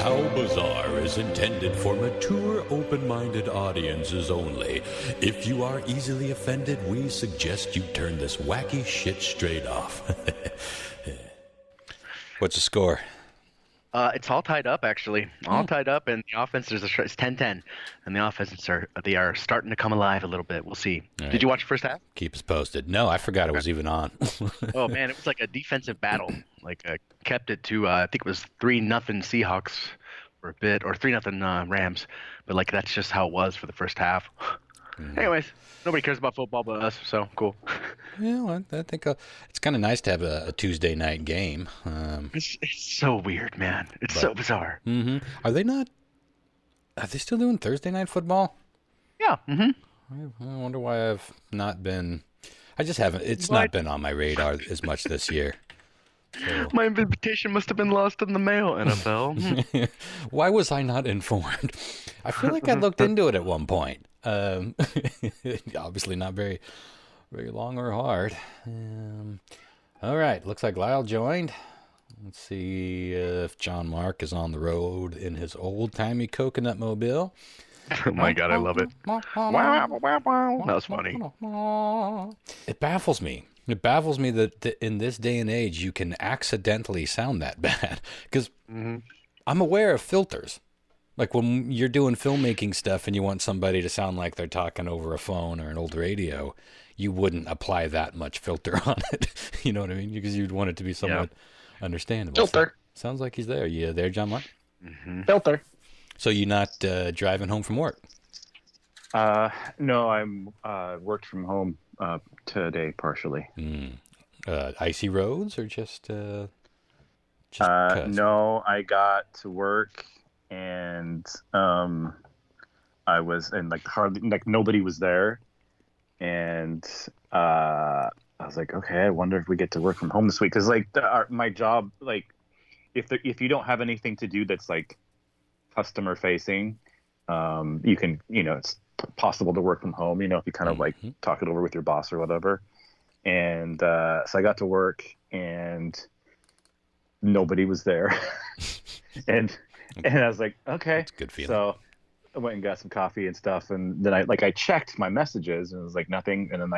How Bizarre is intended for mature, open-minded audiences only. If you are easily offended, we suggest you turn this wacky shit straight off. What's the score? It's all tied up, actually. All tied up, and the offense it's 10-10, and the offenses are starting to come alive a little bit. We'll see. Right. Did you watch the first half? Keep us posted. No, I forgot it was even on. Oh man, it was like a defensive battle. Like kept it to I think it was 3-0 Seahawks for a bit, or 3-0 Rams. But like that's just how it was for the first half. Anyways, nobody cares about football but us, so cool. Yeah, well, I think it's kind of nice to have a Tuesday night game. It's so weird, man. It's so bizarre. Mm-hmm. Are they still doing Thursday night football? Yeah. Mm-hmm. I wonder why I've not been. I just haven't. It's not been on my radar as much this year. So. My invitation must have been lost in the mail, NFL. Why was I not informed? I feel like I looked into it at one point. Obviously not very long or hard. All right, looks like Lyle joined. Let's see if John Mark is on the road in his old-timey coconut mobile. Oh my God, I love it. That was funny. It baffles me. It baffles me that in this day and age you can accidentally sound that bad. Because I'm aware of filters. Like when you're doing filmmaking stuff and you want somebody to sound like they're talking over a phone or an old radio, you wouldn't apply that much filter on it. You know what I mean? Because you'd want it to be somewhat understandable. Filter. Sounds like he's there. You there, John Mark? Mm-hmm. Filter. So you're not driving home from work? No, I'm worked from home today partially. Icy roads or just no, I got to work and I was and like nobody was there, and I was like, okay, I wonder if we get to work from home this week, because like my job, like if you don't have anything to do that's like customer facing, you can, it's possible to work from home, if you kind of like talk it over with your boss or whatever. And so I got to work and nobody was there. and I was like, okay, that's a good feeling. So I went and got some coffee and stuff, and then I checked my messages and it was like nothing. And then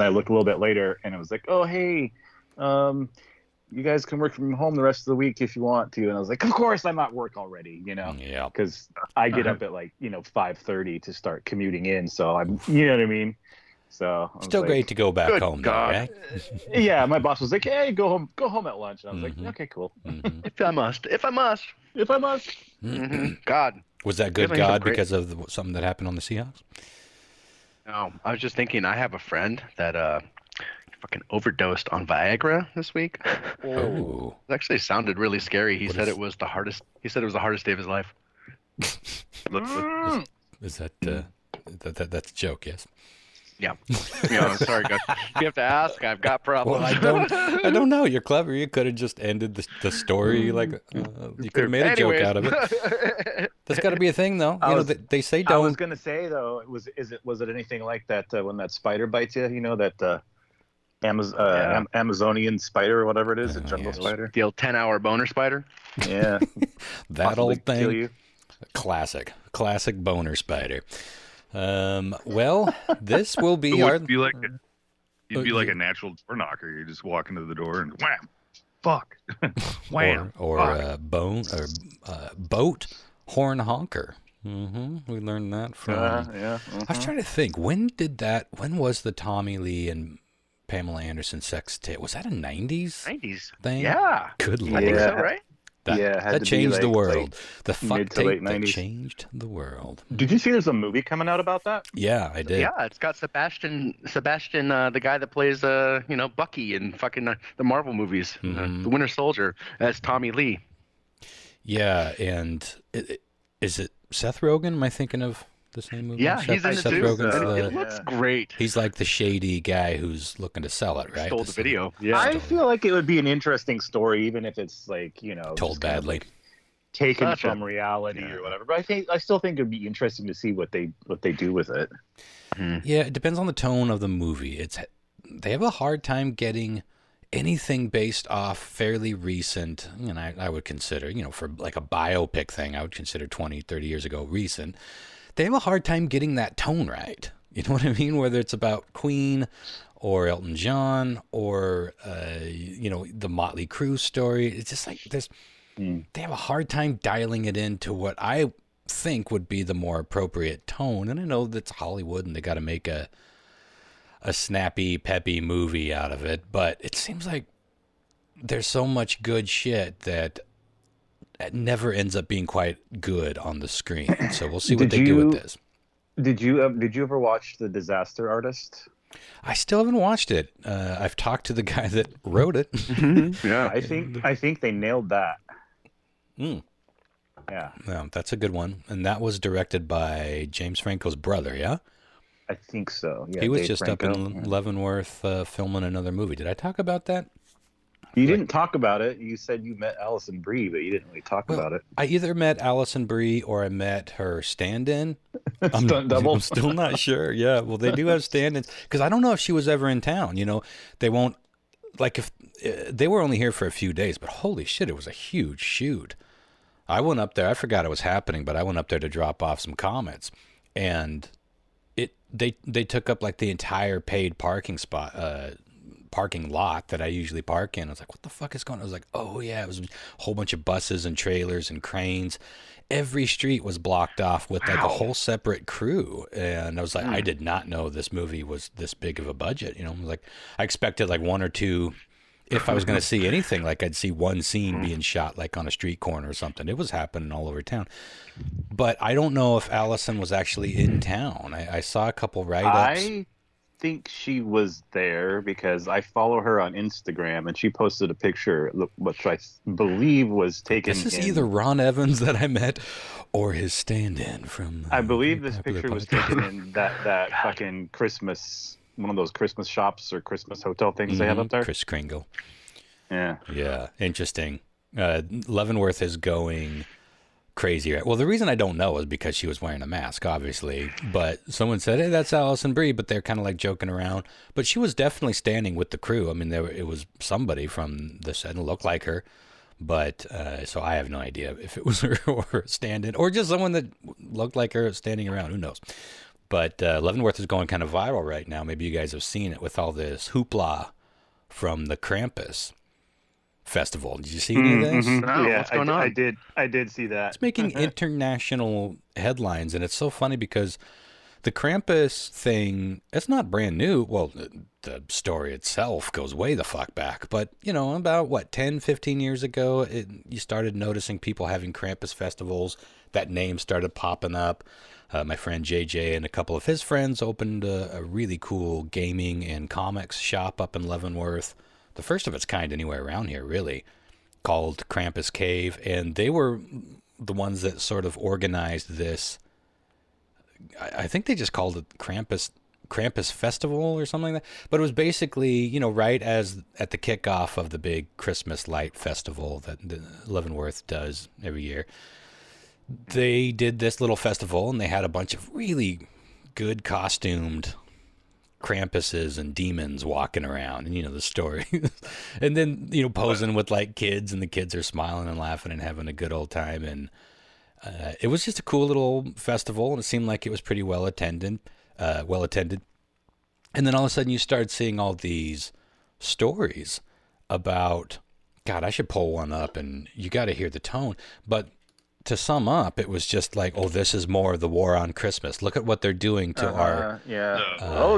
I looked a little bit later and it was like, oh hey, you guys can work from home the rest of the week if you want to. And I was like, of course I'm at work already, Yeah. Because I get up at 5:30 to start commuting in. So I'm, you know what I mean? So still great to go back home, though, right? Yeah, my boss was like, hey, go home at lunch. And I was like, okay, cool. If I must. God. Was that good, God, because of something that happened on the Seahawks? No, I was just thinking, I have a friend that fucking overdosed on Viagra this week. Oh. It actually sounded really scary. He said it was the hardest day of his life. Is that that's a joke, yes? Yeah. Yeah, sorry guys. You have to ask. I've got problems. Well, I don't know. You're clever. You could have just ended the story you could have made a joke out of it. That's got to be a thing, though. They say don't. I was gonna say though, was it anything like that when that spider bites you? That Amazonian spider or whatever it is, a jungle spider. The old 10-hour boner spider. Yeah, that old thing. Kill you. Classic boner spider. Well, this will be You'd be like a natural door knocker. You just walk into the door and wham, fuck, wham, or boat horn honker. We learned that from. Yeah. I was trying to think. When was the Tommy Lee and Pamela Anderson sex tape? Was that a 90s? 90s thing? Yeah. Good Lord. I think so, right? That changed the world. The fuck tape that 90s. changed the world. Did you see there's a movie coming out about that? Yeah, I did. Yeah, it's got Sebastian, the guy that plays Bucky in fucking the Marvel movies, the Winter Soldier, as Tommy Lee. Yeah, and is it Seth Rogen? Am I thinking of the same movie? Yeah, he's in it too. It looks great. He's like the shady guy who's looking to sell it, right? Stole the video. Yeah. I feel like it would be an interesting story, even if it's told badly, taken from reality or whatever. But I still think it'd be interesting to see what they do with it. Yeah, it depends on the tone of the movie. They have a hard time getting anything based off fairly recent, and I would consider, for like a biopic thing, I would consider 20, 30 years ago recent, they have a hard time getting that tone right. You know what I mean? Whether it's about Queen or Elton John or, the Motley Crue story. It's just like they have a hard time dialing it into what I think would be the more appropriate tone. And I know that's Hollywood and they got to make a snappy, peppy movie out of it. But it seems like there's so much good shit that it never ends up being quite good on the screen. So we'll see what they do with this. Did you ever watch The Disaster Artist? I still haven't watched it. I've talked to the guy that wrote it. Yeah, I think they nailed that. Yeah, that's a good one, and that was directed by James Franco's brother. Yeah, I think so. Yeah, he was Dave just Franco. up in Leavenworth filming another movie. Did I talk about that? You didn't talk about it. You said you met Alison Brie, but you didn't really talk about it. I either met Alison Brie or I met her stand-in. Stunt double. I'm still not sure. Yeah, well, they do have stand-ins because I don't know if she was ever in town. They won't, like, if they were only here for a few days, but holy shit, it was a huge shoot. I went up there. I forgot it was happening, but I went up there to drop off some comments, and they took up like the entire paid parking lot that I usually park in. I was like, what the fuck is going on? I was like, oh yeah, it was a whole bunch of buses and trailers and cranes. Every street was blocked off with like a whole separate crew. And I was like, I did not know this movie was this big of a budget. Like I expected like one or two, if I was going to see anything, like I'd see one scene being shot like on a street corner or something. It was happening all over town. But I don't know if Allison was actually in town. I saw a couple write-ups. I think she was there because I follow her on Instagram and she posted a picture which I believe was taken. This is either Ron Evans that I met or his stand-in from. I believe this picture was taken in that fucking Christmas, one of those Christmas shops or Christmas hotel things they have up there. Kris Kringle. Yeah. Yeah, interesting. Leavenworth is going crazy, right? Well, the reason I don't know is because she was wearing a mask, obviously. But someone said, "Hey, that's Alison Brie," but they're kind of like joking around. But she was definitely standing with the crew. I mean, it was somebody from the set and looked like her. But so I have no idea if it was her or a stand-in or just someone that looked like her standing around. Who knows? But Leavenworth is going kind of viral right now. Maybe you guys have seen it with all this hoopla from the Krampus festival. Did you see any of this? No, Yeah, what's going on? I did see that. It's making international headlines, and it's so funny because the Krampus thing, it's not brand new. Well, the story itself goes way the fuck back, but, about, 10, 15 years ago, you started noticing people having Krampus festivals. That name started popping up. My friend JJ and a couple of his friends opened a really cool gaming and comics shop up in Leavenworth. The first of its kind anywhere around here, really, called Krampus Cave. And they were the ones that sort of organized this. I think they just called it Krampus Festival or something like that. But it was basically, right as at the kickoff of the big Christmas light festival that Leavenworth does every year. They did this little festival, and they had a bunch of really good costumed Krampuses and demons walking around, and the story. And then, posing with like kids, and the kids are smiling and laughing and having a good old time. And it was just a cool little festival, and it seemed like it was pretty well attended. And then all of a sudden you start seeing all these stories about, God, I should pull one up, and you got to hear the tone. But to sum up, it was just like, oh, this is more of the war on Christmas. Look at what they're doing to our...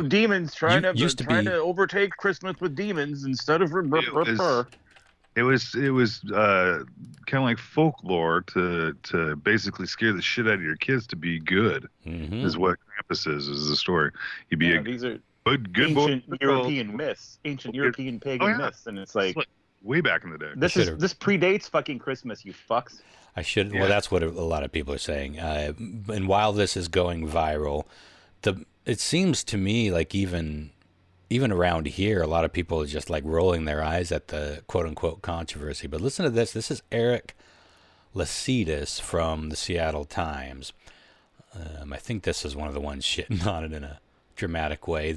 demons trying to be... overtake Christmas with demons instead of... It was kind of like folklore to basically scare the shit out of your kids to be good. Mm-hmm. Is what Krampus is the story. You'd be these are good ancient boy, European myths, ancient European pagan myths, and it's like way back in the day. This predates fucking Christmas, you fucks. I should. Yeah. Well, that's what a lot of people are saying. And while this is going viral, it seems to me like even around here, a lot of people are just like rolling their eyes at the quote unquote controversy. But listen to this. This is Eric Lacidis from the Seattle Times. I think this is one of the ones shitting on it in a dramatic way.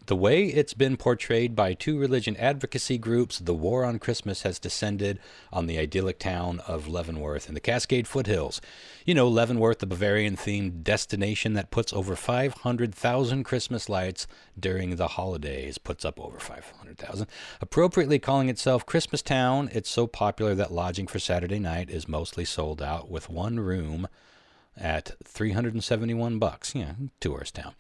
the way it's been portrayed by two religion advocacy groups, the war on Christmas has descended on the idyllic town of Leavenworth in the Cascade foothills. You know, Leavenworth, the Bavarian-themed destination that puts over 500,000 Christmas lights during the holidays. Puts up over 500,000. Appropriately calling itself Christmas Town, it's so popular that lodging for Saturday night is mostly sold out, with one room at $371. Yeah, tourist town.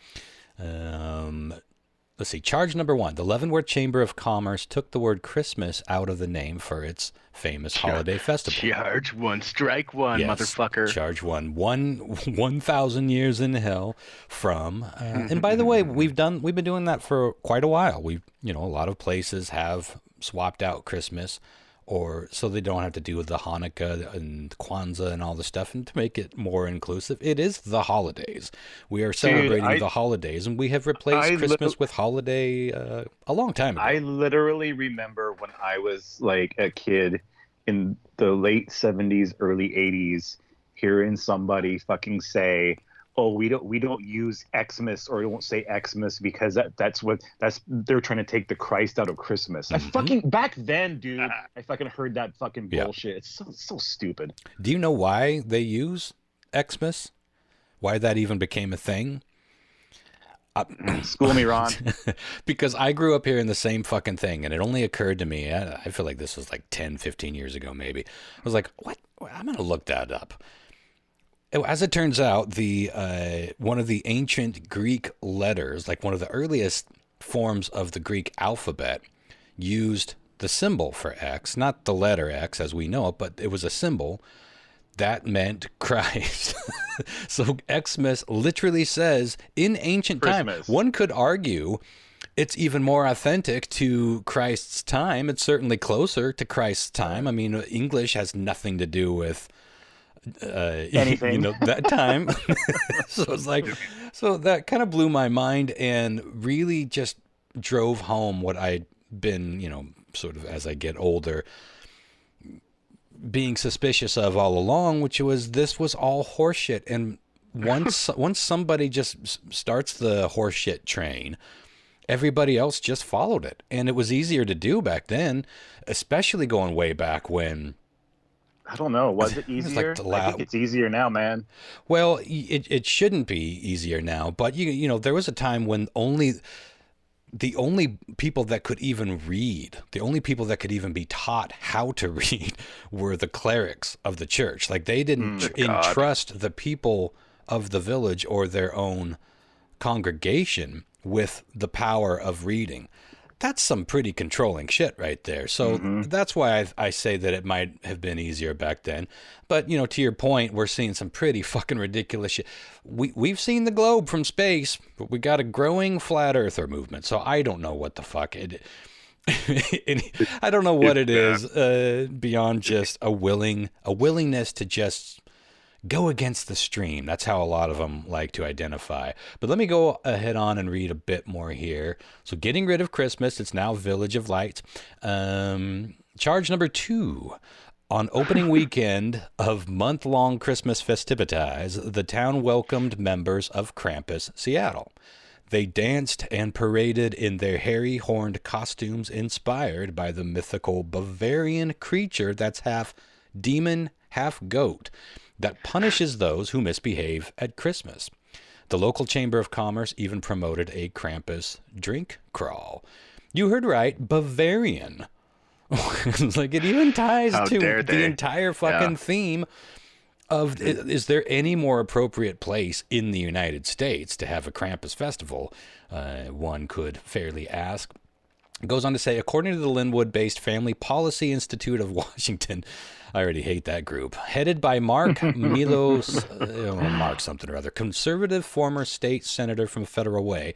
Let's see. Charge number 1. The Leavenworth Chamber of Commerce took the word Christmas out of the name for its famous holiday festival. Charge 1, strike 1, yes, motherfucker. Charge 1. 1,000 years in hell from. And by the way, we've been doing that for quite a while. A lot of places have swapped out Christmas, or so they don't have to do with the Hanukkah and Kwanzaa and all the stuff, and to make it more inclusive, it is the holidays. We are celebrating the holidays, and we have replaced Christmas with holiday a long time ago. I literally remember when I was like a kid in the late 70s, early 80s, hearing somebody fucking say, "Oh, we don't use Xmas, or we won't say Xmas because that's they're trying to take the Christ out of Christmas." I fucking back then, dude, I fucking heard that fucking bullshit. It's so stupid. Do you know why they use Xmas? Why that even became a thing? School me, Ron. Because I grew up hearing the same fucking thing, and it only occurred to me, I feel like this was like 10, 15 years ago maybe. I was like, what? I'm going to look that up. As it turns out, one of the ancient Greek letters, like one of the earliest forms of the Greek alphabet, used the symbol for X, not the letter X as we know it, but it was a symbol that meant Christ. So Xmas literally says in ancient time. One could argue it's even more authentic to Christ's time. It's certainly closer to Christ's time. I mean, English has nothing to do with anything, that time. So it's like, so that kind of blew my mind and really just drove home what I'd been, sort of as I get older, being suspicious of all along, which was this was all horseshit. And once somebody just starts the horseshit train, everybody else just followed it, and it was easier to do back then, especially going way back when. I don't know. Was it easier? I think it's easier now, man. Well, it shouldn't be easier now, but there was a time when the only people that could even read, the only people that could even be taught how to read were the clerics of the church. Like they didn't entrust the people of the village or their own congregation with the power of reading. That's some pretty controlling shit right there. So that's why I say that it might have been easier back then. But, to your point, we're seeing some pretty fucking ridiculous shit. We've seen the globe from space, but we got a growing flat earther movement. So I don't know what the fuck it I don't know what it is beyond just a willingness to just go against the stream. That's how a lot of them like to identify. But let me go ahead on and read a bit more here. So getting rid of Christmas, it's now Village of Light. Charge number 2. On opening weekend of month-long Christmas festivities, the town welcomed members of Krampus Seattle. They danced and paraded in their hairy horned costumes inspired by the mythical Bavarian creature that's half demon, half goat, that punishes those who misbehave at Christmas. The local Chamber of Commerce even promoted a Krampus drink crawl. You heard right, Bavarian. Like it even ties to the entire fucking theme of, is there any more appropriate place in the United States to have a Krampus festival? One could fairly ask. It goes on to say, according to the Linwood-based Family Policy Institute of Washington, I already hate that group, headed by Mark Milos, Mark something or other, conservative former state senator from Federal Way,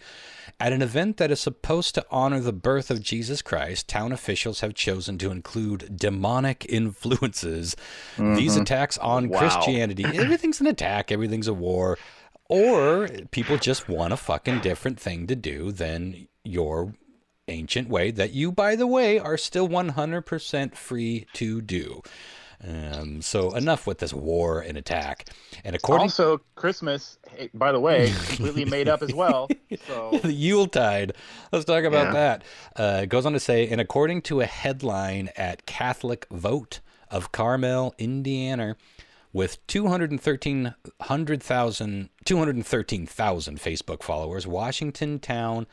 at an event that is supposed to honor the birth of Jesus Christ, town officials have chosen to include demonic influences. These attacks on Christianity, everything's an attack, everything's a war, or people just want a fucking different thing to do than your ancient way that you, by the way, are still 100% free to do. So enough with this war and attack. And according Also, Christmas, hey, by the way, completely made up as well. So the Yuletide, let's talk about that. It goes on to say, and according to a headline at Catholic Vote of Carmel, Indiana, with 213,000 Facebook followers, Washington town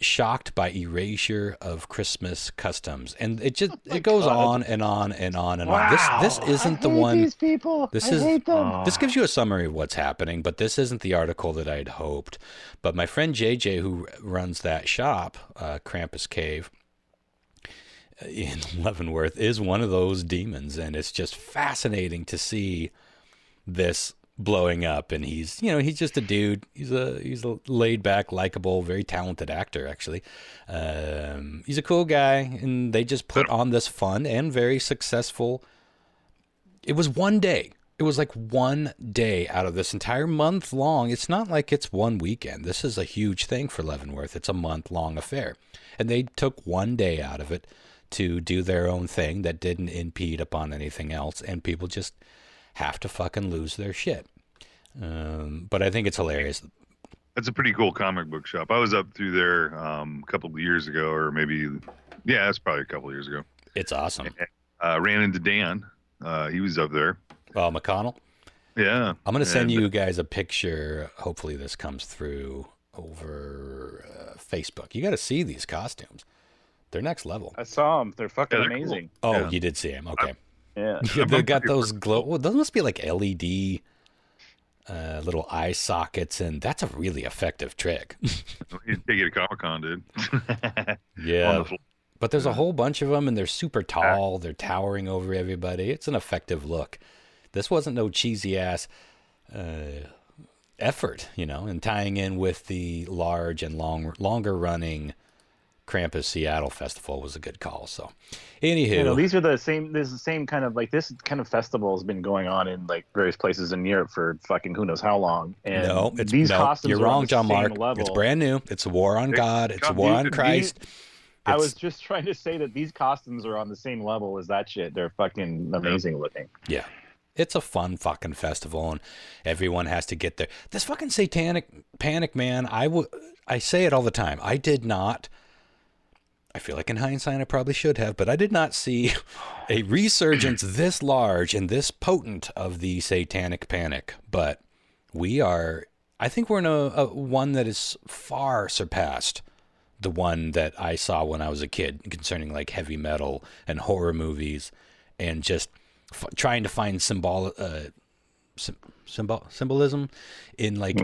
shocked by erasure of Christmas customs, and it goes on and on and on and on. This isn't the one. These people. This I is hate them. This gives you a summary of what's happening, but this isn't the article that I'd hoped. But my friend JJ, who runs that shop, Krampus Cave in Leavenworth, is one of those demons, and it's just fascinating to see this blowing up. And he's just a dude. He's a laid back, likable, very talented actor, actually. He's a cool guy, and they just put on this fun and very successful. It was one day. It was like one day out of this entire month long. It's not like it's one weekend. This is a huge thing for Leavenworth. It's a month long affair, and they took one day out of it to do their own thing that didn't impede upon anything else, and people just have to fucking lose their shit. But I think it's hilarious. That's a pretty cool comic book shop. I was up through there a couple of years ago, or maybe, it's probably a couple of years ago. It's awesome. Ran into Dan. He was up there. Oh, McConnell? Yeah. I'm going to send you guys a picture. Hopefully this comes through over Facebook. You got to see these costumes. They're next level. I saw them. They're fucking amazing. Cool. Oh, yeah. You did see them. Okay. They got those glow. Well, those must be like LED little eye sockets, and that's a really effective trick. You take it to Comic-Con, dude. Yeah. But there's a whole bunch of them, and they're super tall. They're towering over everybody. It's an effective look. This wasn't no cheesy ass effort, and tying in with the large and longer running Krampus Seattle Festival was a good call. So, anywho, these are the same. There's the same kind of like this kind of festival has been going on in like various places in Europe for fucking who knows how long. And costumes. You're wrong, John Mark. Level. It's brand new. It's a war on God. It's a war on Christ. I was just trying to say that these costumes are on the same level as that shit. They're fucking amazing looking. Yeah. It's a fun fucking festival, and everyone has to get there. This fucking satanic panic, man, I say it all the time. I feel like in hindsight I probably should have, but I did not see a resurgence this large and this potent of the satanic panic. But I think we're in a one that is far surpassed the one that I saw when I was a kid concerning like heavy metal and horror movies and just trying to find symbolism in like,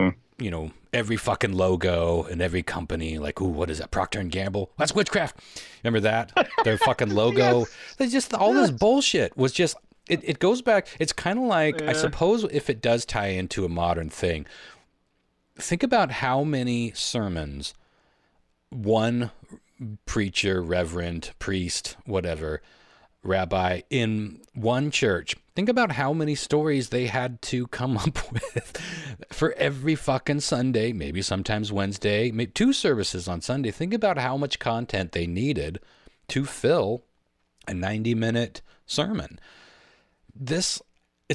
every fucking logo and every company, like, ooh, what is that? Procter & Gamble? That's witchcraft. Remember that? Their fucking logo. Yes. They just, all this bullshit was just, it goes back. It's kind of like, I suppose if it does tie into a modern thing, think about how many sermons one preacher, reverend, priest, whatever, rabbi in one church. Think about how many stories they had to come up with for every fucking Sunday, maybe sometimes Wednesday, maybe 2 services on Sunday. Think about how much content they needed to fill a 90-minute sermon. It's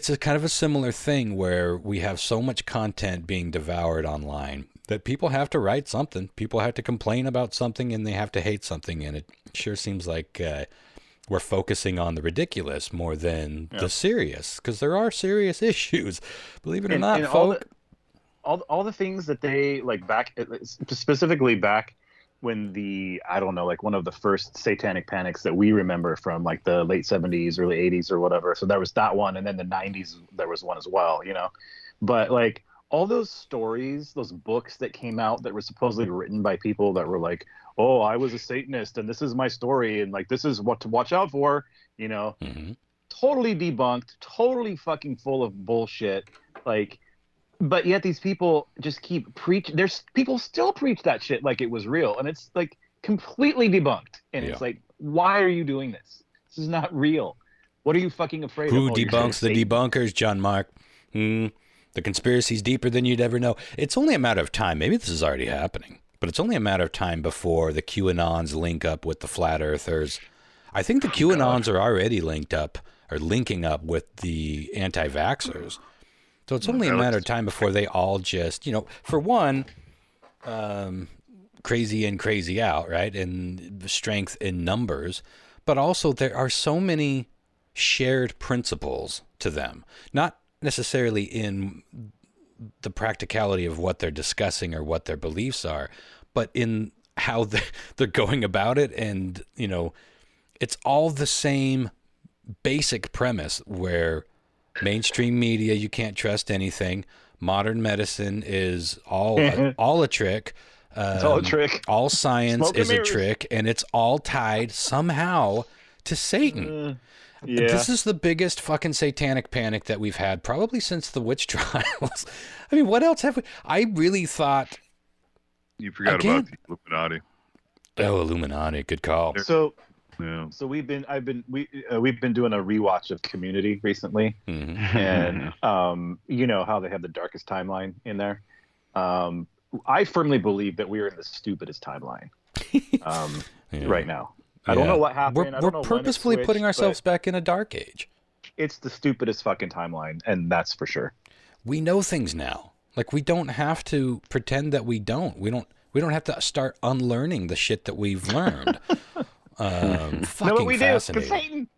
a kind of a similar thing where we have so much content being devoured online that people have to write something. People have to complain about something, and they have to hate something. And it sure seems like we're focusing on the ridiculous more than the serious, because there are serious issues, believe it or not, folk. All the things that they like back, specifically back when like one of the first satanic panics that we remember from like the late 70s, early 80s or whatever. So there was that one, and then the 90s there was one as well, But like all those stories, those books that came out that were supposedly written by people that were like, oh, I was a Satanist and this is my story and like this is what to watch out for, Totally debunked, totally fucking full of bullshit. Like, but yet these people just keep preaching. There's people still preach that shit like it was real, and it's like completely debunked. And it's like, why are you doing this? This is not real. What are you fucking afraid of? Who debunks the debunkers, John Mark? The conspiracy's deeper than you'd ever know. It's only a matter of time. Maybe this is already happening, but it's only a matter of time before the QAnons link up with the flat earthers. I think the QAnons are already linking up with the anti-vaxxers. So it's only a matter of time before they all just, for one, crazy in, crazy out, right? And strength in numbers. But also there are so many shared principles to them. Not necessarily in the practicality of what they're discussing or what their beliefs are, but in how they're going about it. And, it's all the same basic premise where mainstream media, you can't trust anything. Modern medicine is all a trick. It's all a trick. All science is a trick, and it's all tied somehow to Satan. Yeah. This is the biggest fucking satanic panic that we've had probably since the witch trials. I mean, what else have we? I really thought you forgot about the Illuminati. Oh, Illuminati, good call. So Yeah. So we've been doing a rewatch of Community recently, and you know how they have the darkest timeline in there. I firmly believe that we are in the stupidest timeline right now. I don't know what happened. We're purposefully putting ourselves back in a dark age. It's the stupidest fucking timeline, and that's for sure. We know things now. Like, we don't have to pretend that we don't. We don't have to start unlearning the shit that we've learned. Fucking we fascinating.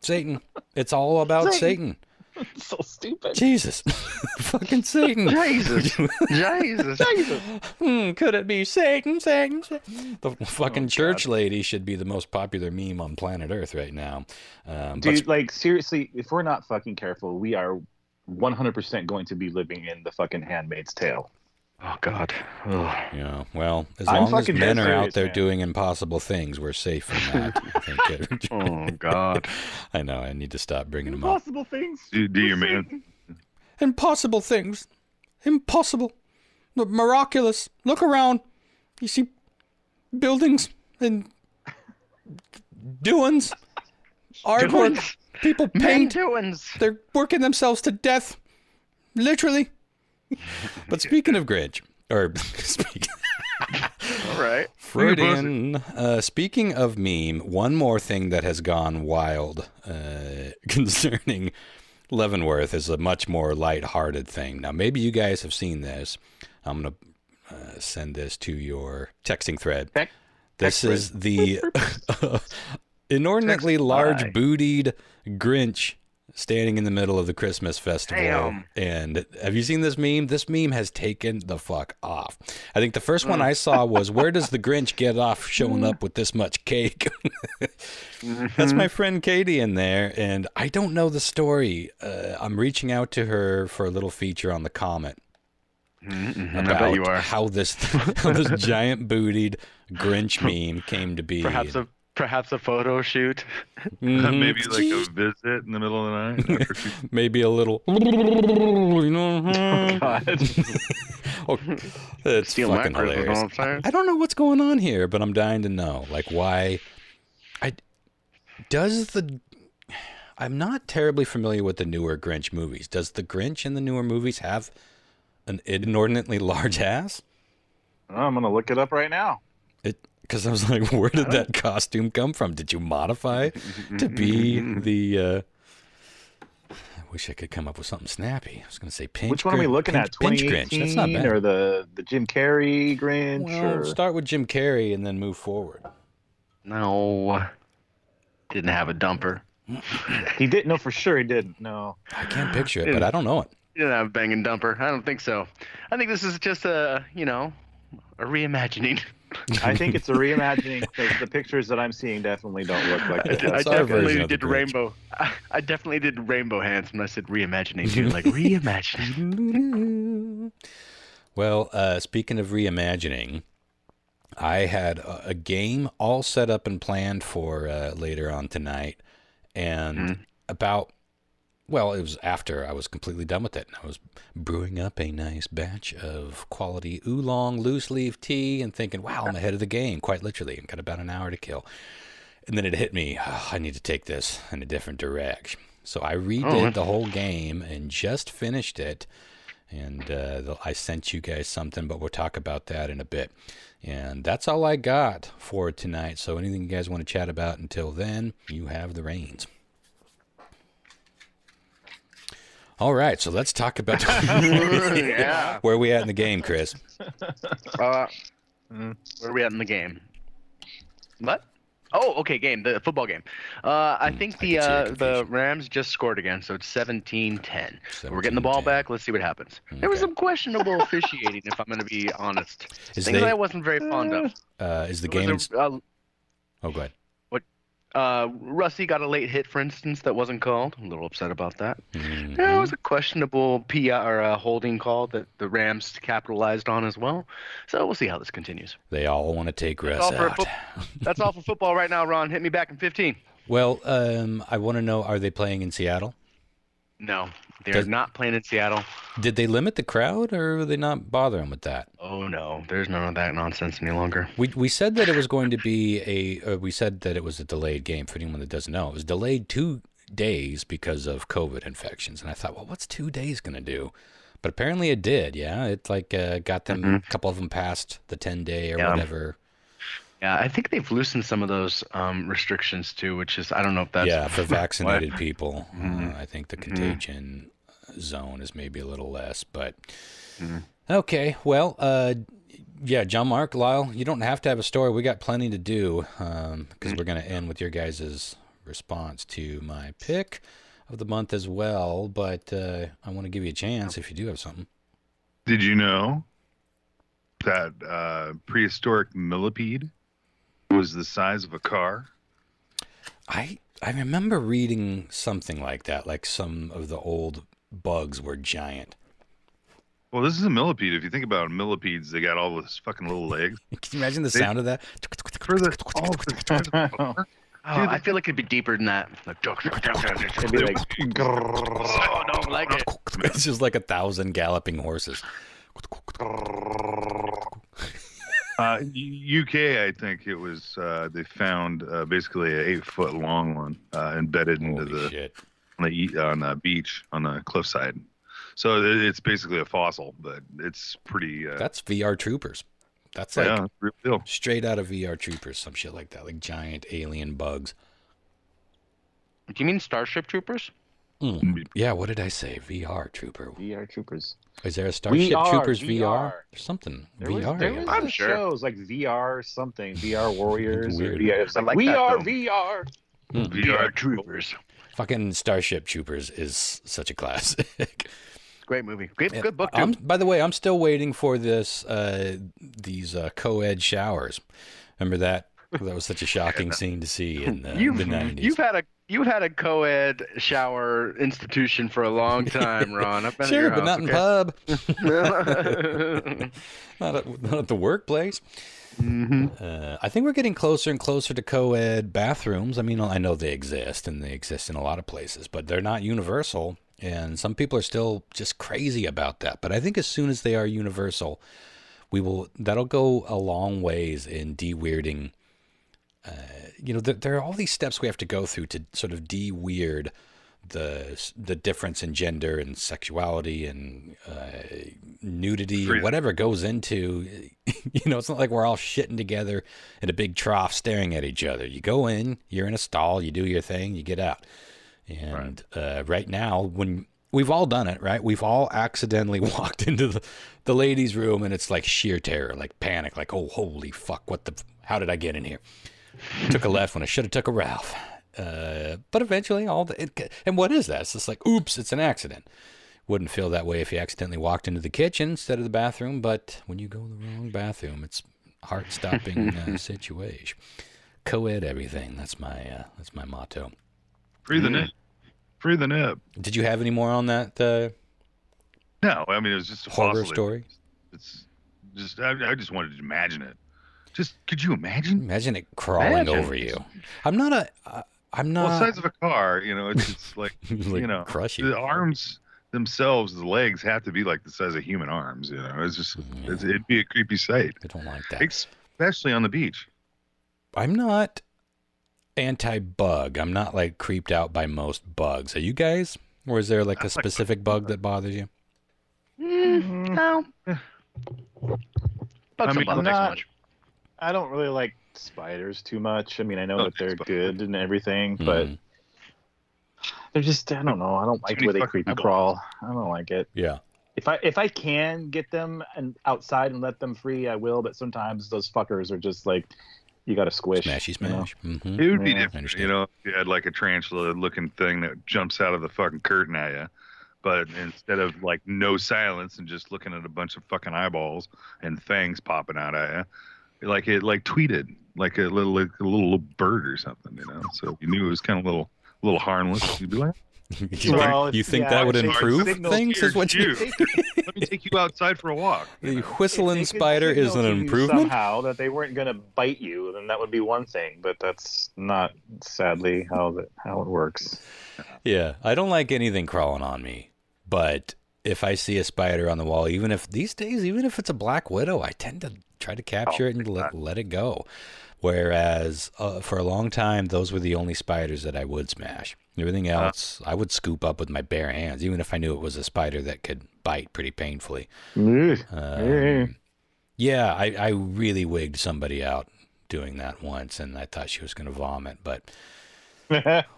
Satan. It's all about Satan. It's so stupid. Jesus. Fucking Satan. Jesus. Could it be Satan? The fucking church lady should be the most popular meme on planet Earth right now. Dude, like, seriously, if we're not fucking careful, we are 100% going to be living in the fucking Handmaid's Tale. Oh, God. Yeah, well, as long as men are out there doing impossible things, we're safe from that. I think. Oh, God. I know, I need to stop bringing them up. Impossible things. Do your man. Impossible things. Impossible. Miraculous. Look around. You see buildings and doings. Artwork. People paint. Doings. They're working themselves to death. Literally. But speaking of Grinch, or speaking, all right, Freudian. Speaking of meme, one more thing that has gone wild concerning Leavenworth is a much more lighthearted thing. Now, maybe you guys have seen this. I'm gonna send this to your texting thread. This is the inordinately large bootied Grinch standing in the middle of the Christmas festival. Damn. And have you seen this meme? This meme has taken the fuck off. I think the first one I saw was, where does the Grinch get off showing up with this much cake? That's my friend Katie in there, and I don't know the story. I'm reaching out to her for a little feature on the Comet. I bet you are. How this giant bootied Grinch meme came to be. Perhaps a photo shoot. Maybe like a visit in the middle of the night. Maybe a little. God. It's fucking hilarious. I don't know what's going on here, but I'm dying to know. Like, why? I'm not terribly familiar with the newer Grinch movies. Does the Grinch in the newer movies have an inordinately large ass? I'm gonna look it up right now. Because I was like, where did that costume come from? Did you modify to be the... I wish I could come up with something snappy. I was going to say pinch. Which one are we looking at? 2018 That's not bad. Or the Jim Carrey Grinch? Well, start with Jim Carrey and then move forward. No. Didn't have a dumper. He didn't. No, for sure he didn't. No. I can't picture it, but I don't know it. He didn't have a banging dumper. I don't think so. I think this is just a reimagining. I think it's a reimagining because the pictures that I'm seeing definitely don't look like that. I definitely did rainbow. I definitely did rainbow hands when I said reimagining too, like reimagining. Well, speaking of reimagining, I had a game all set up and planned for later on tonight, and it was after I was completely done with it. I was brewing up a nice batch of quality oolong loose leaf tea and thinking, wow, I'm ahead of the game, quite literally. I've got about an hour to kill. And then it hit me, I need to take this in a different direction. So I redid the whole game and just finished it. And I sent you guys something, but we'll talk about that in a bit. And that's all I got for tonight. So anything you guys want to chat about until then, you have the reins. All right, so let's talk about where are we at in the game, Chris? Where are we at in the game? What? Oh, okay, the football game. I think the Rams just scored again, so it's 17-10. We're getting the ball back. Let's see what happens. Okay. There was some questionable officiating, if I'm going to be honest. Things that I wasn't very fond of. Is the game... oh, go ahead. Russie got a late hit, for instance, that wasn't called. I'm a little upset about that. Mm-hmm. There was a questionable holding call that the Rams capitalized on as well. So we'll see how this continues. They all want to take Russ out. That's all for football right now, Ron. Hit me back in 15. Well, I want to know, are they playing in Seattle? No, they're not playing in Seattle. Did they limit the crowd, or were they not bothering with that? Oh, no. There's none of that nonsense any longer. We said that it was going to be we said that it was a delayed game. For anyone that doesn't know, it was delayed 2 days because of COVID infections. And I thought, well, what's 2 days going to do? But apparently it did, yeah. It got them, a couple of them past the 10-day or whatever. Yeah, I think they've loosened some of those restrictions too, which is, I don't know if that's... Yeah, for vaccinated people. I think the contagion zone is maybe a little less, but... Okay, well, John Mark, Lyle, you don't have to have a story. We got plenty to do, because we're going to end with your guys' response to my pick of the month as well, but I want to give you a chance if you do have something. Did you know that prehistoric millipede was the size of a car? I remember reading something like that, like some of the old bugs were giant. Well, this is a millipede. If you think about millipedes, they got all those fucking little legs. Can you imagine the sound of that? I feel like it'd be deeper than that. It'd be like, I don't like it. It's just like 1,000 galloping horses. UK, I think it was. They found basically an 8-foot long one embedded into on the beach on the cliffside. So it's basically a fossil, but it's pretty. That's VR Troopers. That's like real straight out of VR Troopers, some shit like that, like giant alien bugs. Do you mean Starship Troopers? Yeah, what did I say? VR Trooper. VR Troopers. Is there a Starship Troopers VR? There's something VR. There was I'm sure. shows like VR something, VR Warriors. Weird. VR. It's like, we are VR. VR Troopers. Fucking Starship Troopers is such a classic. Great movie. Good book, too. By the way, I'm still waiting for these co-ed showers. Remember that? That was such a shocking scene to see in the 90s. You've had a co-ed shower institution for a long time, Ron. I've been sure, at your but house, not in pub. not at the workplace. I think we're getting closer and closer to co-ed bathrooms. I mean, I know they exist, and they exist in a lot of places, but they're not universal. And some people are still just crazy about that. But I think as soon as they are universal, that'll go a long ways in de-weirding. There are all these steps we have to go through to sort of de-weird the difference in gender and sexuality and nudity or whatever goes into. It's not like we're all shitting together in a big trough staring at each other. You go in, you're in a stall, you do your thing, you get out. And right now, when we've all done it, right? We've all accidentally walked into the ladies' room, and it's like sheer terror, like panic, like, oh, holy fuck, how did I get in here? Took a left when I should have took a Ralph. But eventually, and what is that? It's just like, oops, it's an accident. Wouldn't feel that way if you accidentally walked into the kitchen instead of the bathroom, but when you go in the wrong bathroom, it's heart-stopping situation. Co-ed everything. That's my motto. Free the nip. Free the nip. Did you have any more on that? No, I mean, it was just a horror story. It's just I just wanted to imagine it. Just could you imagine? Imagine it crawling over you. I'm not. Well, the size of a car, it's like, like crush you. The arms themselves, the legs have to be like the size of human arms. It's just it'd be a creepy sight. I don't like that, especially on the beach. I'm not anti-bug. I'm not like creeped out by most bugs. Are you guys? Or is there like a specific bug that bothers you? No. Bugs and bugs, not so much. I don't really like spiders too much. I mean, I know that they're good and everything, but they're just, I don't know. I don't like the way they creepy crawl. I don't like it. Yeah. If I can get them outside and let them free, I will. But sometimes those fuckers are just like, you got to squish. Smashy smash. You know? It would be different, you know, if you had like a tarantula-looking thing that jumps out of the fucking curtain at you. But instead of like no silence and just looking at a bunch of fucking eyeballs and fangs popping out at you, like it like tweeted like a little bird or something, you know. So if you knew it was kind of a little harmless, you'd be like, you think that would improve things? Is what you? Let me take you outside for a walk. The whistling spider is an improvement. Somehow that they weren't going to bite you, then that would be one thing. But that's not, sadly, how it works. Yeah, I don't like anything crawling on me. But if I see a spider on the wall, even if it's a black widow, I tend to try to capture it and let it go. Whereas for a long time, those were the only spiders that I would smash. Everything else, I would scoop up with my bare hands, even if I knew it was a spider that could bite pretty painfully. Yeah, I really wigged somebody out doing that once, and I thought she was going to vomit. But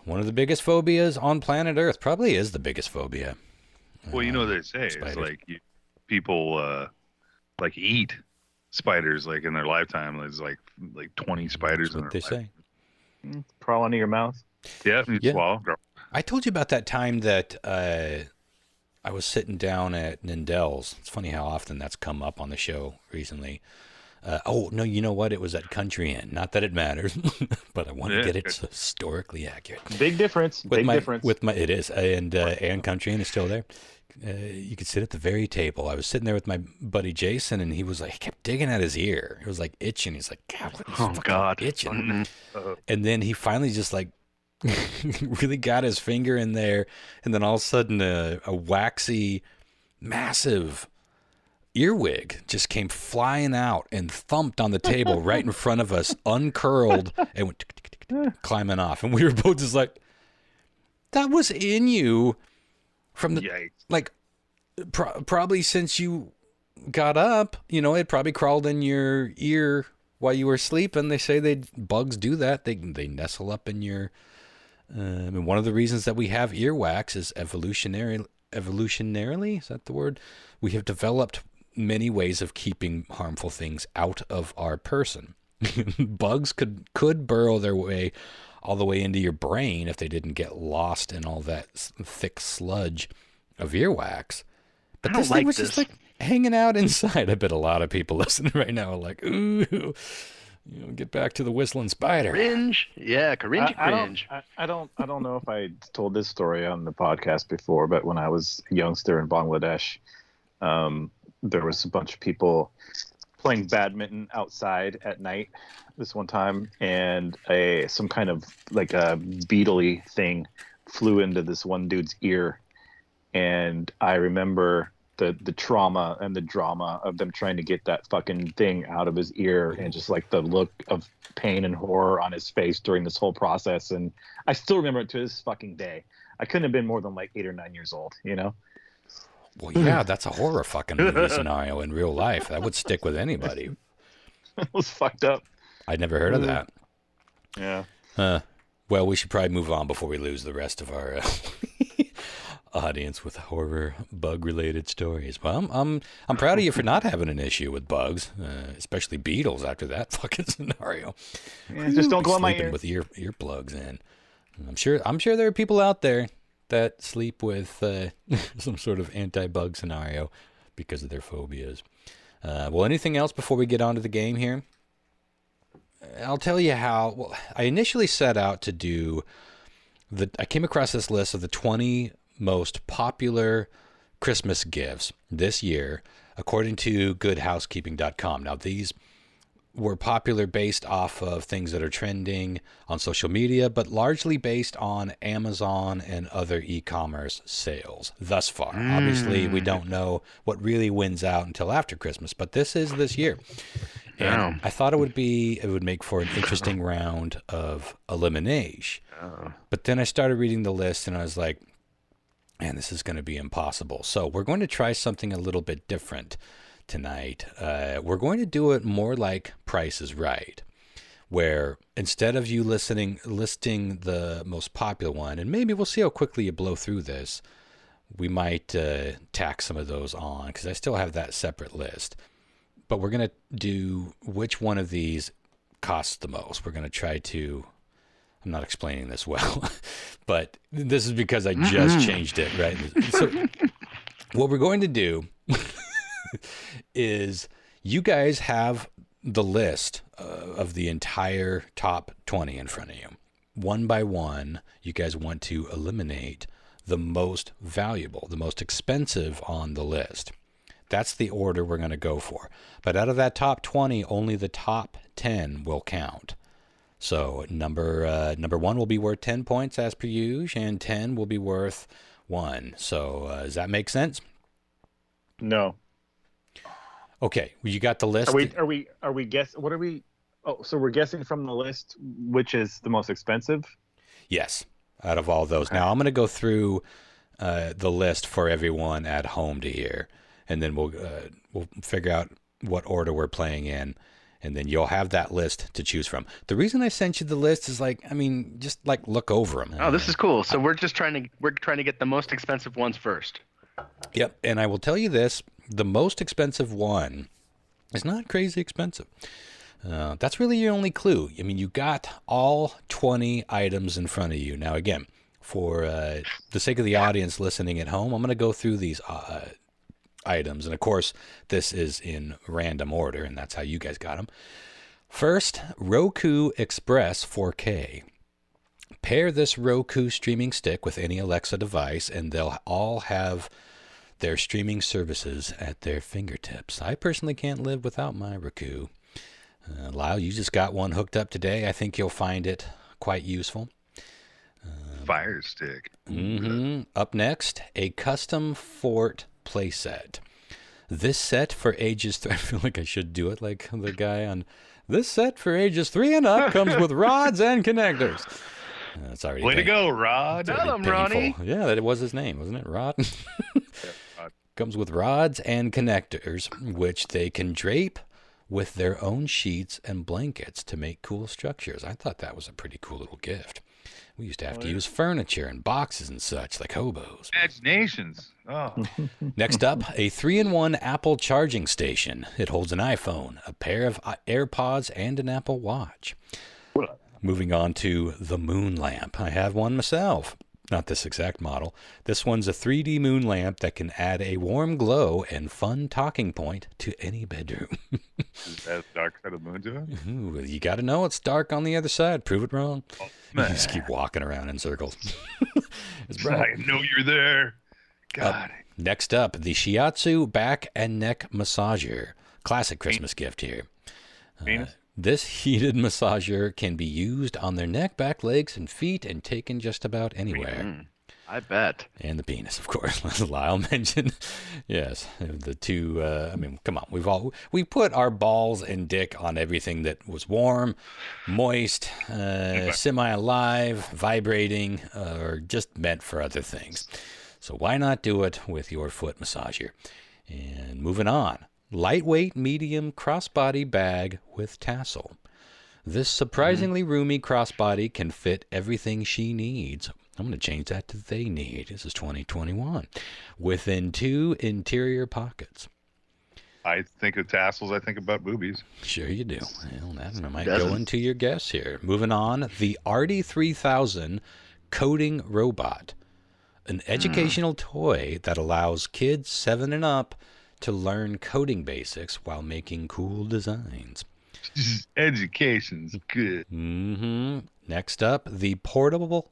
one of the biggest phobias on planet Earth, probably is the biggest phobia. Well, you know what they say. It's like people like eat spiders like in their lifetime. There's like 20 spiders in their life. They say. Crawl into your mouth. Yeah, swallow. I told you about that time that I was sitting down at Nindel's. It's funny how often that's come up on the show recently. Oh, no, you know what? It was at Country Inn. Not that it matters, but I want to get it historically accurate. Big difference. It is. And Country Inn is still there. You could sit at the very table. I was sitting there with my buddy Jason, and he kept digging at his ear. It was like itching. He's like, God, itching. And then he finally just like really got his finger in there, and then all of a sudden a waxy, massive earwig just came flying out and thumped on the table right in front of us, uncurled, and went climbing off. And we were both just like, that was in you from the probably since you got up. You know, it probably crawled in your ear while you were sleeping. They say bugs do that. They nestle up in your. And one of the reasons that we have earwax is evolutionarily, is that the word? We have developed many ways of keeping harmful things out of our person. Bugs could burrow their way all the way into your brain if they didn't get lost in all that thick sludge of earwax. But this thing was just like hanging out inside. I bet a lot of people listening right now are like, ooh, get back to the whistling spider. Cringe. Yeah, cringe. I don't know if I told this story on the podcast before, but when I was a youngster in Bangladesh, there was a bunch of people playing badminton outside at night this one time, and some kind of like a beetle-y thing flew into this one dude's ear. And I remember the trauma and the drama of them trying to get that fucking thing out of his ear, and just like the look of pain and horror on his face during this whole process. And I still remember it to this fucking day. I couldn't have been more than like 8 or 9 years old, you know? Well, yeah, that's a horror fucking movie scenario in real life. That would stick with anybody. It was fucked up. I'd never heard of that. Yeah. Well, we should probably move on before we lose the rest of our audience with horror bug-related stories. Well, I'm proud of you for not having an issue with bugs, especially beetles after that fucking scenario. Yeah, just don't go in my ear with earplugs in. I'm sure there are people out there that sleep with some sort of anti-bug scenario because of their phobias. Well, anything else before we get on to the game here? I'll tell you how. Well, I initially set out to do I came across this list of the 20 most popular Christmas gifts this year, according to goodhousekeeping.com. Now, these were popular based off of things that are trending on social media, but largely based on Amazon and other e-commerce sales thus far. Obviously, we don't know what really wins out until after Christmas, but this is this year. And I thought it would make for an interesting round of elimination. But then I started reading the list, and I was like, And this is going to be impossible. So we're going to try something a little bit different tonight. We're going to do it more like Price is Right, where instead of you listing the most popular one, and maybe we'll see how quickly you blow through this, we might tack some of those on, because I still have that separate list. But we're going to do which one of these costs the most. We're going to try to... I'm not explaining this well, but this is because I just changed it, right? So what we're going to do is you guys have the list of the entire top 20 in front of you. One by one, you guys want to eliminate the most valuable, the most expensive on the list. That's the order we're going to go for. But out of that top 20, only the top 10 will count. So number one will be worth 10 points as per usual, and 10 will be worth 1. So does that make sense? No. Okay, well, you got the list. Are we guessing? What are we? Oh, so we're guessing from the list which is the most expensive? Yes, out of all those. Okay. Now I'm going to go through the list for everyone at home to hear, and then we'll figure out what order we're playing in. And then you'll have that list to choose from. The reason I sent you the list is just look over them. Oh, this is cool. So we're trying to get the most expensive ones first. Yep. And I will tell you this, the most expensive one is not crazy expensive. That's really your only clue. I mean, you got all 20 items in front of you. Now, again, for the sake of the audience listening at home, I'm going to go through these items, and of course this is in random order, and that's how you guys got them. First, Roku Express 4K. Pair this Roku streaming stick with any Alexa device, and they'll all have their streaming services at their fingertips. I personally can't live without my Roku. Lyle, you just got one hooked up today. I think you'll find it quite useful. Fire stick. Up next, a custom fort playset. This set for ages... I feel like I should do it like the guy on... This set for ages 3 and up comes with rods and connectors. It's already way to go, Rod. Tell him, Ronnie. Yeah, that was his name, wasn't it, Rod? Rod. Comes with rods and connectors, which they can drape with their own sheets and blankets to make cool structures. I thought that was a pretty cool little gift. We used to have to use furniture and boxes and such, like hobos. Imaginations. Oh. Next up, a 3-in-1 Apple charging station. It holds an iPhone, a pair of AirPods, and an Apple Watch. Moving on to the moon lamp. I have one myself. Not this exact model. This one's a 3D moon lamp that can add a warm glow and fun talking point to any bedroom. Is that dark side of the moon to it? Ooh, you got to know it's dark on the other side. Prove it wrong. Oh, you just keep walking around in circles. I know you're there. God. Next up, the Shiatsu back and neck massager. Classic Christmas gift here. This heated massager can be used on their neck, back, legs, and feet and taken just about anywhere. I bet. And the penis, of course, as Lyle mentioned. Yes, the two, come on. We put our balls and dick on everything that was warm, moist, semi-alive, vibrating, or just meant for other things. So why not do it with your foot massager? And moving on. Lightweight medium crossbody bag with tassel. This surprisingly roomy crossbody can fit everything she needs. I'm going to change that to they need. This is 2021. Within 2 interior pockets. I think of tassels, I think about boobies. Sure you do. Well, that might go into your guess here. Moving on, the Arty 3000 coding robot. An educational toy that allows kids 7 and up to learn coding basics while making cool designs. Education's good. Next up, the portable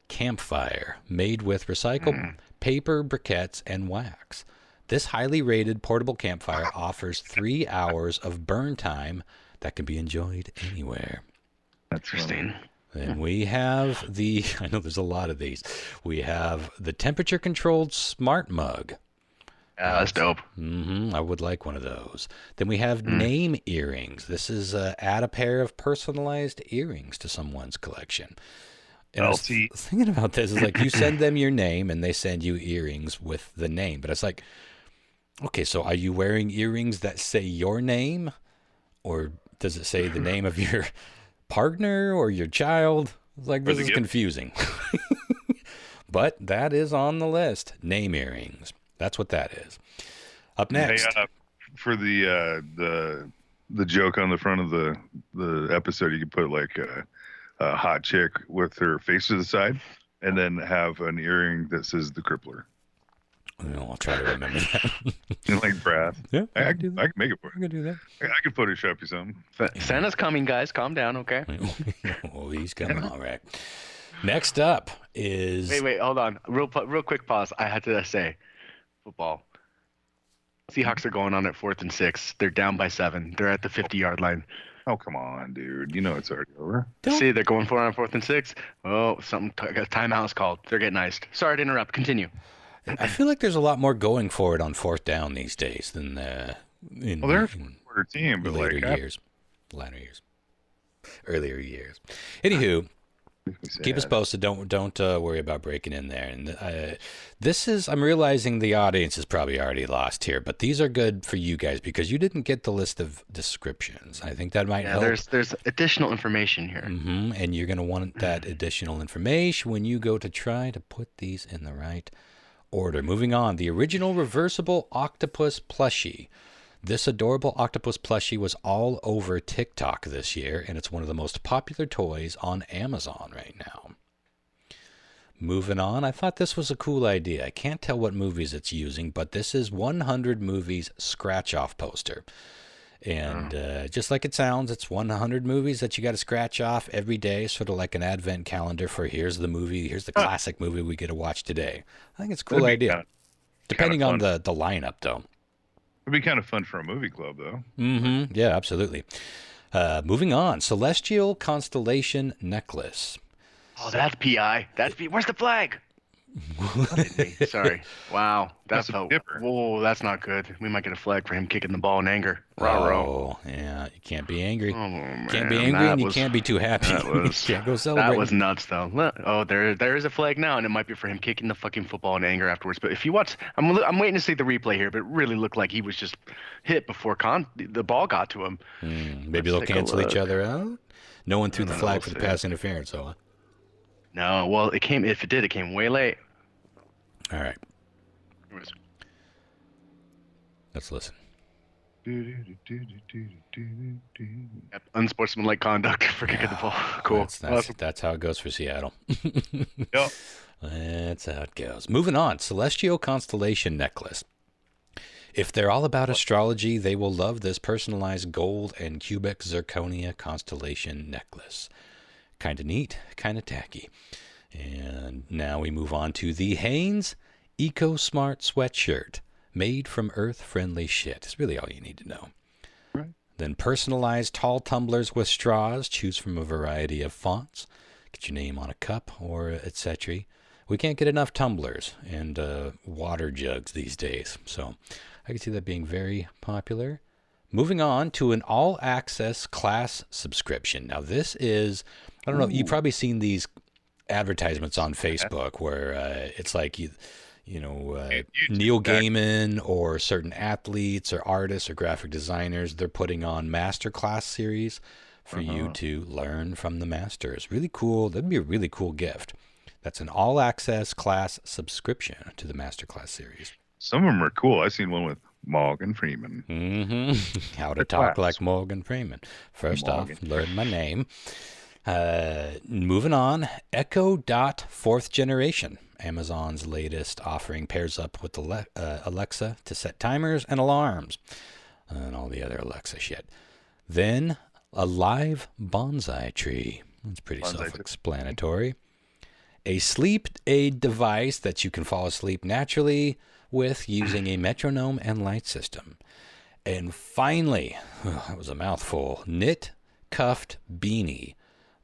campfire made with recycled paper briquettes and wax. This highly rated portable campfire offers 3 hours of burn time that can be enjoyed anywhere. That's interesting. Then we have I know there's a lot of these. We have the temperature-controlled smart mug. That's dope. I would like one of those. Then we have name earrings. This is add a pair of personalized earrings to someone's collection. And I was thinking about this. It's like you send them your name and they send you earrings with the name. But it's like, okay, so are you wearing earrings that say your name? Or does it say the name of your partner or your child? It's like, this is confusing. But that is on the list. Name earrings. That's what that is. Up next. Hey, for the joke on the front of the episode, you could put like a hot chick with her face to the side, and then have an earring that says the Crippler. I'll try to remember that. And like Brad. Yeah, I can make it for you. I can do that. I can Photoshop you something. Santa's coming, guys. Calm down, okay? Oh, he's coming. All right. Next up is... Wait, hold on. Real quick pause. I had to say, football. Seahawks are going on at 4th and 6. They're down by 7. They're at the 50-yard line. Oh, come on, dude. You know it's already over. See, they're going for it on 4th and 6. Oh, timeout's called. They're getting iced. Sorry to interrupt. Continue. I feel like there's a lot more going for it on 4th down these days than they're a quarter team, but later years. Earlier years. Anywho, keep us posted. Don't worry about breaking in there. And I'm realizing the audience is probably already lost here, but these are good for you guys because you didn't get the list of descriptions. I think that might help. There's additional information here. Mm-hmm. And you're going to want that additional information when you go to try to put these in the right order. Moving on, the original reversible octopus plushie. This adorable octopus plushie was all over TikTok this year, and it's one of the most popular toys on Amazon right now. Moving on, I thought this was a cool idea. I can't tell what movies it's using, but this is 100 Movies scratch-off poster. And just like it sounds, it's 100 movies that you got to scratch off every day, sort of like an advent calendar for here's the classic movie we get to watch today. I think it's a cool idea. Depending on the lineup, though. It'd be kind of fun for a movie club, though. Mm-hmm. Yeah, absolutely. Moving on, Celestial Constellation Necklace. Oh, that's PI. Where's the flag? Sorry. Wow. That's whoa, that's not good. We might get a flag for him kicking the ball in anger. Oh, yeah. You can't be angry. Oh, man. Can't be angry, and you can't be too happy. You can't go celebrate. That was nuts, though. Oh, there is a flag now, and it might be for him kicking the fucking football in anger afterwards. But if you watch, I'm waiting to see the replay here, but it really looked like he was just hit before the ball got to him. Maybe they'll cancel each other out. No one threw the flag for the pass interference, so. No, well, it came way late. All right. Let's listen. Yep, unsportsmanlike conduct for kicking the ball. Cool. That's how it goes for Seattle. Yep. That's how it goes. Moving on. Celestial Constellation Necklace. If they're all about astrology, they will love this personalized gold and cubic zirconia constellation necklace. Kind of neat, kind of tacky. And now we move on to the Hanes EcoSmart sweatshirt, made from earth-friendly shit. It's really all you need to know. Right. Then personalized tall tumblers with straws. Choose from a variety of fonts. Get your name on a cup or etc. We can't get enough tumblers and water jugs these days. So I can see that being very popular. Moving on to an all-access class subscription. Now this is... I don't know. You've probably seen these advertisements on Facebook where it's like Neil Gaiman or certain athletes or artists or graphic designers. They're putting on masterclass series for you to learn from the masters. Really cool. That'd be a really cool gift. That's an all-access class subscription to the masterclass series. Some of them are cool. I've seen one with Morgan Freeman. Mm-hmm. How to talk like Morgan Freeman. First off, learn my name. Moving on, Echo Dot 4th Generation. Amazon's latest offering pairs up with Alexa to set timers and alarms and all the other Alexa shit. Then a live bonsai tree. That's pretty self-explanatory. A sleep aid device that you can fall asleep naturally with using a metronome and light system. And finally, that was a mouthful, knit cuffed beanie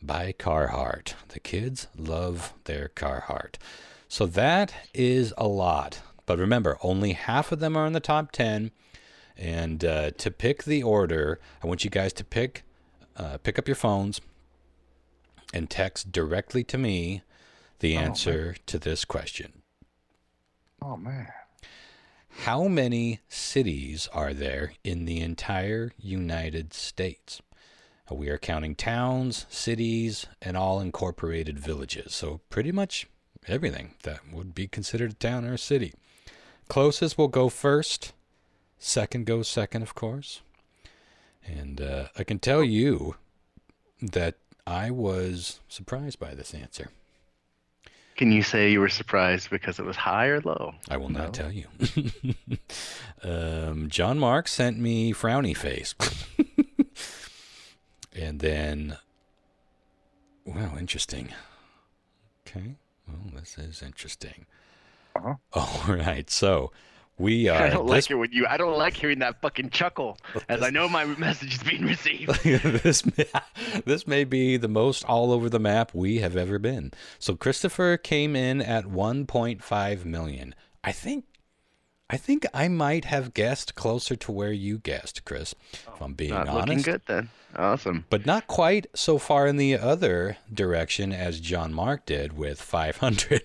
by Carhartt. The kids love their Carhartt. So that is a lot. But remember, only half of them are in the top 10. And to pick the order, I want you guys to pick up your phones and text directly to me the answer to this question. Oh, man. How many cities are there in the entire United States? We are counting towns, cities, and all incorporated villages. So pretty much everything that would be considered a town or a city. Closest will go first. Second goes second, of course. And I can tell you that I was surprised by this answer. Can you say you were surprised because it was high or low? I will not tell you. John Mark sent me frowny face. And then, wow, interesting. Okay, well, this is interesting. All right, so we are. I don't like it when you. I don't like hearing that fucking chuckle, as I know my message is being received. This may be the most all over the map we have ever been. So Christopher came in at 1.5 million. I think I might have guessed closer to where you guessed, Chris. If I'm being honest. Looking good then. Awesome. But not quite so far in the other direction as John Mark did with 500.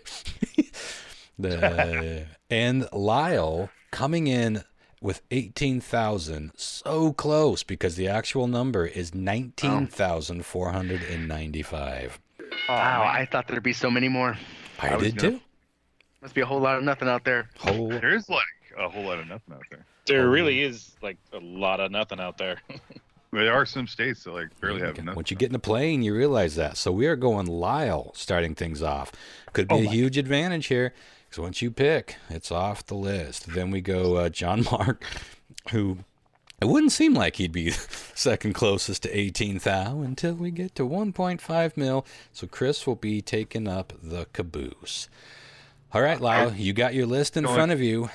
And Lyle coming in with 18,000, so close because the actual number is 19,495. Wow, I thought there'd be so many more. I did too. Must be a whole lot of nothing out there. There's like a whole lot of nothing out there. There really is like a lot of nothing out there. There are some states that like barely have nothing. Once you get in the plane, you realize that. So we are going Lyle starting things off. Could be a huge advantage here. Because once you pick, it's off the list. Then we go John Mark, who it wouldn't seem like he'd be second closest to 18,000 until we get to 1.5 mil. So Chris will be taking up the caboose. All right, Lyle, you got your list in front of you.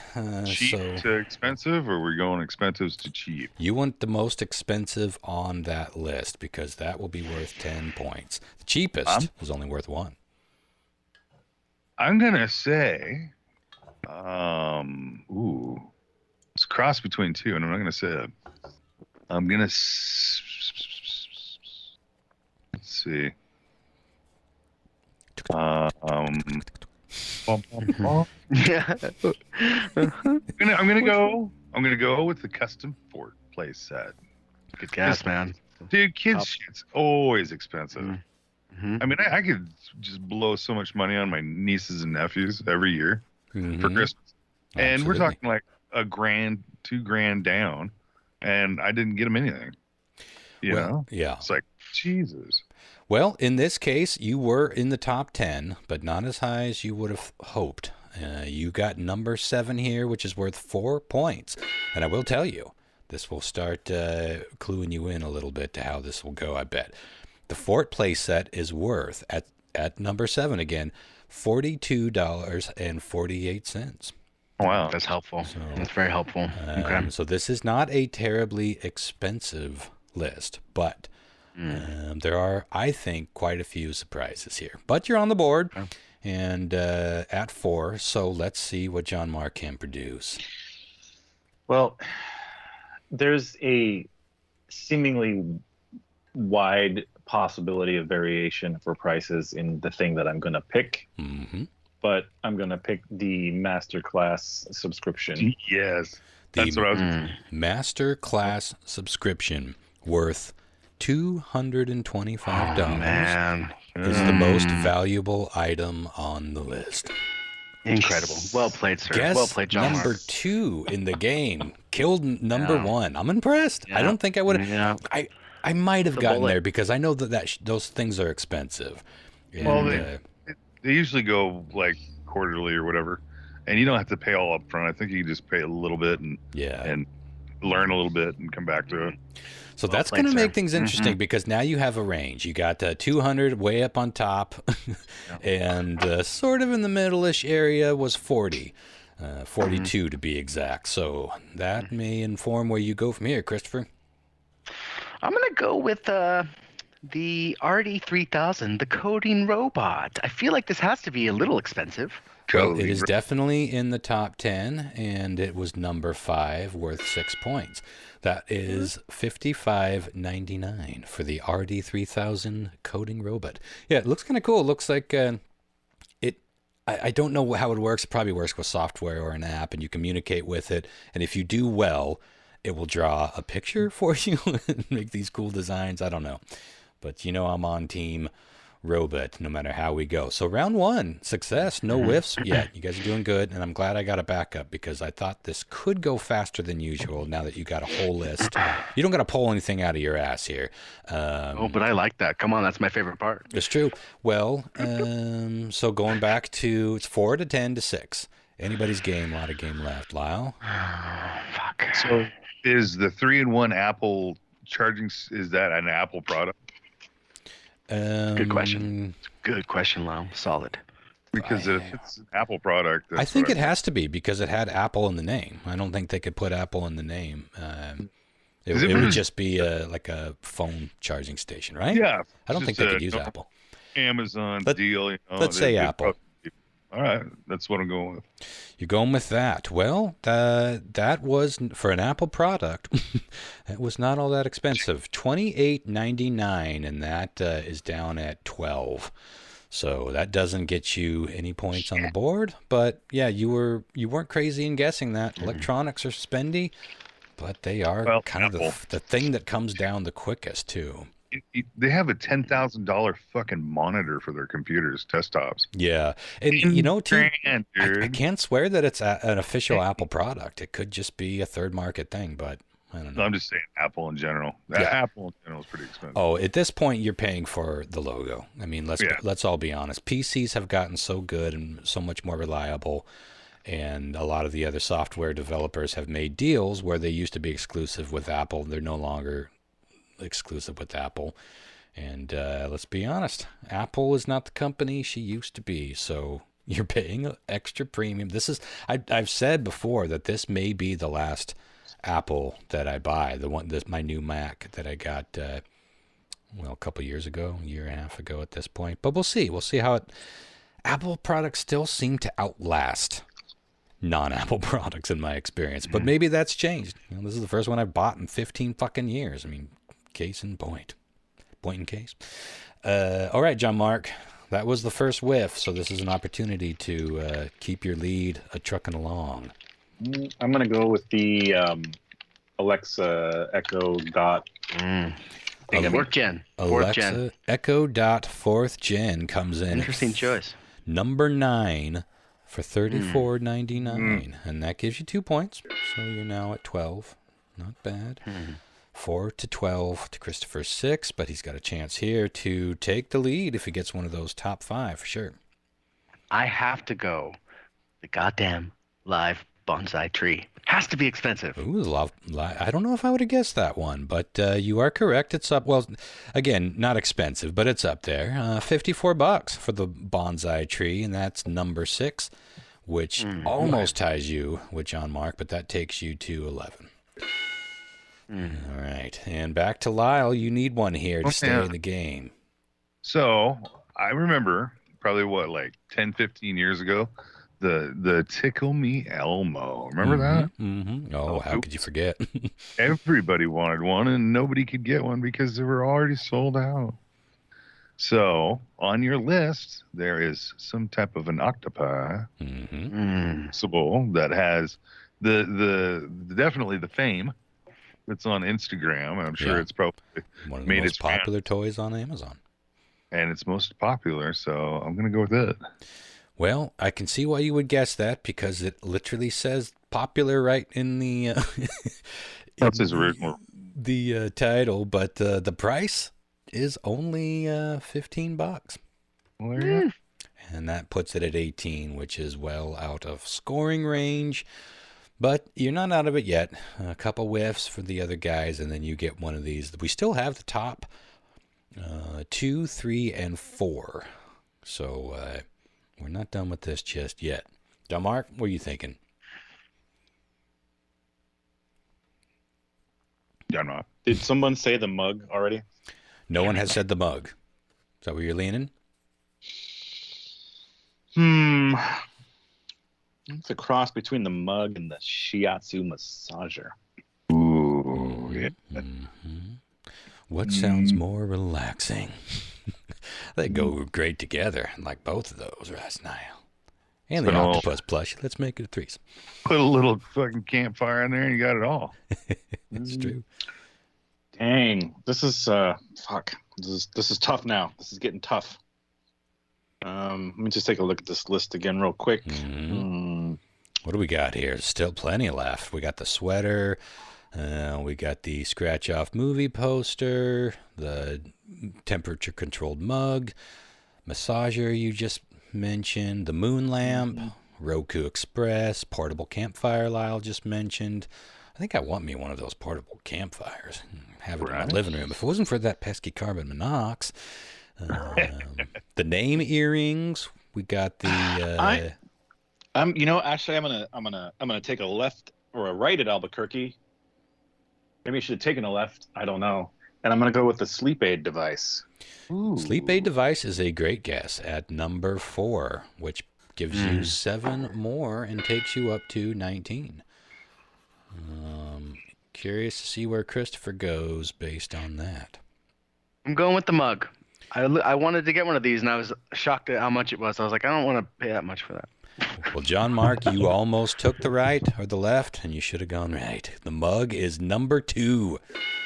Cheap to expensive, or we're going expensive to cheap? You want the most expensive on that list because that will be worth 10 points. The cheapest is only worth 1. I'm gonna say, it's a cross between two, and I'm not gonna say it. I'm gonna. Let's see. Yeah. I'm gonna go with the custom fort play set. Good guess, man. Dude, kids shit's always expensive. Mm-hmm. I mean, I could just blow so much money on my nieces and nephews every year for Christmas. And we're talking like $1,000, $2,000 down, and I didn't get them anything. You know? Yeah. It's like, Jesus. Well, in this case, you were in the top 10, but not as high as you would have hoped. You got number 7 here, which is worth 4 points. And I will tell you, this will start cluing you in a little bit to how this will go, I bet. The fort play set is worth, at number 7 again, $42.48. Wow. That's helpful. That's very helpful. Okay. So this is not a terribly expensive list, but there are, I think, quite a few surprises here. But you're on the board, and at 4, so let's see what John Mark can produce. Well, there's a seemingly wide possibility of variation for prices in the thing that I'm going to pick. Mm-hmm. But I'm going to pick the Masterclass subscription. Yes. That's what I was Masterclass subscription worth $225. Oh, man. Is the most valuable item on the list. Incredible. Well played, sir. Guess well played, John number Mark. 2 in the game. Killed number 1. I'm impressed. Yeah. I don't think I would have. Yeah. I might have The gotten bullet. there because I know that those things are expensive. And, Well, they usually go like quarterly or whatever, and you don't have to pay all up front. I think you can just pay a little bit and learn a little bit and come back to it. So that's going to make things interesting because now you have a range. You got 200 way up on top, and sort of in the middle-ish area was 40, 42 to be exact. So that may inform where you go from here, Christopher. I'm going to go with the RD3000, the coding robot. I feel like this has to be a little expensive. Well, it is definitely in the top 10, and it was number 5, worth 6 points. That is $55.99 for the RD3000 coding robot. Yeah, it looks kind of cool. It looks like I don't know how it works. It probably works with software or an app, and you communicate with it. And if you do well, it will draw a picture for you and make these cool designs. I don't know. But I'm on team robot no matter how we go. So round 1, success, no whiffs yet. You guys are doing good, and I'm glad I got a backup because I thought this could go faster than usual now that you got a whole list. You don't got to pull anything out of your ass here. But I like that. Come on, that's my favorite part. It's true. Well, so going back to, it's 4 to 10 to 6. Anybody's game, a lot of game left. Lyle? Fuck. So is the 3-in-1 Apple charging, is that an Apple product? Good question. Good question, Lyle. Solid. Because if it's an Apple product, I think it has to be because it had Apple in the name. I don't think they could put Apple in the name. It would just be like a phone charging station, right? Yeah. I don't think they could use Apple. Amazon deal. Let's say Apple. All right, that's what I'm going with. You're going with that. Well, that was, for an Apple product, it was not all that expensive. $28.99, and that is down at 12. So that doesn't get you any points on the board. But yeah, you weren't crazy in guessing that. Electronics are spendy, but they are kind of the thing that comes down the quickest too. They have a $10,000 fucking monitor for their computers, desktops. Yeah, and too, I can't swear that it's an official Apple product. It could just be a third market thing, but I don't know. I'm just saying Apple in general. Yeah. Apple in general is pretty expensive. Oh, at this point, you're paying for the logo. I mean, let's all be honest. PCs have gotten so good and so much more reliable, and a lot of the other software developers have made deals where they used to be exclusive with Apple. They're no longer exclusive with Apple, and let's be honest, Apple is not the company she used to be, so you're paying an extra premium. I've said before that this may be the last Apple that I buy, my new Mac that I got a couple years ago, a year and a half ago at this point, but we'll see how Apple products still seem to outlast non-Apple products in my experience, but maybe that's changed. This is the first one I've bought in 15 fucking years. I mean, case in point in case. All right, John Mark, that was the first whiff, so this is an opportunity to keep your lead trucking along. I'm gonna go with the Alexa Echo Dot. Fourth gen. Alexa Echo Dot 4th Gen comes in. Interesting choice. Number 9 for $34.99, and that gives you 2 points, so you're now at 12. Not bad. 4 to 12 to Christopher 6, but he's got a chance here to take the lead if he gets one of those top 5 for sure. I have to go the goddamn live bonsai tree. Has to be expensive. Ooh, I don't know if I would have guessed that one, but you are correct. It's up. Well, again, not expensive, but it's up there. $54 for the bonsai tree, and that's number 6, which almost ties you with John Mark, but that takes you to 11. All right, and back to Lyle. You need one here to stay in the game. So I remember probably like 10, 15 years ago, the Tickle Me Elmo. Remember that? Mm-hmm. Oh, how could you forget? Everybody wanted one, and nobody could get one because they were already sold out. So on your list, there is some type of an octopi that has the definitely the fame. It's on Instagram. I'm sure it's probably one of the most popular toys on Amazon. And it's most popular, so I'm going to go with it. Well, I can see why you would guess that because it literally says popular right in the that's his original the title, but the price is only $15. And that puts it at 18, which is well out of scoring range. But you're not out of it yet. A couple whiffs for the other guys, and then you get one of these. We still have the top 2, 3, and 4. So we're not done with this just yet. John Mark, what are you thinking? John Mark. Did someone say the mug already? No one has said the mug. Is that where you're leaning? It's a cross between the mug and the shiatsu massager. Ooh, yeah. What sounds more relaxing? They go great together, like both of those right now. And the octopus plush. Let's make it a threesome. Put a little fucking campfire in there and you got it all. It's true. Dang, this is fuck. This is tough now. This is getting tough. Let me just take a look at this list again real quick. What do we got here? Still plenty left. We got the sweater. We got the scratch off movie poster, the temperature controlled mug, massager you just mentioned, the moon lamp, Roku Express, portable campfire Lyle just mentioned. I think I want me one of those portable campfires. Have it in my living room. If it wasn't for that pesky carbon monox. The name earrings. We got the. Actually, I'm gonna take a left or a right at Albuquerque. Maybe I should have taken a left. I don't know. And I'm gonna go with the sleep aid device. Ooh. Sleep aid device is a great guess at number 4, which gives you 7 more and takes you up to 19. Curious to see where Christopher goes based on that. I'm going with the mug. I wanted to get one of these, and I was shocked at how much it was. I was like, I don't want to pay that much for that. Well, John Mark, you almost took the right or the left, and you should have gone right. The mug is number 2.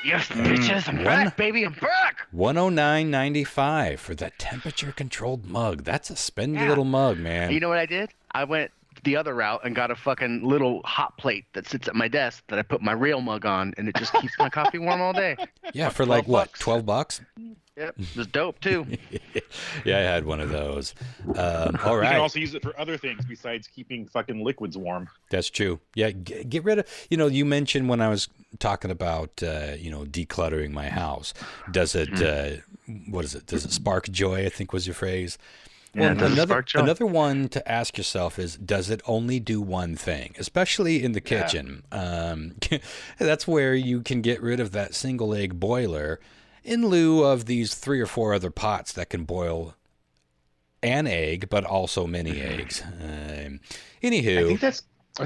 Yes, bitches, I'm back, baby, I'm back. $109.95 for that temperature-controlled mug. That's a spendy little mug, man. You know what I did? I went the other route and got a fucking little hot plate that sits at my desk that I put my real mug on, and it just keeps my coffee warm all day. Yeah, for like, what, $12? Yep, it was dope, too. Yeah, I had one of those. All right. You can also use it for other things besides keeping fucking liquids warm. That's true. Yeah, get rid of, you mentioned when I was talking about, decluttering my house. Does it, what is it? Does it spark joy, I think was your phrase. Yeah, well, another one to ask yourself is, does it only do one thing, especially in the kitchen? That's where you can get rid of that single egg boiler in lieu of these 3 or 4 other pots that can boil an egg, but also many eggs. Anywho, I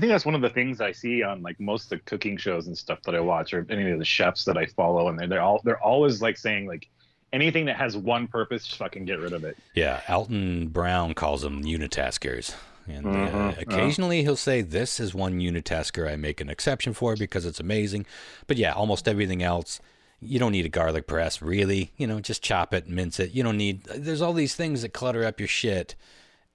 think that's one of the things I see on like most of the cooking shows and stuff that I watch, or any of the chefs that I follow, and they're always like saying like, anything that has one purpose, just fucking get rid of it. Yeah, Alton Brown calls them unitaskers. And occasionally he'll say, this is one unitasker I make an exception for because it's amazing. But yeah, almost everything else, you don't need a garlic press, really. Just chop it, mince it. You don't need, there's all these things that clutter up your shit.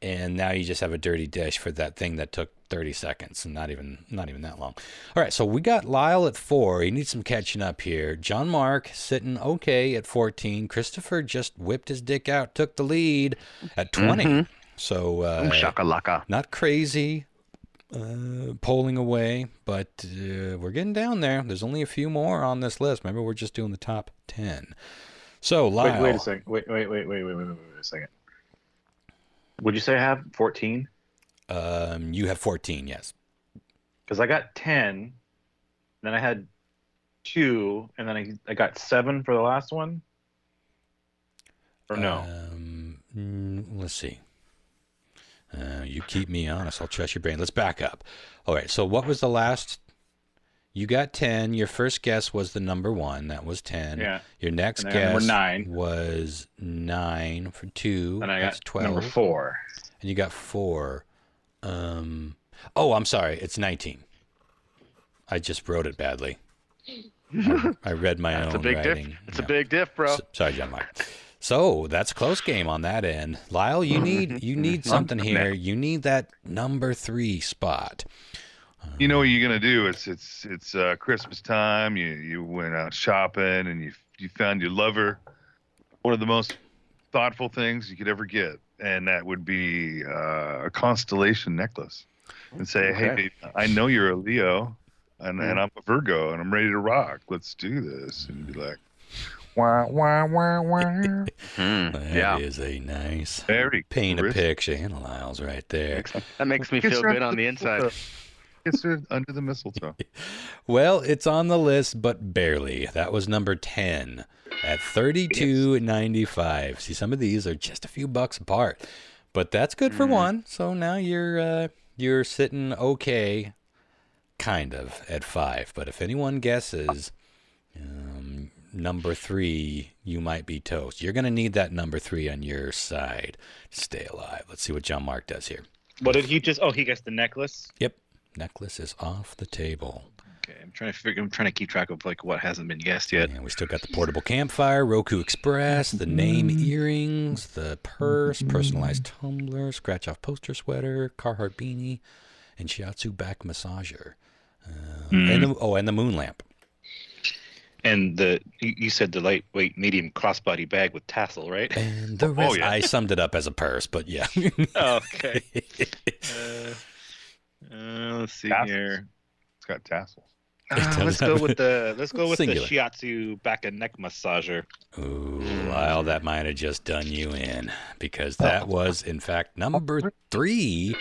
And now you just have a dirty dish for that thing that took 30 seconds and not even that long. All right, so we got Lyle at 4. He needs some catching up here. John Mark sitting okay at 14. Christopher just whipped his dick out, took the lead at 20. So shakalaka. Not crazy polling away, but we're getting down there. There's only a few more on this list. Remember, we're just doing the top 10. So Lyle. Wait a second. Wait a second. Would you say I have 14? You have 14, yes. Because I got 10, then I had 2, and then I got 7 for the last one? Or no? Let's see. You keep me honest. I'll trust your brain. Let's back up. All right, so what was the last? You got 10. Your first guess was the number 1. That was 10. Yeah. Your next guess 9 was 9 for 2. And I got 12. Number 4. And you got 4. I'm sorry. It's 19. I just wrote it badly. I read my own writing. It's a big diff, bro. Sorry, John Mark. So that's a close game on that end. Lyle, you need something here. You need that number 3 spot. You know what you're gonna do? It's Christmas time. You went out shopping and you found your lover. One of the most thoughtful things you could ever get, and that would be a constellation necklace. And say, hey, babe, I know you're a Leo, and I'm a Virgo, and I'm ready to rock. Let's do this. And be like, wah wah wah wah. That is a nice paint a picture, Lyle's right there. That makes me feel good on the inside. It's under the mistletoe. Well, it's on the list, but barely. That was number 10 at $32.95. See, some of these are just a few bucks apart, but that's good for one. So now you're you're sitting okay, kind of, at 5. But if anyone guesses number 3, you might be toast. You're going to need that number 3 on your side to stay alive. Let's see what John Mark does here. What did he just? Oh, he guessed the necklace. Yep, necklace is off the table. Okay, I'm trying to keep track of like what hasn't been guessed yet. And we still got the portable campfire, Roku Express, the name earrings, the purse, personalized tumbler, scratch off poster sweater, Carhartt beanie, and shiatsu back massager, and the moon lamp. And you said the lightweight medium crossbody bag with tassel, right? And the rest, yeah. I summed it up as a purse, but yeah. Okay. Let's see here. It's got tassels. Let's go with the Singular. shiatsu back and neck massager. Ooh, Lyle, that might have just done you in, because that was, in fact, number 3.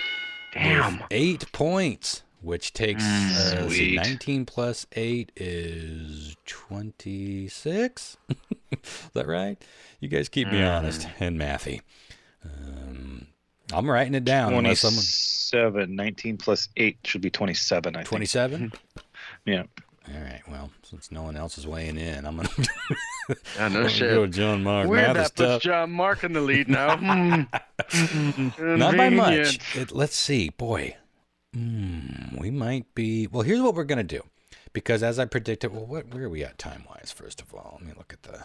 Damn. With 8 points, which takes let's see, Sweet. 19 plus 8 is 26. Is that right? You guys keep me honest and mathy. I'm writing it down. Unless someone 27. 19 plus 8 should be 27, I think. 27. Yeah. All right. Well, since no one else is weighing in, I'm gonna No shit. go with John Mark. Weird Math is that puts tough. John Mark in the lead now. Not by much. Let's see. Boy, we might be... Well, here's what we're going to do. Because as I predicted... Well, where are we at time-wise, first of all? Let me look at the...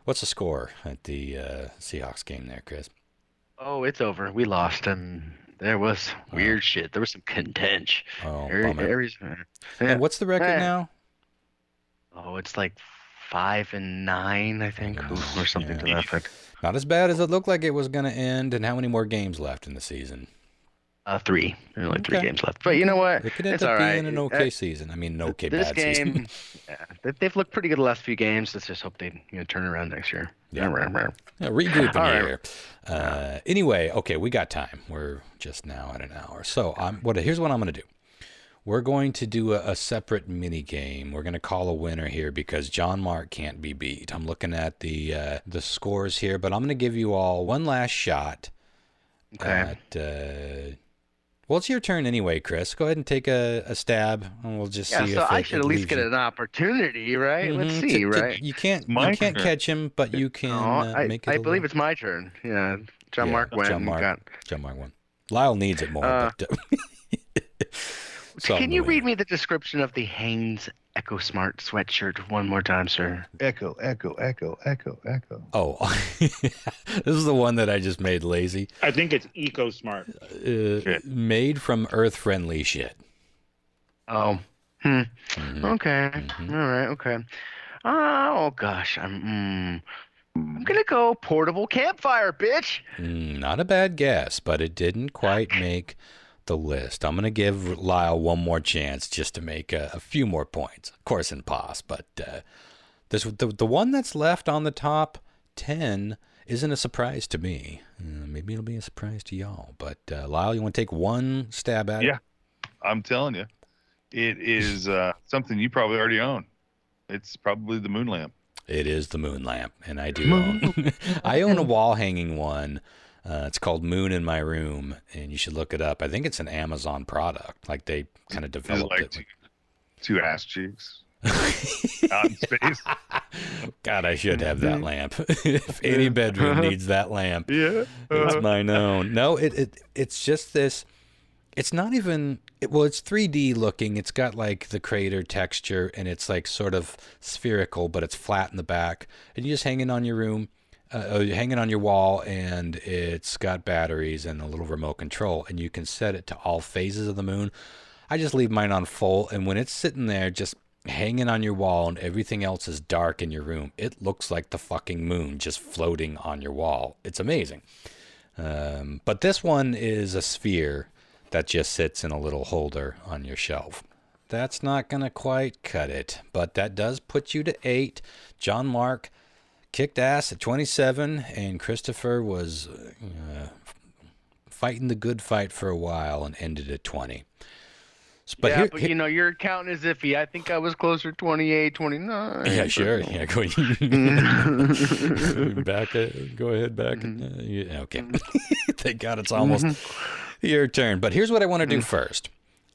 What's the score at the Seahawks game there, Chris? Oh, it's over. We lost, and there was weird shit. There was some contention. Oh, bummer. Yeah. And what's the record now? Oh, it's like 5-9, I think, or something to that effect. Not as bad as it looked like it was going to end. And how many more games left in the season? 3. There are only 3 Okay. games left. But you know what? It could end It's up all right. being an okay season. I mean, an okay This bad game, season. they've looked pretty good the last few games. Let's just hope they turn around next year. Yeah. Yeah, regrouping All right. here. Anyway, okay, we got time. We're just now at an hour. So here's what I'm going to do. We're going to do a separate mini game. We're going to call a winner here because John Mark can't be beat. I'm looking at the scores here, but I'm going to give you all one last shot. Okay. Well, it's your turn anyway, Chris. Go ahead and take a stab, and we'll just see. So if I it should at least leaves get you. an opportunity, right? Let's Mhm. see, right? You can't My turn. catch him, but you can make it. I believe it's my turn. Yeah, John Yeah, Mark went. John Mark won. Lyle needs it more. But, Can you read me the description of the Hanes Echo Smart sweatshirt one more time, sir? Echo, echo, echo, echo, echo. Oh, this is the one that I just made lazy. I think it's Eco Smart. Made from earth-friendly shit. Oh. Mm-hmm. Okay. All right. Okay. Oh gosh. I'm gonna go portable campfire, bitch. Not a bad guess, but it didn't quite make the list. I'm going to give Lyle one more chance just to make a few more points. Of course, in pos, but the one that's left on the top 10 isn't a surprise to me. Maybe it'll be a surprise to y'all. But Lyle, you want to take one stab at it? Yeah, I'm telling you. It is something you probably already own. It's probably the moon lamp. It is the moon lamp, and I do own. I own a wall hanging one. It's called Moon in My Room, and you should look it up. I think it's an Amazon product. Like they kind of developed Like it. two ass cheeks out in space. God, I should have that lamp. If any bedroom needs that lamp, it's mine own. No, it's just this. It's not even. It's 3D looking. It's got like the crater texture, and it's like sort of spherical, but it's flat in the back. And you just hang it on your room. Hanging on your wall, and it's got batteries and a little remote control, and you can set it to all phases of the moon. I just leave mine on full, and when it's sitting there just hanging on your wall and everything else is dark in your room, it looks like the fucking moon just floating on your wall. It's amazing. But this one is a sphere that just sits in a little holder on your shelf. That's not going to quite cut it, but that does put you to 8. John Mark kicked ass at 27, and Christopher was fighting the good fight for a while and ended at 20. But your count is iffy. I think I was closer to 28, 29. Yeah, sure. Yeah, go back. Go ahead, back. Yeah, okay. Thank God it's almost Your turn. But here's what I want to do first.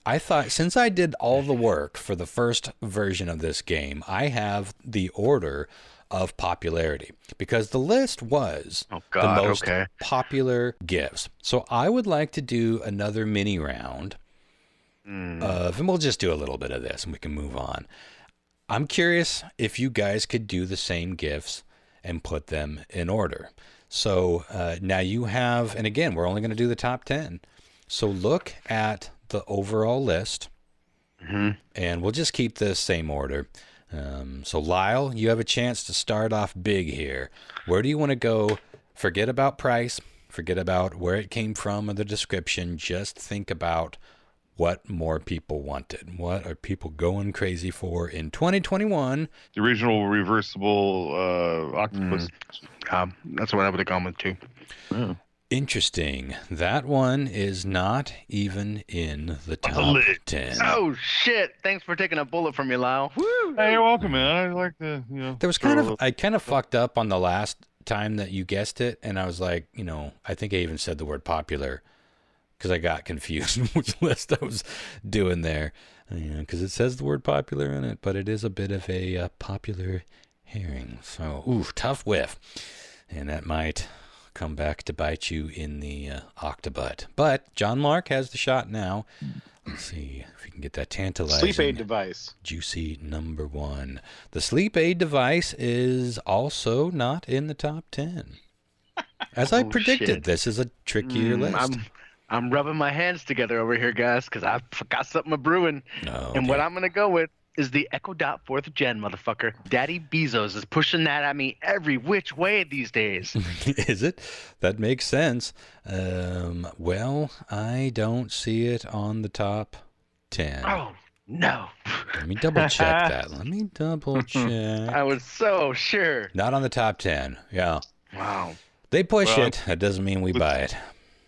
I thought, since I did all the work for the first version of this game, I have the order of popularity, because the list was the most popular gifts. So I would like to do another mini round of, and we'll just do a little bit of this and we can move on. I'm curious if you guys could do the same gifts and put them in order. So now you have, and again, we're only going to do the top 10. So look at the overall list, and we'll just keep the same order. So Lyle, you have a chance to start off big here. Where do you want to go? Forget about price. Forget about where it came from or the description. Just think about what more people wanted. What are people going crazy for in 2021? The original reversible octopus. That's what I would have gone with too. Yeah. Interesting. That one is not even in the top 10. Oh shit! Thanks for taking a bullet from me, Lyle. Woo! Hey, you're welcome, man. I like to, There was I kind of fucked up on the last time that you guessed it, and I was like, I think I even said the word popular because I got confused which list I was doing there. Because it says the word popular in it, but it is a bit of a popular herring. So, tough whiff, and that might come back to bite you in the octopus. But John Mark has the shot now. Let's see if we can get that tantalizing sleep aid device. Juicy number 1. The sleep aid device is also not in the top 10. As I predicted, this is a trickier list. I'm rubbing my hands together over here, guys, because I forgot something brewing. No, and what I'm going to go with is the Echo Dot 4th Gen, motherfucker. Daddy Bezos is pushing that at me every which way these days. Is it? That makes sense. Well, I don't see it on the top 10. Oh, no. Let me double check that. I was so sure. Not on the top 10. Yeah. Wow. They push it. That doesn't mean we buy it.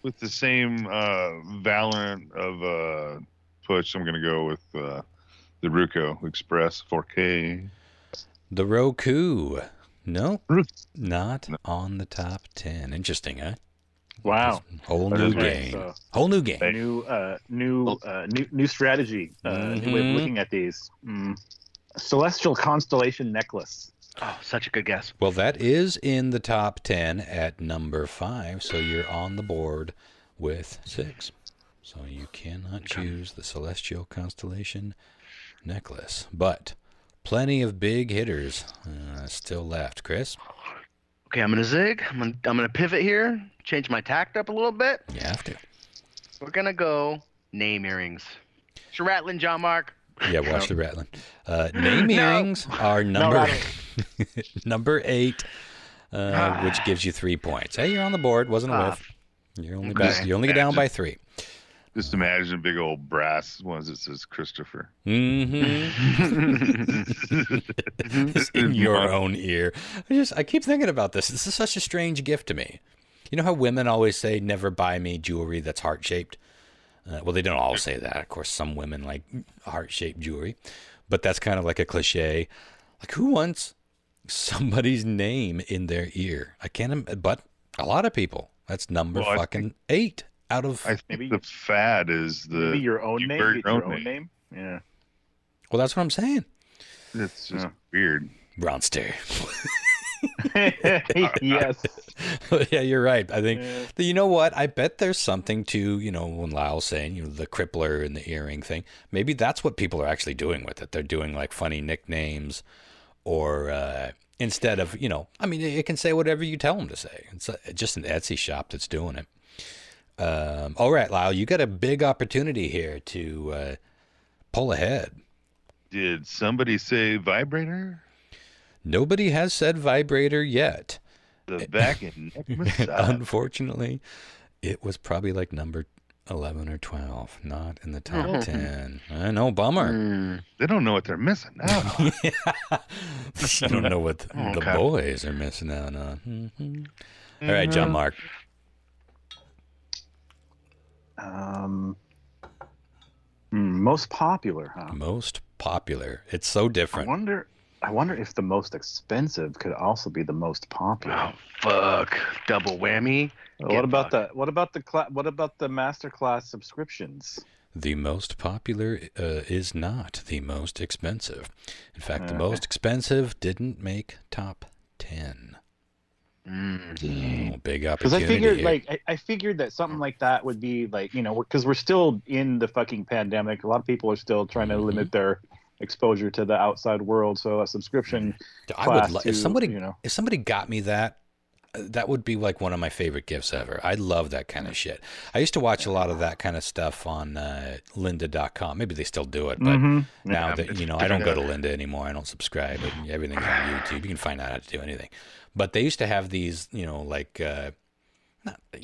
With the same Valorant of push, I'm going to go with the Roku Express 4K. The Roku. No, not on the top 10. Interesting, huh? Wow. Whole new game. Whole new game. New strategy. New way of looking at these. Celestial constellation necklace. Oh, such a good guess. Well, that is in the top 10 at number 5, so you're on the board with 6. So you cannot choose the Celestial Constellation necklace. But plenty of big hitters still left. Chris? Okay, I'm going to zig. I'm gonna pivot here, change my tact up a little bit. You have to. We're going to go name earrings. You're rattling, John Mark. Yeah, watch the rattling. Name earrings are number 8, which gives you 3 points. Hey, you're on the board. Wasn't a whiff. You're only back. You only get down by 3. Just imagine a big old brass ones that says Christopher. In your own ear. I keep thinking about this. This is such a strange gift to me. You know how women always say, never buy me jewelry that's heart-shaped? Well, they don't all say that. Of course, some women like heart-shaped jewelry. But that's kind of like a cliche. Like, who wants somebody's name in their ear? But a lot of people. That's number 8 out of... I think the fad is maybe your own name. Your own name. Yeah. Well, that's what I'm saying. It's just weird. Bronster. Yes. Yeah, you're right. I think, you know what? I bet there's something to, when Lyle's saying, the crippler and the earring thing. Maybe that's what people are actually doing with it. They're doing like funny nicknames or instead of, it can say whatever you tell them to say. It's just an Etsy shop that's doing it. All right, Lyle, you got a big opportunity here to pull ahead. Did somebody say vibrator? Nobody has said vibrator yet. The back and neck massage. Unfortunately, it was probably like number 11 or 12, not in the top 10. I know, bummer. They don't know what they're missing out on. You don't know what the boys are missing out on. All right, John Mark. Most popular, huh? Most popular. It's so different. I wonder if the most expensive could also be the most popular. Oh fuck! Double whammy. What about the masterclass subscriptions? The most popular is not the most expensive. In fact, the most expensive didn't make top 10. Big opportunity. Because I figured, here. I figured that something like that would be because we're still in the fucking pandemic. A lot of people are still trying to limit their exposure to the outside world. So a subscription if somebody got me that would be like one of my favorite gifts ever. I love that kind of shit. I used to watch a lot of that kind of stuff on lynda.com. Maybe they still do it, but now that I don't go to Lynda anymore. I don't subscribe. Everything's on YouTube. You can find out how to do anything. But they used to have these, I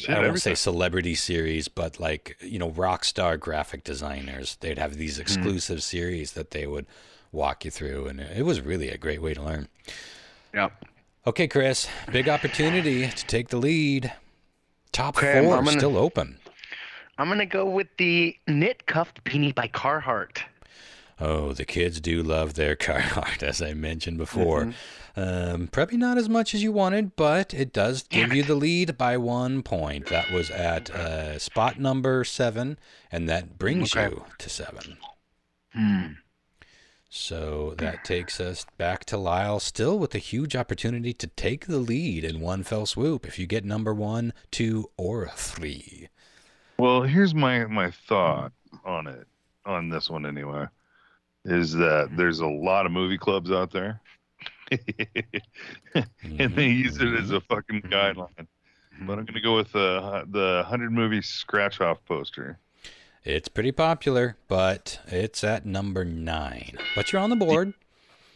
won't say celebrity series, but rock star graphic designers. They'd have these exclusive series that they would walk you through, and it was really a great way to learn. Yeah. Okay, Chris, big opportunity to take the lead. Top 4 still open. I'm going to go with the knit cuffed beanie by Carhartt. Oh, the kids do love their Carhartt, as I mentioned before. Probably not as much as you wanted, but it does give you the lead by 1 point. That was at spot number 7, and that brings you to 7. So that takes us back to Lyle, still with a huge opportunity to take the lead in one fell swoop if you get number 1, 2, or 3. Well, here's my thought on it, on this one anyway, is that there's a lot of movie clubs out there, and they use it as a fucking guideline. But I'm going to go with the 100 movie scratch-off poster. It's pretty popular, but it's at number 9. But you're on the board.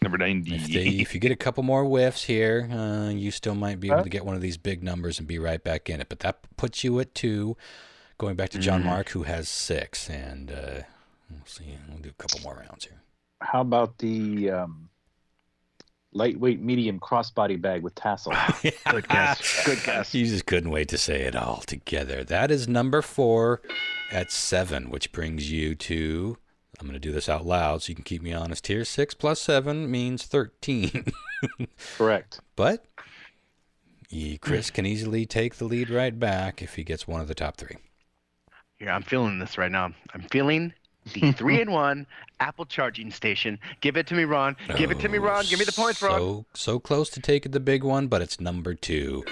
Number 90. If you get a couple more whiffs here, you still might be able to get one of these big numbers and be right back in it. But that puts you at 2. Going back to John Mark, who has 6. And we'll see. We'll do a couple more rounds here. How about the lightweight medium crossbody bag with tassel? Good guess. Good guess. You just couldn't wait to say it all together. That is number 4 at 7, which brings you to, I'm going to do this out loud so you can keep me honest here. 6 plus 7 means 13. Correct. But Chris can easily take the lead right back if he gets one of the top 3. Yeah, I'm feeling this right now. I'm feeling the 3-in-1 Apple charging station. Give it to me, Ron. Give it to me, Ron. Give me the points, Ron. So close to taking the big one, but it's number 2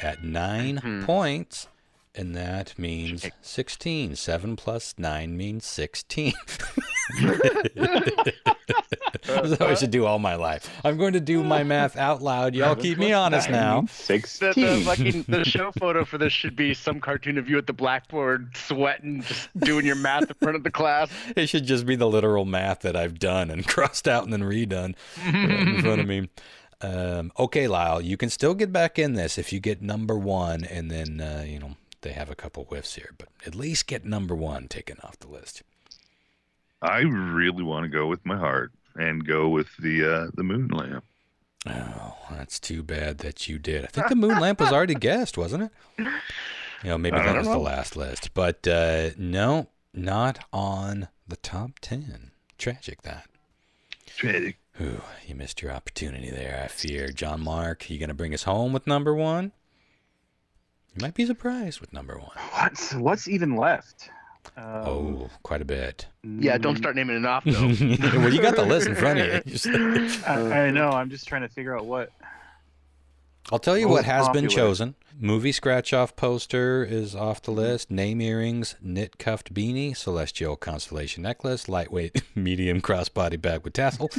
at 9 points. And that means 16. 7 plus 9 means 16. That's how I should do all my life. I'm going to do my math out loud. Y'all keep me honest now. 16. The show photo for this should be some cartoon of you at the blackboard sweating, just doing your math in front of the class. It should just be the literal math that I've done and crossed out and then redone right in front of me. Okay, Lyle, you can still get back in this if you get number 1 and then, they have a couple whiffs here, but at least get number 1 taken off the list. I really want to go with my heart and go with the moon lamp. Oh, that's too bad that you did. I think the moon lamp was already guessed, wasn't it? Maybe that was the last list. But no, not on the top 10. Tragic, that. Tragic. Ooh, you missed your opportunity there, I fear. John Mark, you going to bring us home with number 1? You might be surprised with number 1. What's even left? Quite a bit. Yeah, don't start naming it off, though. Well, you got the list in front of you. I know. I'm just trying to figure out what. I'll tell you what has been chosen. Movie scratch-off poster is off the list. Name earrings, knit cuffed beanie, celestial constellation necklace, lightweight medium crossbody bag with tassel,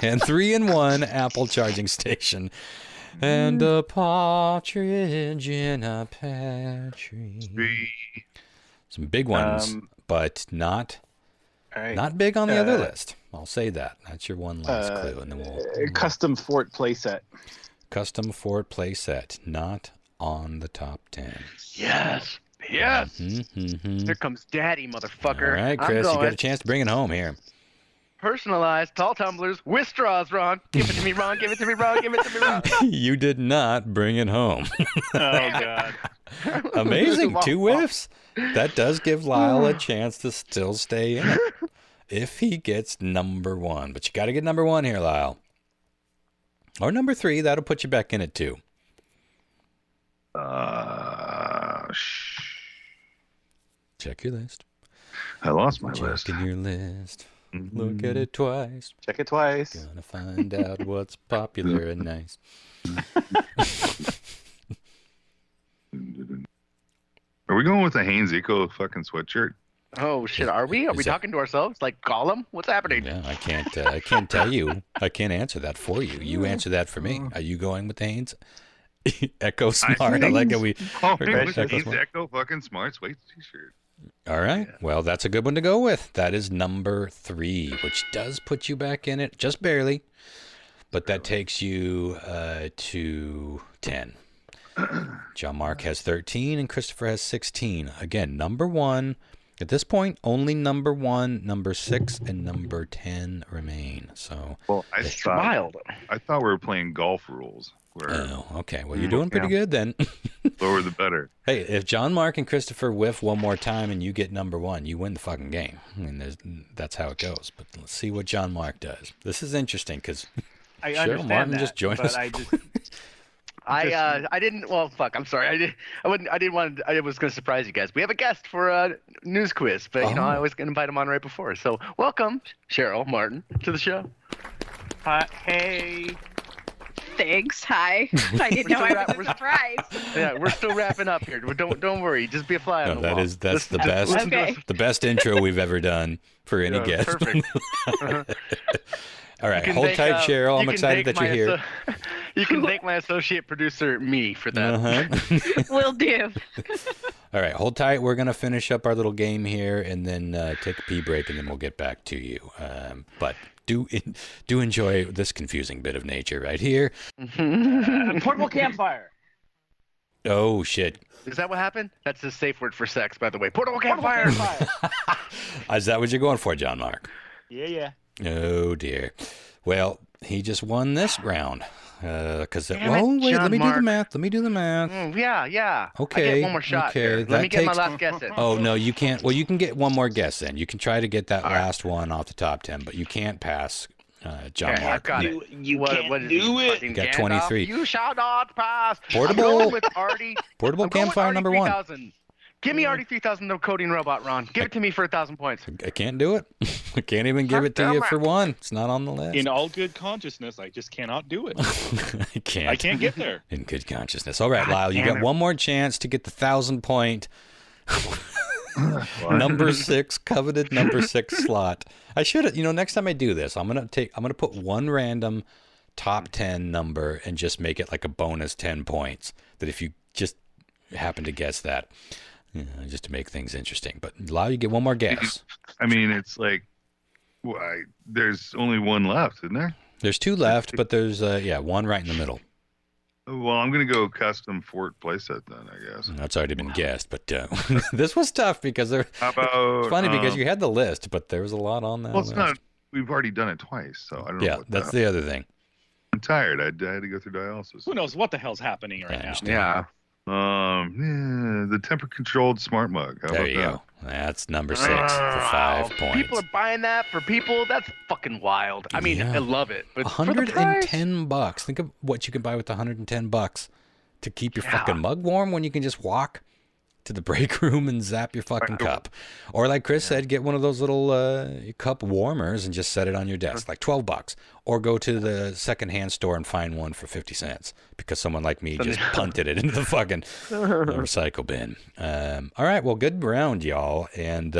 and 3-in-1 Apple charging station. And a partridge in a pear tree. Some big ones, but not big on the other list. I'll say that. That's your one last clue, and then we'll custom fort playset. Custom fort playset, not on the top 10. Yes. Here comes Daddy, motherfucker. All right, Chris, you got a chance to bring it home here. Personalized tall tumblers with straws, Ron. Give it to me, Ron. Give it to me, Ron. Give it to me, Ron. You did not bring it home. Oh, God. Amazing. 2 whiffs. That does give Lyle a chance to still stay in it if he gets number 1. But you got to get number 1 here, Lyle. Or number 3. That'll put you back in it, too. Check your list. I lost my list. Check in your list. Look at it twice. Check it twice. Gonna find out what's popular and nice. Are we going with the Hanes Eco fucking sweatshirt? Oh shit, are we? Are we talking to ourselves? Like Gollum? What's happening? Yeah, I can't tell you. I can't answer that for you. You answer that for me. Are you going with the Hanes Echo Smart? I like it. Hanes Echo fucking Smart sweat t-shirt. All right. Yeah. Well, that's a good one to go with. That is number 3, which does put you back in it, just barely. But that takes you to 10. John Mark has 13 and Christopher has 16. Again, number 1. At this point, only number 1, number 6, and number 10 remain. So, well, I thought we were playing golf rules. Oh, okay. Well, you're doing pretty good then. Lower the better. Hey, if John Mark and Christopher whiff one more time and you get number 1, you win the fucking game. I mean, that's how it goes. But let's see what John Mark does. This is interesting because Cheryl Martin just joined us. I didn't. Well, fuck. I'm sorry. I didn't want. I was going to surprise you guys. We have a guest for a news quiz, but I was going to invite him on right before. So welcome, Cheryl Martin, to the show. Hey. Thanks. Hi. I didn't know I was surprised. Yeah, we're still wrapping up here. Don't worry. Just be a fly on the wall. That's the best. Okay. The best intro we've ever done for any guest. Perfect. All right, hold tight, Cheryl. I'm excited that you're here. You can thank my associate producer, me, for that. Will do. All right, hold tight. We're going to finish up our little game here and then take a pee break, and then we'll get back to you. But do enjoy this confusing bit of nature right here. Portable campfire. Oh, shit. Is that what happened? That's the safe word for sex, by the way. Portable campfire. Is that what you're going for, John Mark? Yeah. Oh, dear. Well, he just won this round. Let me do the math. Yeah. Okay. I get one more shot. Okay. Let me get my last guess in. Oh, no, you can't. Well, you can get one more guess in. You can try to get that last one off the top 10, but you can't pass John Mark. I've got it. You can't do it. You got 23. You shall not pass. Portable I'm campfire number 1. Give me Artie 3000, no coding robot, Ron. Give it to me for 1,000 points. I can't do it. I can't even give it to you for 1. It's not on the list. In all good consciousness, I just cannot do it. I can't get there. In good consciousness. All right, Lyle, you got one more chance to get the 1,000-point number 6, coveted number 6 slot. I should have, next time I do this, I'm gonna put one random top 10 number and just make it like a bonus 10 points. That if you just happen to guess that. Just to make things interesting. But Lyle, you get one more guess. I mean, it's like, there's only one left, isn't there? There's 2 left, but there's, one right in the middle. Well, I'm going to go custom fort playset then, I guess. That's already been guessed, but this was tough because it's funny because you had the list, but there was a lot on that list. We've already done it twice, so I don't know. Yeah, that's the other thing. I'm tired. I had to go through dialysis. Who knows what the hell's happening right now? Yeah. The temper-controlled smart mug. How there about you that? go. That's number 6 for 5 points. People are buying that for people. That's fucking wild. I mean, I love it. But $110. Think of what you can buy with $110 to keep your fucking mug warm when you can just walk to the break room and zap your fucking cup. Or like Chris said, get one of those little cup warmers and just set it on your desk, like $12. Or go to the secondhand store and find one for 50 cents because someone like me just punted it into the fucking recycle bin. All right, well, good round, y'all. And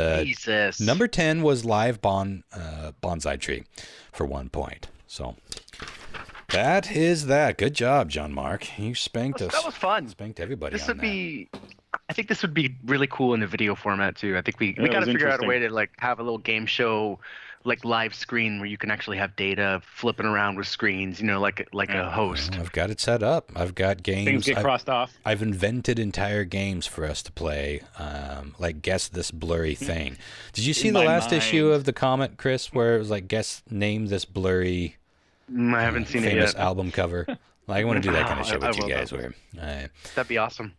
number 10 was live bonsai tree for 1 point. So that is that. Good job, John Mark. You spanked us. That was fun. Spanked everybody. I think this would be really cool in the video format too. I think we got to figure out a way to like have a little game show, like live screen where you can actually have data flipping around with screens. Like a host. I've got it set up. I've got games. Things get crossed off. I've invented entire games for us to play. Like guess this blurry thing. Did you see the last issue of the comic, Chris, where it was like name this blurry? I haven't seen it yet. Famous album cover. I want to do that kind of shit with you guys. That'd be awesome.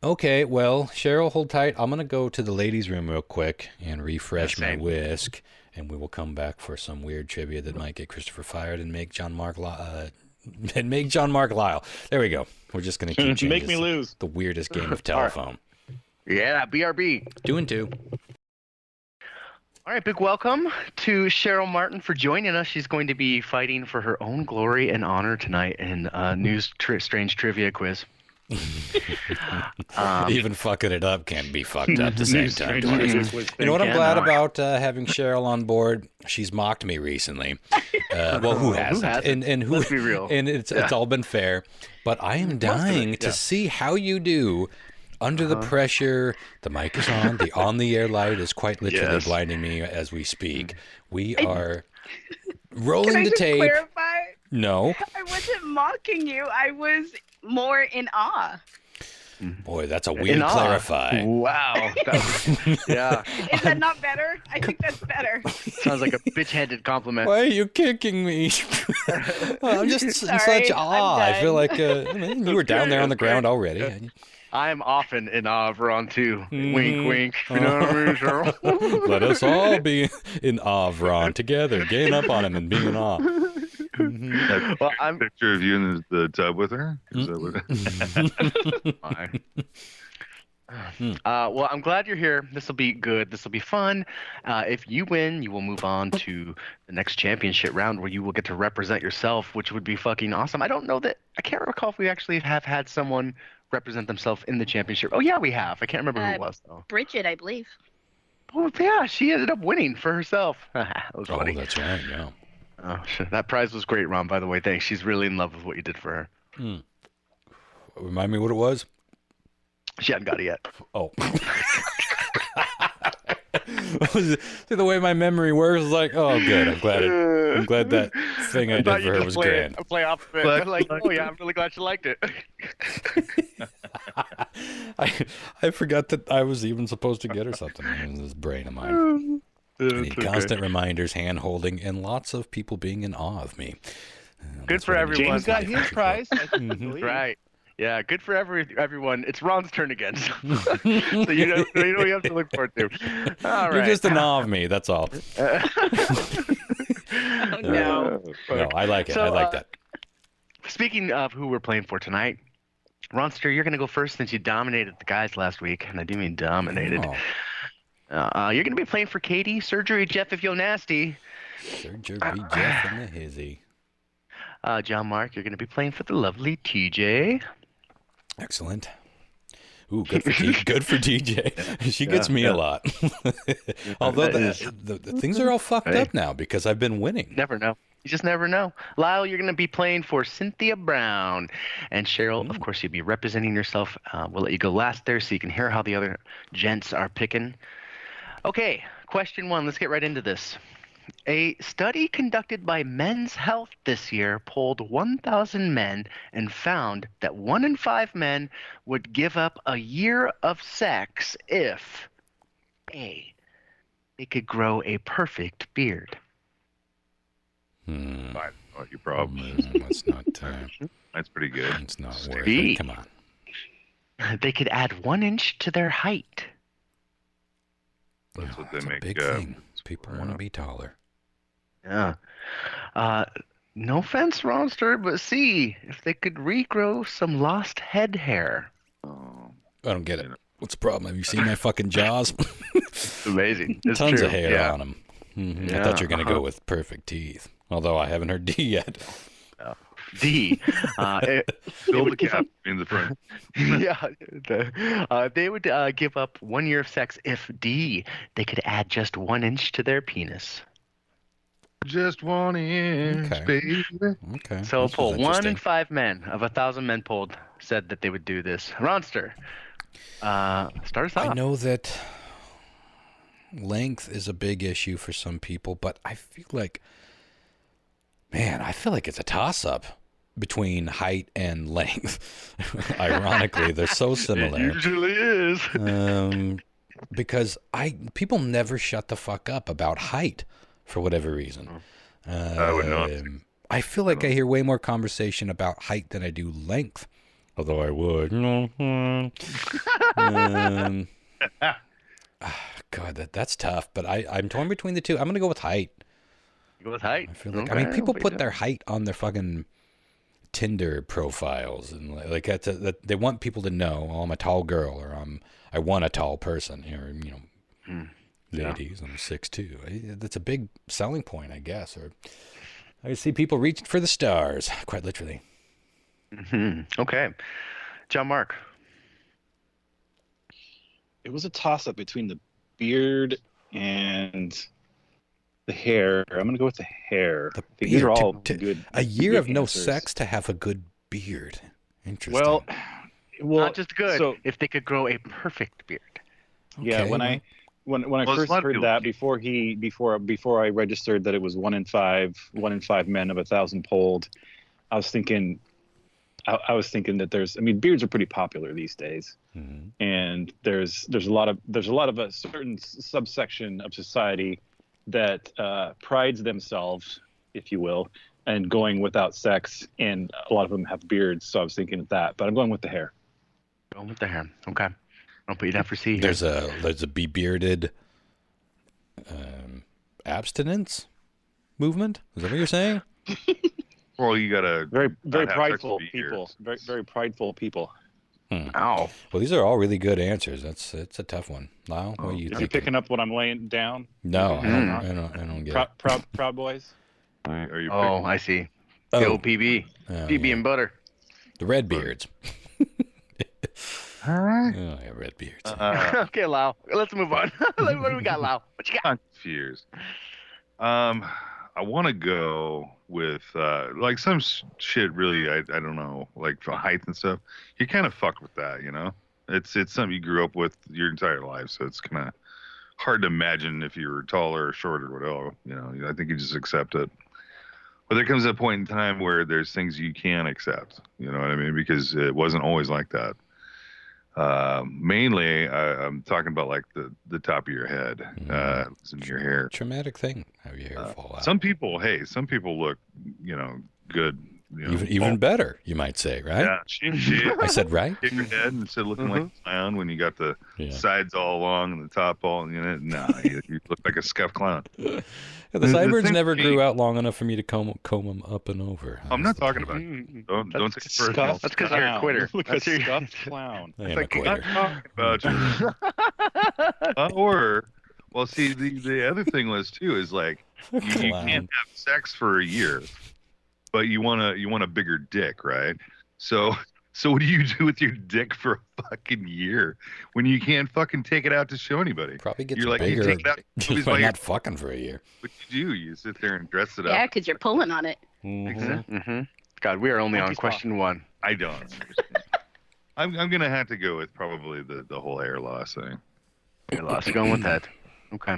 Okay, well, Cheryl, hold tight. I'm going to go to the ladies' room real quick and refresh my whisk, and we will come back for some weird trivia that might get Christopher fired and make John Mark and make John Mark Lyle. There we go. We're just going to keep changing. Make me lose. The weirdest game of telephone. Yeah, BRB. 2-2. All right, big welcome to Cheryl Martin for joining us. She's going to be fighting for her own glory and honor tonight in strange trivia quiz. Even fucking it up can be fucked up at the same time. You know what I'm glad about having Cheryl on board? She's mocked me recently. Well, who hasn't? And who? Let's be real. And it's all been fair. But I am dying to see how you do under the pressure. The mic is on. The on-the-air light is quite literally blinding me as we speak. We are rolling the tape. Clarify? No. I wasn't mocking you. I was more in awe. Boy, that's a weird clarify. Wow. Yeah. Is that not better? I think that's better. Sounds like a bitch-headed compliment. Why are you kicking me? I'm just in such awe. I feel like you were down there on the ground already. I'm often in awe of Ron too. Wink, wink. You know what I mean, Cheryl? Let us all be in awe of Ron together. Gang up on him and be in awe. Well, I'm a picture of you in the tub with her. Is that what... Well, I'm glad you're here. This will be good. This will be fun. If you win, you will move on to the next championship round where you will get to represent yourself, which would be fucking awesome. I can't recall if we actually have had someone represent themselves in the championship. Oh, yeah, we have. I can't remember who it was, though. Bridget, I believe. Oh, yeah, she ended up winning for herself. That was funny. Oh, that's right, yeah. Oh, shit. That prize was great, Ron, by the way. Thanks. She's really in love with what you did for her. Remind me what it was? She hadn't got it yet. Oh. See, the way my memory works is like, oh, good. I'm glad that thing I did for her was grand. Play off of it. I'm like, oh, yeah, I'm really glad she liked it. I forgot that I was even supposed to get her something in this brain of mine. I need constant reminders, hand-holding, and lots of people being in awe of me. Good for everyone. James got his prize. Right. Yeah, good for everyone. It's Ron's turn again. So you know what you have to look forward to. All right. You're just in awe of me, that's all. Oh, no. No, I like it. So, I like that. Speaking of who we're playing for tonight, Ronster, you're going to go first since you dominated the guys last week, and I do mean dominated. Oh. You're going to be playing for Katie, Surgery Jeff if you're nasty. Surgery Jeff and the hizzy. John Mark, you're going to be playing for the lovely TJ. Excellent. Ooh, good for TJ. She gets me a lot. Although the things are all fucked up now because I've been winning. Never know. You just never know. Lyle, you're going to be playing for Cynthia Brown. And Cheryl, of course, you'll be representing yourself. We'll let you go last there so you can hear how the other gents are picking. Okay, question 1. Let's get right into this. A study conducted by Men's Health this year polled 1,000 men and found that 1 in 5 men would give up a year of sex if A, they could grow a perfect beard. Fine. What your problem is. That's not. That's pretty good. It's not worth B, it. Come on. they could add 1 inch to their height. That's what they It's make. a big thing. People want to be taller. Yeah. No offense, Ronster, but C, if they could regrow some lost head hair. Oh, I don't get it. What's the problem? Have you seen my fucking jaws? It's amazing. It's Tons true. of hair on them. Yeah, I thought you were going to go with perfect teeth. Although I haven't heard D yet. D. Build a cap in the front. Yeah. They would give up 1 year of sex if D, they could add just 1 inch to their penis. Just 1 inch, Okay. baby. Okay. So this was poll 1 interesting. in 5 men of 1,000 men polled said that they would do this. Ronster, start us off. I know that length is a big issue for some people, but I feel like, man, it's a toss-up between height and length. Ironically, they're so similar. It usually is. Because people never shut the fuck up about height for whatever reason. I would not. I feel like I hear way more conversation about height than I do length. Although I would. God, that's tough. But I'm torn between the two. I'm going to go with height. You go with height? I feel like, I mean, people put their height on their fucking Tinder profiles, and like that they want people to know, oh, I'm a tall girl, or I want a tall person, or ladies, I'm 6'2". That's a big selling point, I guess. Or I see people reaching for the stars, quite literally. Okay, John Mark. It was a toss-up between the beard and the hair. I'm going to go with the hair. These are all good. A year good of no answers. sex to have a good beard. Interesting. Well, Not just good. So, if they could grow a perfect beard. Yeah, when I first heard that before I registered that it was 1 in 5 men of 1,000 polled, I was thinking that beards are pretty popular these days, and there's a lot of a certain subsection of society that prides themselves, if you will, and going without sex, and a lot of them have beards. So I was thinking of that, but I'm going with the hair. Going with the hair. Okay. I'll put you down for C here. There's a be bearded abstinence movement. Is that what you're saying? Well, you gotta very prideful people. Very prideful people. Ow. Well, these are all really good answers. It's a tough one. Lyle, what are you Are thinking? you picking up what I'm laying down? No, I don't get it. Proud Boys. Are you Oh, I see. Oh. The old PB. Oh, PB yeah. and butter. The red beards. Oh, yeah, red beards. Okay, Lau. Let's move on. What do we got, Lau? What you got? I'm confused. I want to go with like some shit. Really, I don't know, like for height and stuff. You kind of fuck with that, you know. It's something you grew up with your entire life, so it's kind of hard to imagine if you were taller or shorter or whatever. You know, I think you just accept it. But there comes a point in time where there's things you can't accept. You know what I mean? Because it wasn't always like that. Mainly, I'm talking about like the top of your head, in your hair. Traumatic thing. Have your hair fall out. Some people look, good. You know, even better, you might say, right? Yeah, shave. I said right. Hit your head instead of looking like a clown when you got the sides all long and the top all, you look like a scuffed clown. The sideburns never grew out long enough for me to comb them up and over. I'm not talking about you. Don't take it personal. That's because you're a quitter. Look at a scuffed clown. I am a quitter. I'm not talking about you. Well, see, the other thing was too is like you can't have sex for a year, but you want a bigger dick, right? So what do you do with your dick for a fucking year when you can't fucking take it out to show anybody? Probably gets You're like, bigger. you take it out Just by not fucking for a year. What you do? You sit there and dress it Yeah, up. because you're pulling on it. Exactly. Mm-hmm. God, we are only on question 1. I don't understand. I'm gonna have to go with probably the whole hair loss thing. Hair loss. Going with that. Okay.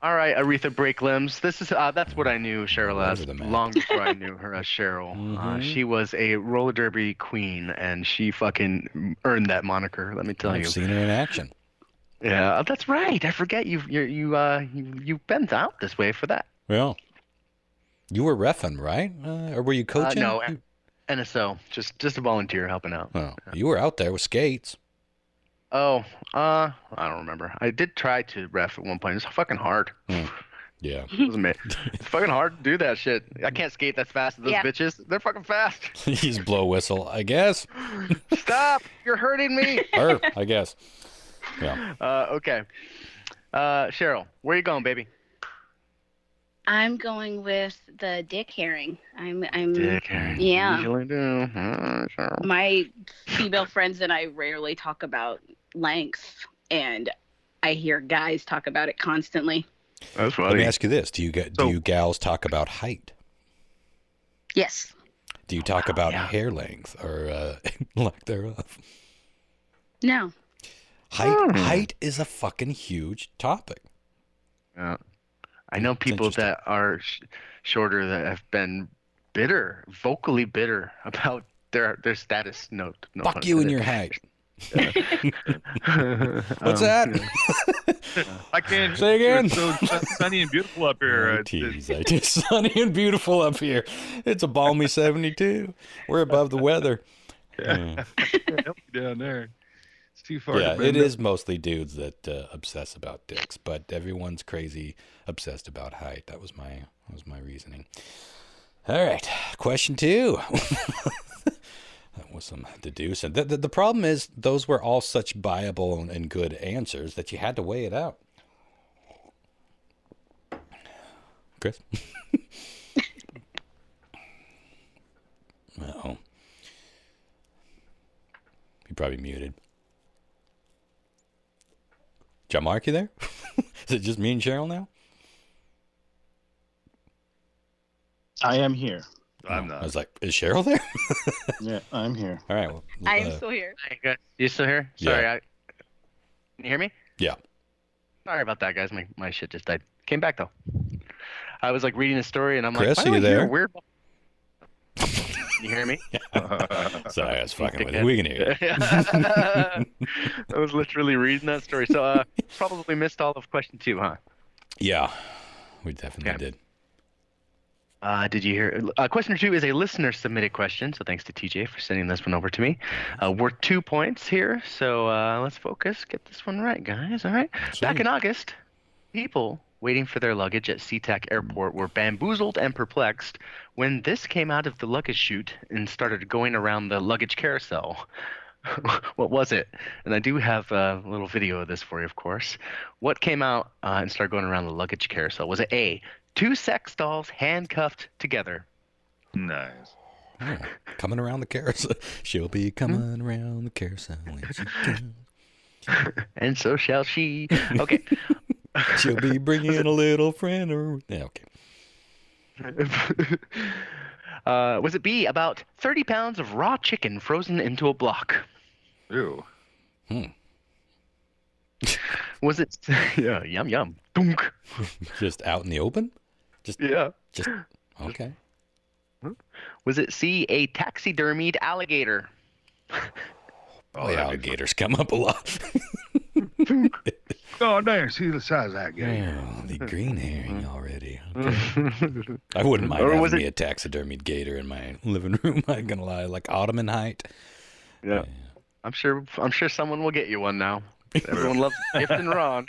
All right, Aretha Break Limbs. This is that's what I knew Cheryl as long before I knew her as Cheryl. She was a roller derby queen, and she fucking earned that moniker. Let me tell you. I've seen her in action. Yeah, that's right. I forget you've been out this way for that. Well, you were reffing, right? Or were you coaching? No, NSO, just a volunteer helping out. Oh, you were out there with skates. Oh, I don't remember. I did try to ref at one point. It's fucking hard. Yeah. It's fucking hard to do that shit. I can't skate that fast as those bitches. They're fucking fast. He's blow whistle, I guess. Stop! You're hurting me. I guess. Yeah. Okay. Cheryl, where you going, baby? I'm going with the dick herring. I'm Dick herring. Yeah. Usually do. Cheryl. My female friends and I rarely talk about length, and I hear guys talk about it constantly. That's funny. Let me ask you this: Do you gals talk about height? Yes. Do you talk about hair length or lack thereof? No. Height is a fucking huge topic. Yeah. I know people that are shorter that have been vocally bitter about their status. No Fuck you and your height. What's that? I can't say again. It's so sunny and beautiful up here. It's sunny and beautiful up here. It's a balmy 72. We're above the weather. Yeah. Down there. It's too far. Yeah, it is mostly dudes that obsess about dicks, but everyone's crazy obsessed about height. That was my reasoning. All right, question 2. That was some deducing. The problem is those were all such viable and good answers that you had to weigh it out. Chris? Uh-oh. You're probably muted. John Mark, you there? Is it just me and Cheryl now? I am here. I'm not. I was like, is Cheryl there? Yeah, I'm here. All right. Well, I am still here. Hey, you still here? Sorry, Yeah. Can you hear me? Yeah. Sorry about that, guys. My shit just died. Came back though. I was like reading a story, and I'm Chris, like, are why you do I hear there? Weird. You hear me? Sorry, I was fucking with you. We can hear you. I was literally reading that story, so probably missed all of question 2, huh? Yeah, we definitely did. Did you hear? Question 2 is a listener submitted question, so thanks to TJ for sending this one over to me. We're 2 points here, so let's focus. Get this one right, guys. All right. Back in August, people waiting for their luggage at SeaTac Airport were bamboozled and perplexed when this came out of the luggage chute and started going around the luggage carousel. What was it? And I do have a little video of this for you, of course. What came out and started going around the luggage carousel? Was it A, 2 sex dolls handcuffed together? Nice. Oh, coming around the carousel. She'll be coming around the carousel when she can. And so shall she. Okay. She'll be bringing a little friend. Yeah, okay. Was it B, about 30 pounds of raw chicken frozen into a block? Ew. Was it... Yeah, yum, yum. Dunk. Just out in the open? Just okay. Was it C, a taxidermied alligator? Oh, the alligators come up a lot. Oh, damn, see the size of that guy. Oh, the green herring already. Okay. I wouldn't mind having me a taxidermied gator in my living room. I'm gonna lie, like Ottoman height. Yeah. I'm sure someone will get you one now. Everyone loves Gift and Ron.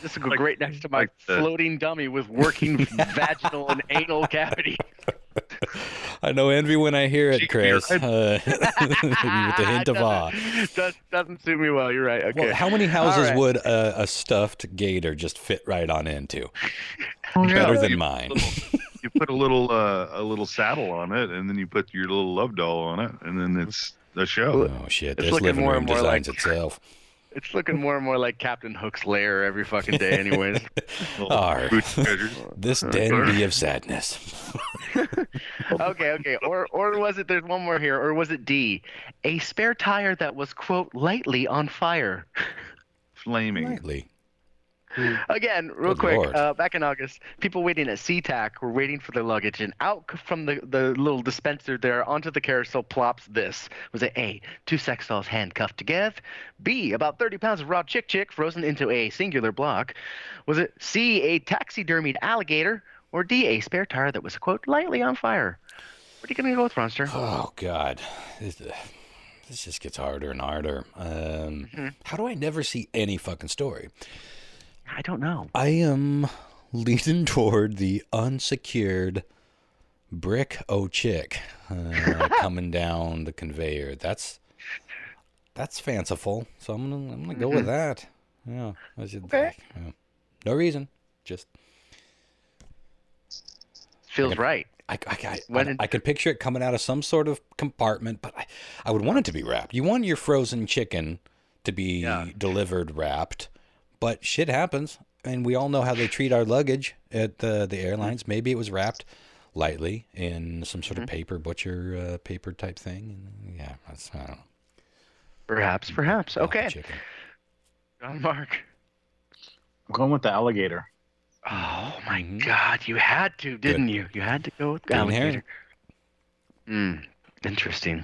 This will go great next to my floating dummy with working vaginal and anal cavity. I know envy when I hear it, Chris. With the hint of awe. Doesn't suit me well. You're right. Okay. Well, how many houses would a stuffed gator just fit right on into? Better than mine. You put a little saddle on it, and then you put your little love doll on it, and then it's a show. Oh shit! This living room designs itself. It's looking more and more like Captain Hook's lair every fucking day, anyways. This den be of sadness. Okay. Or was it? There's one more here. Or was it D, a spare tire that was quote lightly on fire? Flaming. Lightly. Again, real quick, back in August, people waiting at SeaTac were waiting for their luggage, and out from the little dispenser there onto the carousel plops this. Was it A, 2 sex dolls handcuffed together? B, about 30 pounds of raw chick frozen into a singular block? Was it C, a taxidermied alligator? Or D, a spare tire that was, quote, lightly on fire? What are you going to go with, Ronster? Oh, God. This just gets harder and harder. How do I never see any fucking story? I don't know. I am leaning toward the unsecured brick chick coming down the conveyor. That's fanciful. So I'm gonna go with that. Yeah. Okay. No reason. Just feels right. I can picture it coming out of some sort of compartment, but I would want it to be wrapped. You want your frozen chicken to be delivered wrapped. But shit happens, and we all know how they treat our luggage at the airlines. Maybe it was wrapped lightly in some sort of butcher paper type thing. And yeah, I don't know. Perhaps. Okay. John Mark. I'm going with the alligator. Oh, my God. You had to, didn't you? You had to go with the alligator. Interesting.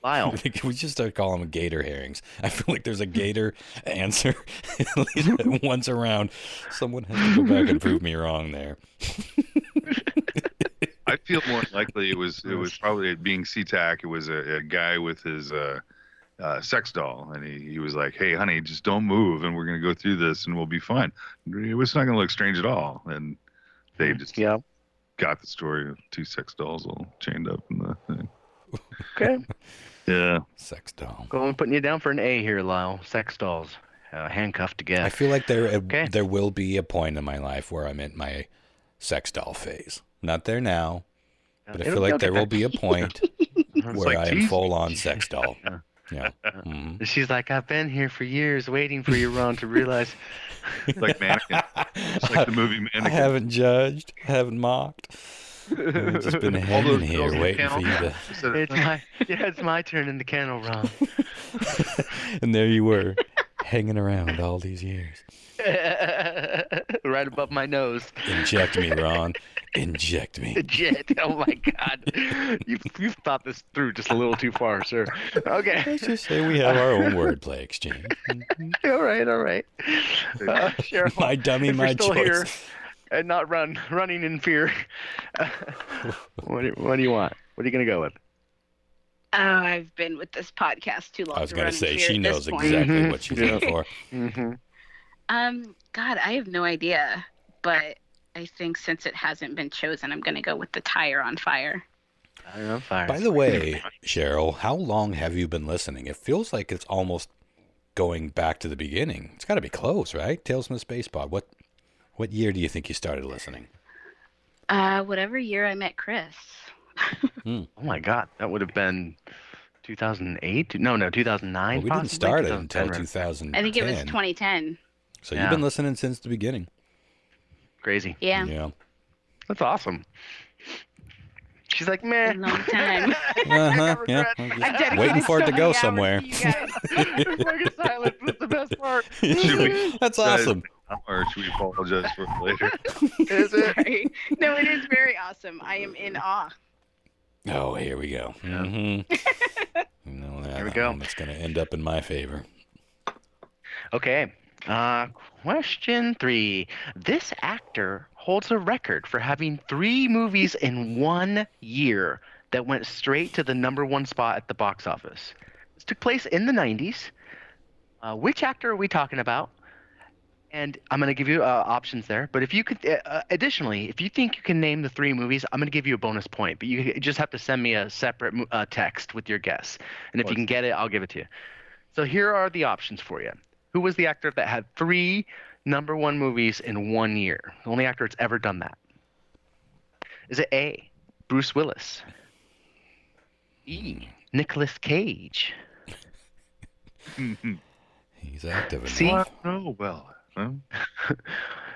Lyle. We just start calling them gator herrings. I feel like there's a gator answer at least once around. Someone has to go back and prove me wrong there. I feel more likely it was probably being SeaTac. It was a guy with his sex doll, and he was like, "Hey, honey, just don't move, and we're gonna go through this, and we'll be fine. It's not gonna look strange at all." And they just got the story of 2 sex dolls all chained up in the thing. Okay. Yeah. Sex doll. Go on, putting you down for an A here, Lyle. Sex dolls. Handcuffed to I feel like there will be a point in my life where I'm in my sex doll phase. Not there now, but I feel like there will be a point where I am full on sex doll. Yeah. Mm-hmm. She's like, I've been here for years waiting for you, Ron, to realize. Like Mannequin. It's like the movie Mannequin. I haven't judged. I haven't mocked. I've just been hanging here waiting for you to... It's my turn in the kennel, Ron. And there you were, hanging around all these years. Right above my nose. Inject me, Ron. Inject me. Inject. Oh my God. You've thought this through just a little too far, sir. Okay. Let's just say we have our own wordplay exchange. All right. Cheryl, my dummy, my choice. Here and not running in fear. What do you want? What are you gonna go with? Oh, I've been with this podcast too long. I was gonna say she knows exactly what she's in for. Mm-hmm. God, I have no idea, but I think since it hasn't been chosen, I'm gonna go with the tire on fire. Tire on fire. By the way, Cheryl, how long have you been listening? It feels like it's almost going back to the beginning. It's got to be close, right? Tales from the Space Pod. What year do you think you started listening? Whatever year I met Chris. Oh my God, that would have been 2008. No, 2009. Well, we didn't start it until 2010. I think it was 2010. So you've been listening since the beginning. Crazy. Yeah. That's awesome. She's like, man. Long time. Yeah. Waiting for it to go somewhere. Fucking silence. That's the best part. That's awesome. Or should we apologize for it later? Is it? Sorry. No, it is very awesome. I am in awe. Oh, here we go. Yeah. Mm-hmm. Here we go. It's going to end up in my favor. Okay. Question 3. This actor holds a record for having 3 movies in 1 year that went straight to the #1 spot at the box office. This took place in the 90s. Which actor are we talking about? And I'm going to give you options there. But if you could, additionally, if you think you can name the 3 movies, I'm going to give you a bonus point. But you just have to send me a separate text with your guess. And if you can get it, I'll give it to you. So here are the options for you. Who was the actor that had 3 #1 movies in 1 year? The only actor that's ever done that. Is it A, Bruce Willis? B, Nicolas Cage? He's active enough. C, oh, well. Huh?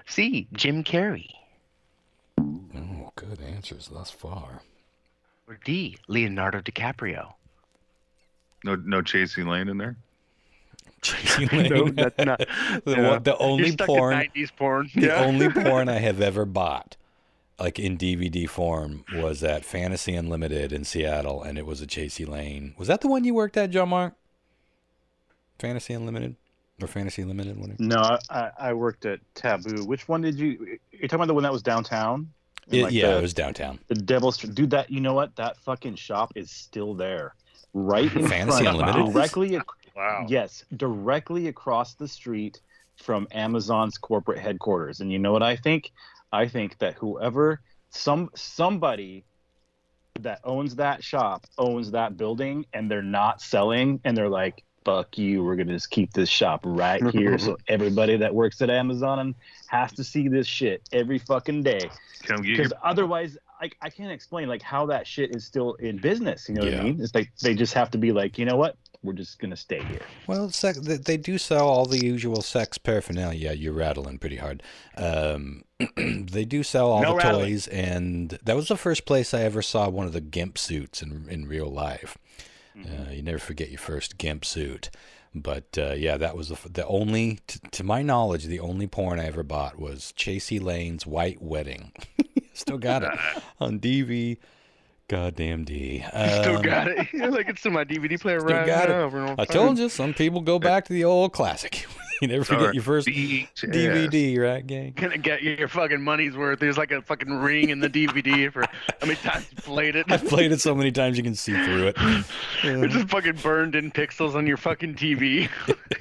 C, Jim Carrey? Oh, good answers thus far. Or D, Leonardo DiCaprio? No Chasing Lane in there? Chasing Lane? No, that's not. The only porn. 90s porn. The only porn I have ever bought, like in DVD form, was at Fantasy Unlimited in Seattle, and it was a Chasey Lane. Was that the one you worked at, John Mark? Fantasy Unlimited? Or Fantasy Limited? Whatever. No, I worked at Taboo. Which one did you... You're talking about the one that was downtown? It was downtown. The Devil's... Dude, that... You know what? That fucking shop is still there. Right in Fantasy front. Unlimited? Directly... Wow. Yes, directly across the street from Amazon's corporate headquarters. And you know what I think? I think that whoever... Somebody that owns that shop owns that building, and they're not selling, and they're like, fuck you, we're going to just keep this shop right here so everybody that works at Amazon has to see this shit every fucking day. Because otherwise, I can't explain like how that shit is still in business. You know what I mean? It's like they just have to be like, you know what? We're just going to stay here. Well, they do sell all the usual sex paraphernalia. Yeah, you're rattling pretty hard. They do sell all the toys, and that was the first place I ever saw one of the GIMP suits in real life. You never forget your first GIMP suit. But yeah, that was the only, to my knowledge, the only porn I ever bought was Chasey Lane's White Wedding. Still got it on DV. Goddamn D. Still got it. Like it's in my DVD player right now. I told you, some people go back to the old classic. You never forget your first DVD, right, gang? Gonna get your fucking money's worth. There's like a fucking ring in the DVD for how many times you played it. I've played it so many times you can see through it. It's just fucking burned in pixels on your fucking TV.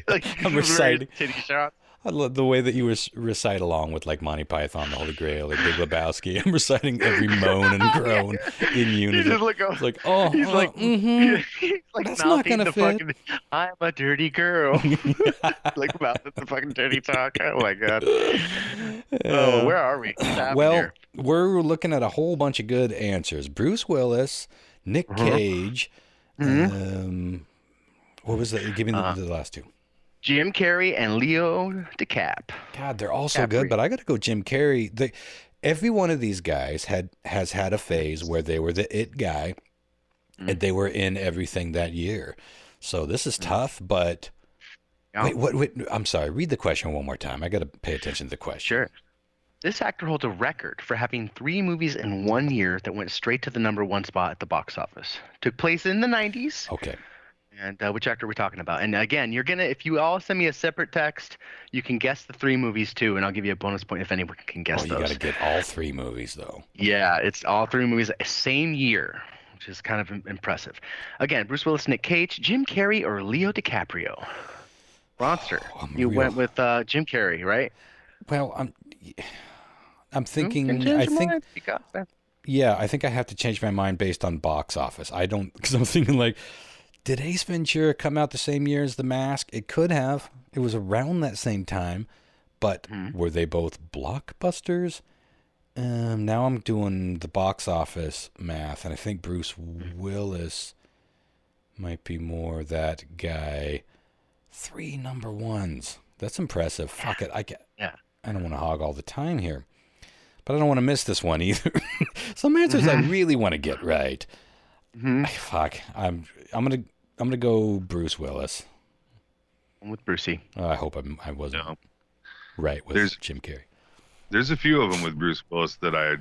Like I'm reciting. Titty shots. I love the way that you recite along with like Monty Python, The Holy Grail, or Big Lebowski. I'm reciting every moan and groan in unison. It's like, oh, he's like, he's like that's not gonna fit. Fucking, I'm a dirty girl. Like mouthing the fucking dirty talk. Oh my god. Oh, where are we? Well, here? we're looking at a whole bunch of good answers. Bruce Willis, Nick Cage. What was that? Give me the last two. Jim Carrey and Leo DiCap. God, they're all so good, but I got to go Jim Carrey. Every one of these guys has had a phase where they were the it guy, and they were in everything that year. So this is tough, but wait, I'm sorry. Read the question one more time. I got to pay attention to the question. Sure. This actor holds a record for having 3 movies in 1 year that went straight to the #1 spot at the box office. Took place in the 90s. Okay. And which actor are we talking about? And again, if you all send me a separate text, you can guess the 3 movies too, and I'll give you a bonus point if anyone can guess those. You got to get all 3 movies though. Yeah, it's all 3 movies same year, which is kind of impressive. Again, Bruce Willis, Nick Cage, Jim Carrey, or Leo DiCaprio? Monster. You went with Jim Carrey, right? Well, I'm thinking. I think I have to change my mind based on box office. Because I'm thinking like, did Ace Ventura come out the same year as The Mask? It could have. It was around that same time, but were they both blockbusters? Now I'm doing the box office math, and I think Bruce Willis might be more that guy. 3 #1s. That's impressive. Fuck it. I don't want to hog all the time here. But I don't want to miss this one either. Some answers I really want to get right. Fuck. I'm gonna go Bruce Willis. I'm with Brucey. I hope I wasn't right with Jim Carrey. There's a few of them with Bruce Willis that I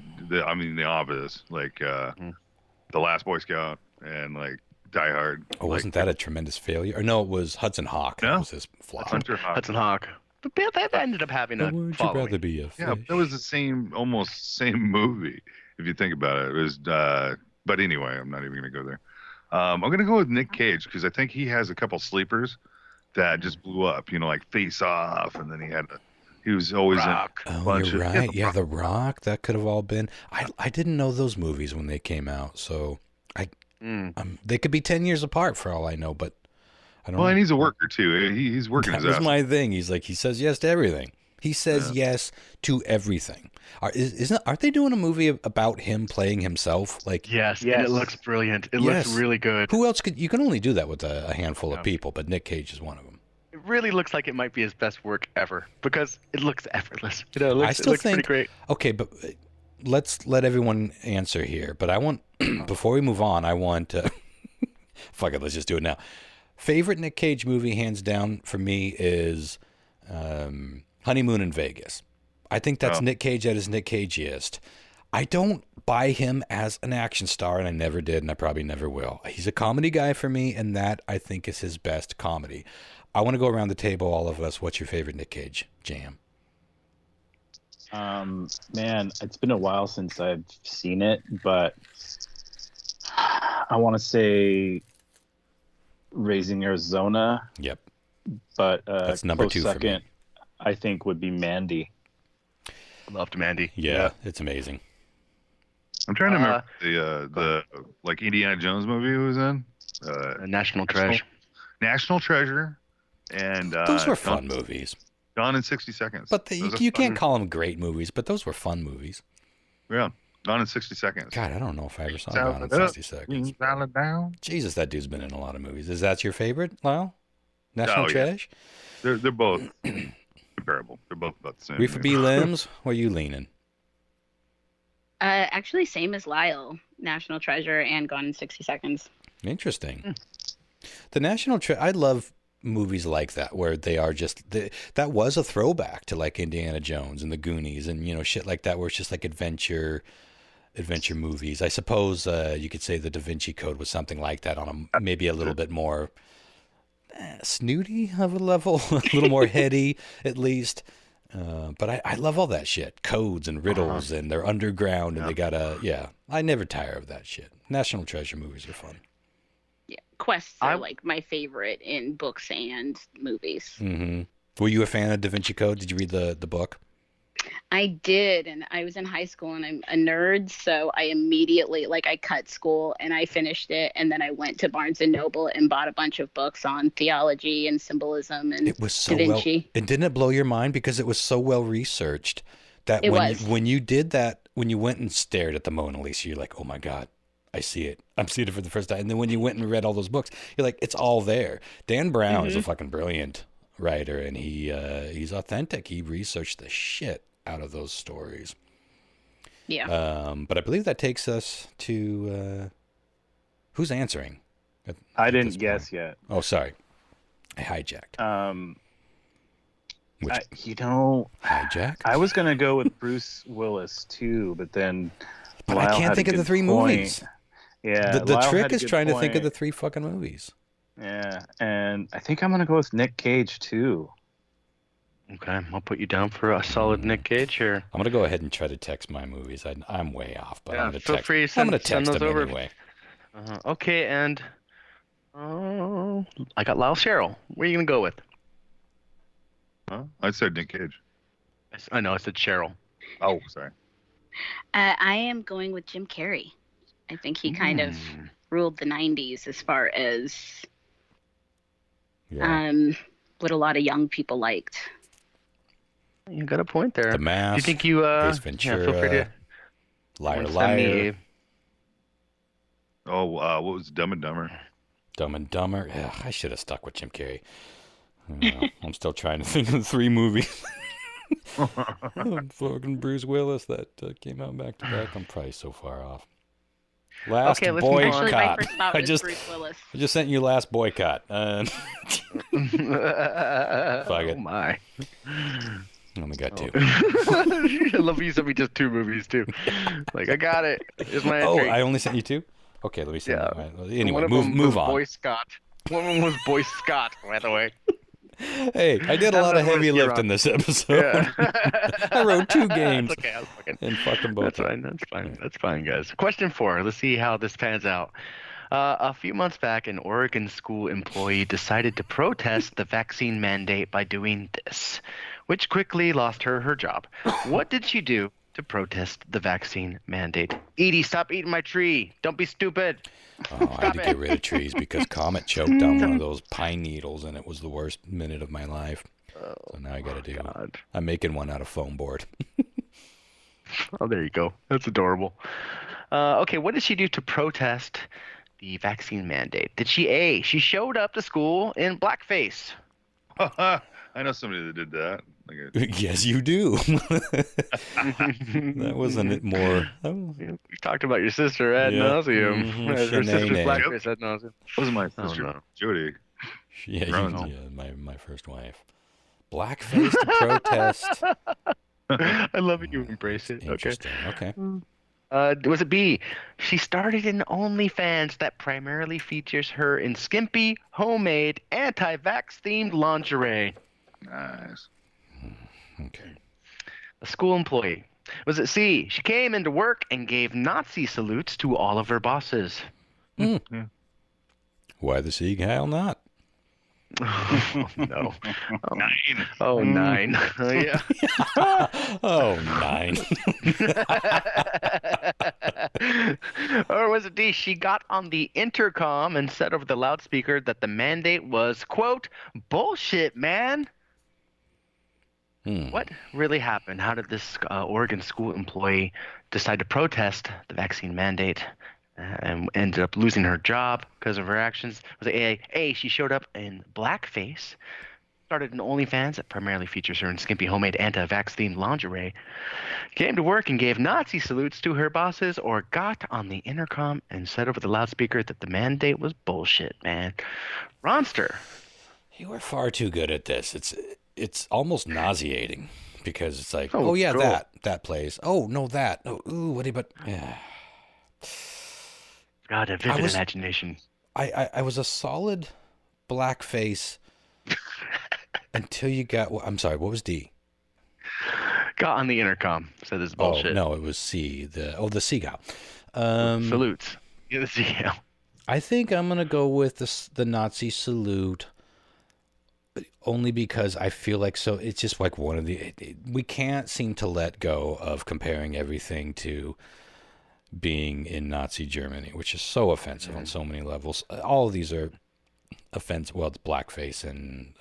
mean the obvious, like The Last Boy Scout and like Die Hard. Oh, wasn't that a tremendous failure? Or no, it was Hudson Hawk. No, that was his flop. Hudson Hawk. But that ended up having a would following. You rather be a fish? Yeah, that was the almost same movie if you think about it. It was, but anyway, I'm not even gonna go there. I'm gonna go with Nick Cage because I think he has a couple sleepers that just blew up. You know, like Face Off, and then he was always Rock. in a Oh, bunch you're of right. Yeah, The Rock. That could have all been. I didn't know those movies when they came out, so they could be 10 years apart for all I know. But I don't. Well, and he's a worker too. He's working his ass. That's my thing. He says yes to everything. He says yes to everything. Aren't they doing a movie about him playing himself? Like yes. And it looks brilliant. It looks really good. Who else you can only do that with a handful of people, but Nick Cage is one of them. It really looks like it might be his best work ever because it looks effortless. It looks pretty great. Okay, but let's let everyone answer here. But I want before we move on, I want fuck it, let's just do it now. Favorite Nick Cage movie, hands down, for me is Honeymoon in Vegas. I think that's Nick Cage at his Nick Cageiest. I don't buy him as an action star, and I never did, and I probably never will. He's a comedy guy for me, and that, I think, is his best comedy. I want to go around the table, all of us. What's your favorite Nick Cage jam? Man, it's been a while since I've seen it, but I want to say Raising Arizona. Yep. But that's number 2 second, for me. I think would be Mandy. Loved Mandy. Yeah, it's amazing. I'm trying to remember the like Indiana Jones movie he was in. National Treasure. National Treasure, and those were fun movies. Gone in 60 Seconds. But you can't call them great movies, but those were fun movies. Yeah, Gone in 60 Seconds. God, I don't know if I ever saw Gone in 60 Seconds. Jesus, that dude's been in a lot of movies. Is that your favorite, Lyle? National Treasure? Yeah. They're both comparable. They're both about the same. Reefer B. Limbs, where are you leaning? Actually, same as Lyle. National Treasure and Gone in 60 Seconds. Interesting. The National Treasure, I love movies like that where they are just that was a throwback to like Indiana Jones and the Goonies and shit like that where it's just like adventure movies. I suppose you could say the Da Vinci Code was something like that on maybe a little bit more snooty of a level, a little more heady at least. But I love all that shit, codes and riddles, and they're underground, and they gotta, I never tire of that shit. National Treasure movies are fun. Yeah, quests are like my favorite in books and movies. Mm-hmm. Were you a fan of Da Vinci Code? Did you read the book? I did, and I was in high school, and I'm a nerd, so I immediately, I cut school, and I finished it, and then I went to Barnes & Noble and bought a bunch of books on theology and symbolism and it was so Da Vinci. Well, and didn't it blow your mind? Because it was so well researched that when you did that, when you went and stared at the Mona Lisa, you're like, oh my God, I see it. I'm seeing it for the first time. And then when you went and read all those books, you're like, it's all there. Dan Brown is a fucking brilliant writer, and he's authentic. He researched the shit out of those stories. Yeah. But I believe that takes us to who's answering? I didn't guess yet. Oh, sorry, I hijacked. Hijack. I was gonna go with Bruce Willis too, but then I can't think of the three movies. Yeah, the trick is trying to think of the three fucking movies. Yeah, and I think I'm gonna go with Nick Cage too. Okay, I'll put you down for a solid Nick Cage here. I'm going to go ahead and try to text my movies. I'm way off, but yeah, I'm going to text. Free send, I'm going to text them over. Anyway. Okay, and I got Lyle Sherrill. Where are you going to go with? Huh? I said Nick Cage. I know, I said Sherrill. Oh, sorry. I am going with Jim Carrey. I think he kind of ruled the 90s as far as what a lot of young people liked. You got a point there. The Mask. Do you think you Ace Ventura, feel free to Liar Liar. Oh, what was Dumb and Dumber? Dumb and Dumber. Yeah, I should have stuck with Jim Carrey. I'm still trying to think of the three movies. Fucking Bruce Willis that came out back to back. I'm probably so far off. Last boycott. My first thought was Bruce Willis. I just sent you last boycott. Fuck it. Oh my. I only got two. I love you sent me just two movies too. Like, I got it. Here's my entry. I only sent you two? Okay, let me see. Yeah. Anyway, move on. Boy Scott. One of them was Boy Scott, by the way. Hey, I did a lot of heavy lifting this episode. Yeah. I wrote 2 games. That's okay, I was fucking... and fucked them both. That's fine, guys. Question 4. Let's see how this pans out. A few months back, an Oregon school employee decided to protest the vaccine mandate by doing this, which quickly lost her job. What did she do to protest the vaccine mandate? Edie, stop eating my tree. Don't be stupid. Oh, I had to get rid of trees because Comet choked on one of those pine needles, and it was the worst minute of my life. So now I got to do it. I'm making one out of foam board. Oh, there you go. That's adorable. Okay, what did she do to protest the vaccine mandate? Did she showed up to school in blackface? I know somebody that did that. Yes, you do. That wasn't it more. We talked about your sister ad nauseum. Her sister's blackface ad nauseum. Wasn't my sister, Jody. Yeah, my first wife. Blackface to protest. I love it. You embrace it. Interesting. Okay. Was it B? She started an OnlyFans that primarily features her in skimpy, homemade, anti-vax themed lingerie. Nice. Okay. A school employee. Was it C? She came into work and gave Nazi salutes to all of her bosses. Yeah. Why the sea? Hell not. Oh, no. 9. Oh, 9. Yeah. Oh, 9. Or was it D? She got on the intercom and said over the loudspeaker that the mandate was, quote, bullshit, man. What really happened? How did this Oregon school employee decide to protest the vaccine mandate and ended up losing her job because of her actions? Was it A, she showed up in blackface, started an OnlyFans that primarily features her in skimpy, homemade, anti-vax themed lingerie, came to work and gave Nazi salutes to her bosses, or got on the intercom and said over the loudspeaker that the mandate was bullshit, man? Ronster. You are far too good at this. It's almost nauseating because it's like, cool. that plays. Oh, no, that. Oh, ooh, what do you, but, yeah. God, a vivid imagination. I was a solid blackface until you got, I'm sorry, what was D? Got on the intercom, said this bullshit. Oh, no, it was C. The seagull. Salutes. Yeah, the seagull. I think I'm going to go with the Nazi salute only because I feel like it's just like one of we can't seem to let go of comparing everything to being in Nazi Germany, which is so offensive on so many levels. All of these are offensive. Well, it's blackface, and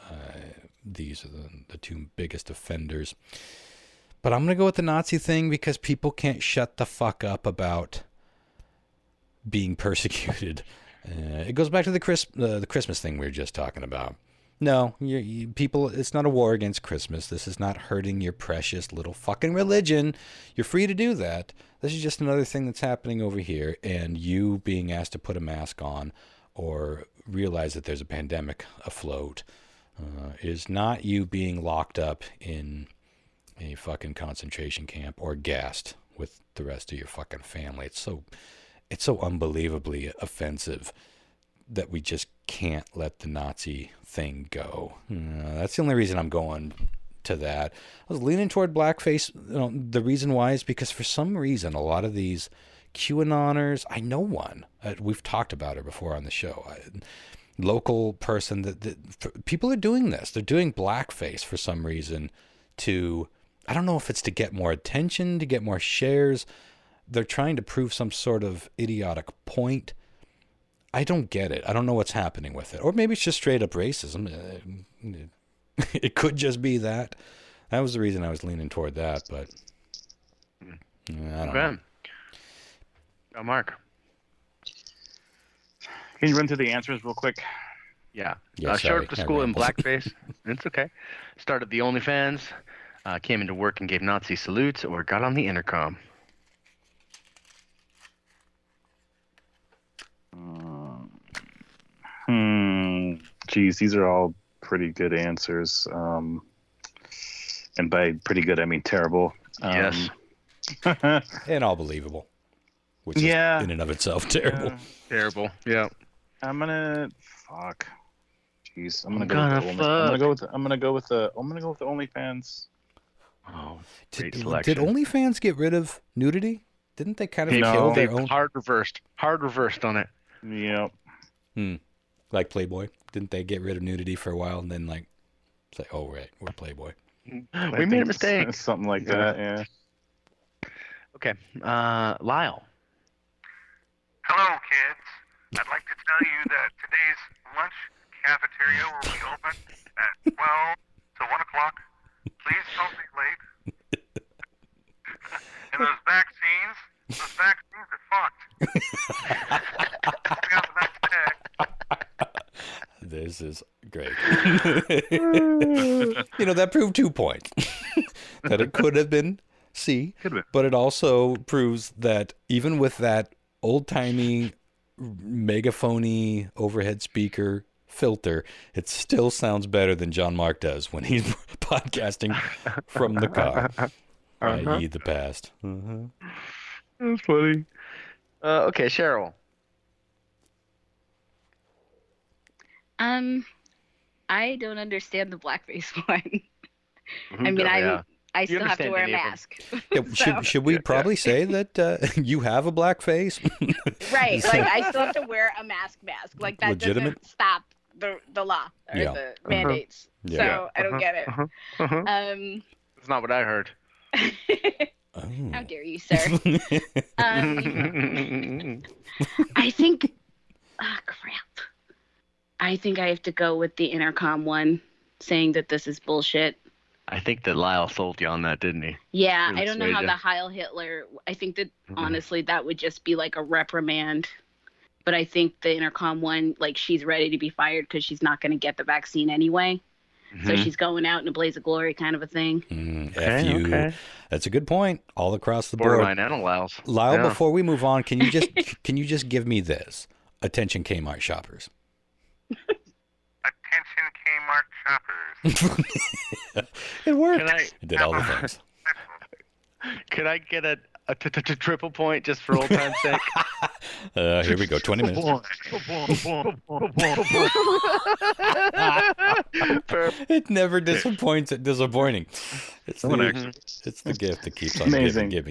these are the two biggest offenders. But I'm going to go with the Nazi thing because people can't shut the fuck up about being persecuted. It goes back to the Christmas thing we were just talking about. No, people, it's not a war against Christmas. This is not hurting your precious little fucking religion. You're free to do that. This is just another thing that's happening over here, and you being asked to put a mask on or realize that there's a pandemic afloat is not you being locked up in a fucking concentration camp or gassed with the rest of your fucking family. It's so unbelievably offensive that we just can't let the Nazi thing go. That's the only reason I'm going to that. I was leaning toward blackface. The reason why is because for some reason a lot of these QAnoners, I know one. We've talked about her before on the show. Local person that people are doing this. They're doing blackface for some reason to, I don't know if it's to get more attention, to get more shares. They're trying to prove some sort of idiotic point. I don't get it. I don't know what's happening with it. Or maybe it's just straight up racism. It could just be that. That was the reason I was leaning toward that, but I don't know. Oh, Mark. Can you run through the answers real quick? Yeah. Showed up to school in blackface. It's okay. Started the OnlyFans. Came into work and gave Nazi salutes, or got on the intercom. Geez, these are all pretty good answers. And by pretty good, I mean terrible. Yes. And all believable. Which is in and of itself terrible. Terrible. Yeah. I'm gonna Jeez, I'm gonna go with the OnlyFans. Oh, did OnlyFans get rid of nudity? Didn't they kind of kill their own? Hard reversed on it. Yep. Like Playboy, didn't they get rid of nudity for a while and then say, oh right, we're Playboy. We made a mistake. Something like that. Yeah. Okay, Lyle. Hello, kids. I'd like to tell you that today's lunch cafeteria will be open at 12 to 1 o'clock. Please don't be late. And those vaccines are fucked. Bring out the next day. This is great. That proved 2 points. That it could have been C, but it also proves that even with that old-timey megaphony overhead speaker filter, it still sounds better than John Mark does when he's podcasting from the car, i.e. the past. That's funny. Okay, Cheryl. I don't understand the blackface one. I mean, I still have to wear a mask. Yeah, should we probably say that you have a black face? Right. Like, I still have to wear a mask. Like, that doesn't stop the law or the mandates. Yeah. So I don't get it. That's not what I heard. How dare you, sir? I think... Oh, crap. I think I have to go with the intercom one, saying that this is bullshit. I think that Lyle sold you on that, didn't he? Yeah, really, I don't know how the Heil Hitler... I think that, honestly, that would just be like a reprimand. But I think the intercom one, like, she's ready to be fired because she's not going to get the vaccine anyway. So she's going out in a blaze of glory kind of a thing. Okay. That's a good point. All across the board. Borderline and Lyle's. Lyle, before we move on, can you just give me this? Attention Kmart shoppers. Attention Kmart shoppers. It worked. It did all the things. Could I get a triple point just for old time's sake? Here we go. 20 minutes. It never disappoints at disappointing. It's the gift that keeps on giving. Give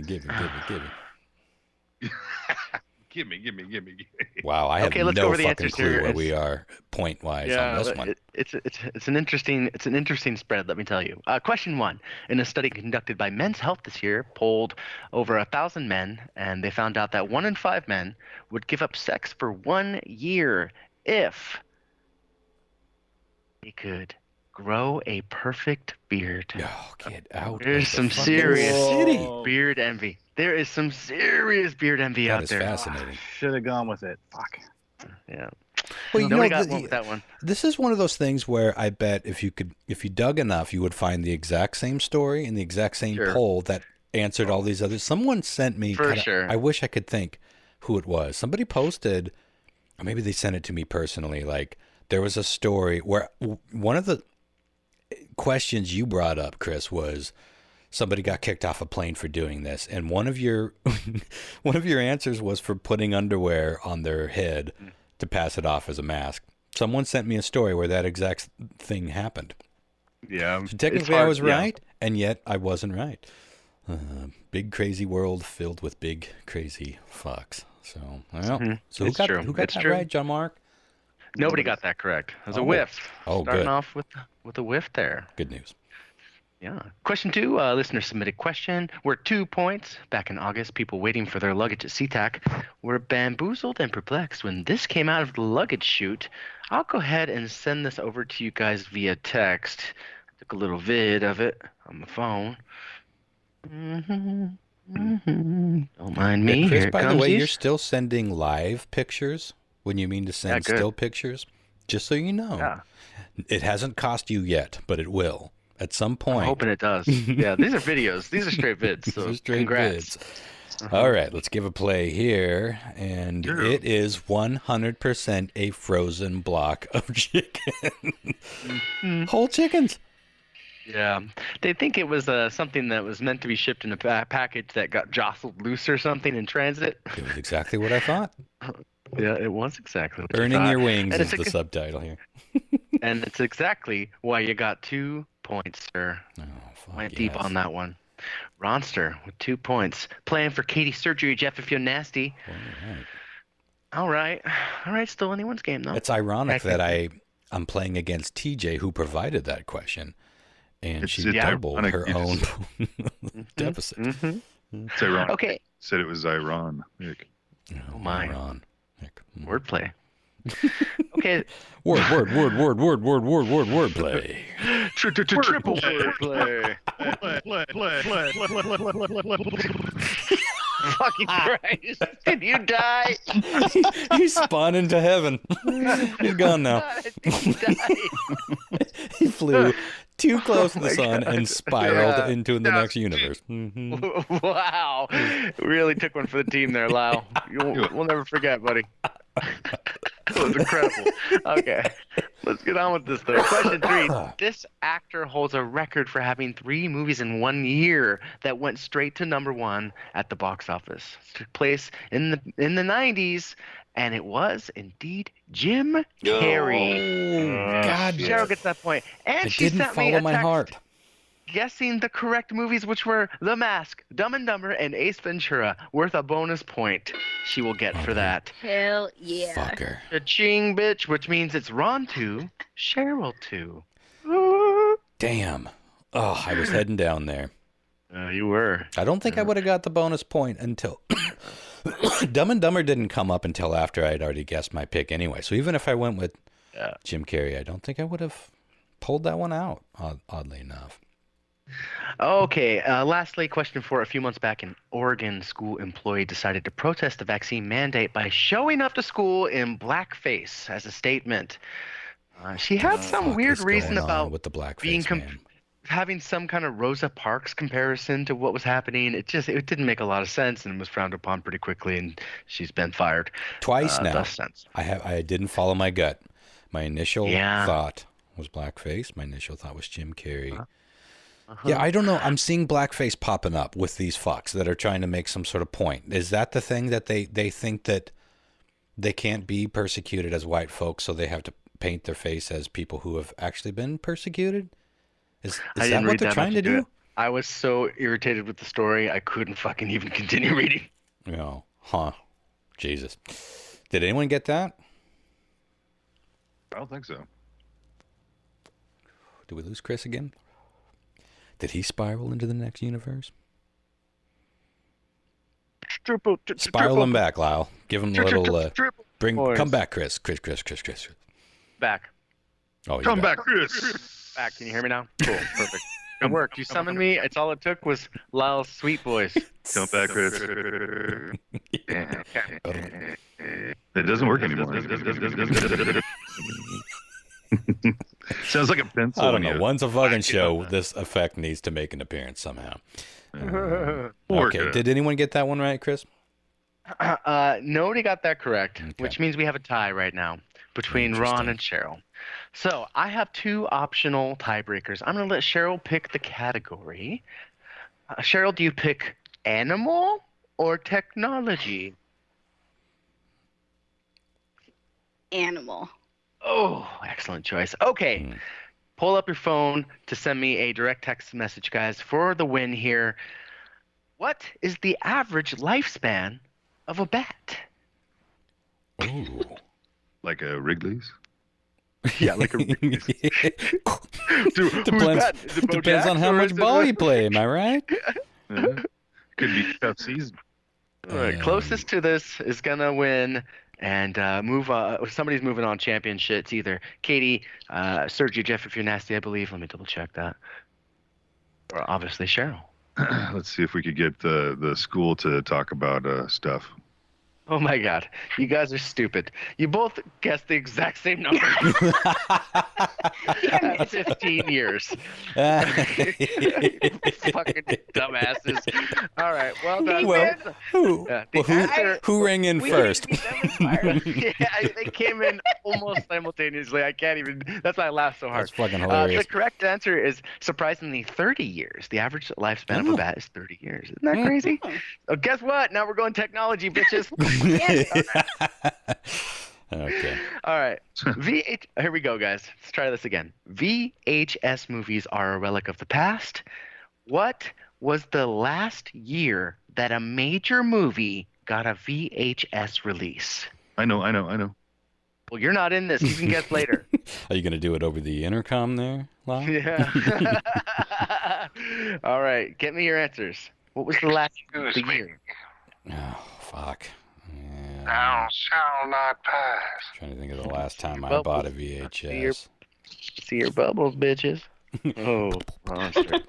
me. Wow, I have no fucking clue where we are point-wise on this one. it's an interesting spread. Let me tell you. Question 1: in a study conducted by Men's Health this year, polled over 1,000 men, and they found out that 1 in 5 men would give up sex for 1 year if they could grow a perfect beard. Oh, get out! There's some serious beard envy. There is some serious beard envy out there. That is fascinating. Should have gone with it. Fuck. Yeah. Well, Nobody got one with that one. This is one of those things where I bet if you dug enough, you would find the exact same story and the exact same poll that answered all these others. Someone sent me. I wish I could think who it was. Somebody posted, or maybe they sent it to me personally. Like there was a story where one of the questions you brought up, Chris, was somebody got kicked off a plane for doing this, and one of your answers was for putting underwear on their head to pass it off as a mask. Someone sent me a story where that exact thing happened. Yeah. So technically I was right, and yet I wasn't right. Big crazy world filled with big crazy fucks. So, so who got that right, John Mark? Nobody got that correct. It was a whiff. Starting off with a whiff there. Good news. Yeah. Question 2, listener submitted question. Were 2 points. Back in August, people waiting for their luggage at SeaTac were bamboozled and perplexed when this came out of the luggage chute. I'll go ahead and send this over to you guys via text. I took a little vid of it on my phone. Don't mind me. Chris, Here by comes the way, these. you're still sending live pictures when you mean to send still pictures? Just so you know. Yeah. It hasn't cost you yet, but it will. At some point. I'm hoping it does. Yeah, these are videos. These are straight vids. So congrats. All right, let's give a play here. And it is 100% a frozen block of chicken. Whole chickens. Yeah. They think it was something that was meant to be shipped in a package that got jostled loose or something in transit. It was exactly what I thought. Yeah, it was exactly what Earning your wings is the subtitle here. And it's exactly why you got 2 points, sir. Oh, fuck Went deep on that one. Ronster with 2 points. Playing for Katie's surgery, Jeff, if you're nasty. All right. Still anyone's game, though. It's ironic that I'm playing against TJ, who provided that question. And she doubled her own deficit. It's ironic. Okay. Said it was ironic. Oh, my. Ironic. Wordplay. Okay. Wordplay. Triple wordplay. Fucking Christ. Did you die? He spun into heaven. He's gone now. He died. He flew too close to the sun and spiraled into the next universe. Wow. Really took one for the team there, Lau. We'll never forget, buddy. That was incredible. Okay. Let's get on with this, though. Question 3. This actor holds a record for having 3 movies in 1 year that went straight to #1 at the box office. It took place in the 90s, and it was indeed Jim Carrey. God, Cheryl gets that point. And it she didn't sent me follow a my text heart. guessing the correct movies, which were The Mask, Dumb and Dumber, and Ace Ventura, worth a bonus point she will get for that. Hell yeah. Fucker. Cha-ching, bitch, which means it's Ron 2, Cheryl 2. Damn. Oh, I was heading down there. You were. I don't think I would have got the bonus point until... Dumb and Dumber didn't come up until after I'd already guessed my pick anyway. So even if I went with Jim Carrey, I don't think I would have pulled that one out, oddly enough. Okay, lastly, question 4. A few months back, an Oregon school employee decided to protest the vaccine mandate by showing up to school in blackface as a statement. She had some weird reason about with the blackface, being having some kind of Rosa Parks comparison to what was happening. It didn't make a lot of sense and was frowned upon pretty quickly, and she's been fired twice now. Thus since. I didn't follow my gut. My initial thought was blackface. My initial thought was Jim Carrey. Yeah, I don't know. I'm seeing blackface popping up with these fucks that are trying to make some sort of point. Is that the thing that they think that they can't be persecuted as white folks, so they have to paint their face as people who have actually been persecuted? Is that what they're trying to do? I was so irritated with the story, I couldn't fucking even continue reading. No. Huh. Jesus. Did anyone get that? I don't think so. Did we lose Chris again? Did he spiral into the next universe? Spiral him back, Lyle. Give him a little. Come back, Chris. Chris. Back. Oh, come back, Chris. Back. Can you hear me now? Cool. Perfect. It worked. You summoned me. It's all it took was Lyle's sweet voice. Come back, Chris. It doesn't work anymore. Sounds like a pencil. I don't know. Once a fucking show, this effect needs to make an appearance somehow. Okay. Did anyone get that one right, Chris? Nobody got that correct, which means we have a tie right now between Ron and Cheryl. So I have two optional tiebreakers. I'm going to let Cheryl pick the category. Cheryl, do you pick animal or technology? Animal. Oh, excellent choice. Okay. Pull up your phone to send me a direct text message, guys, for the win here. What is the average lifespan of a bat? Ooh. Like a Wrigley's? Yeah, like a Wrigley's. Depends on how much ball you play, am I right? Could be tough season. All right, closest to this is going to win. And somebody's moving on championship. It's either Katie, Sergio, Jeff, if you're nasty, I believe. Let me double check that. Or obviously Cheryl. Let's see if we could get the school to talk about stuff. Oh my God, you guys are stupid. You both guessed the exact same number. 15 years. Fucking dumbasses. All right, well done. Well, who rang in first? They came in almost simultaneously. I can't even. That's why I laughed so hard. That's fucking hilarious. The correct answer is surprisingly 30 years. The average lifespan of a bat is 30 years. Isn't that crazy? Oh, guess what? Now we're going technology, bitches. Okay. All right. Here we go, guys. Let's try this again. VHS movies are a relic of the past. What was the last year that a major movie got a VHS release? I know. Well, you're not in this. You can guess later. Are you going to do it over the intercom there, Lyle? Yeah. All right. Get me your answers. What was the last year? Oh, fuck. Yeah. Thou shalt not pass. Trying to think of the last time I bought a VHS. See your bubbles, bitches. Oh, monster.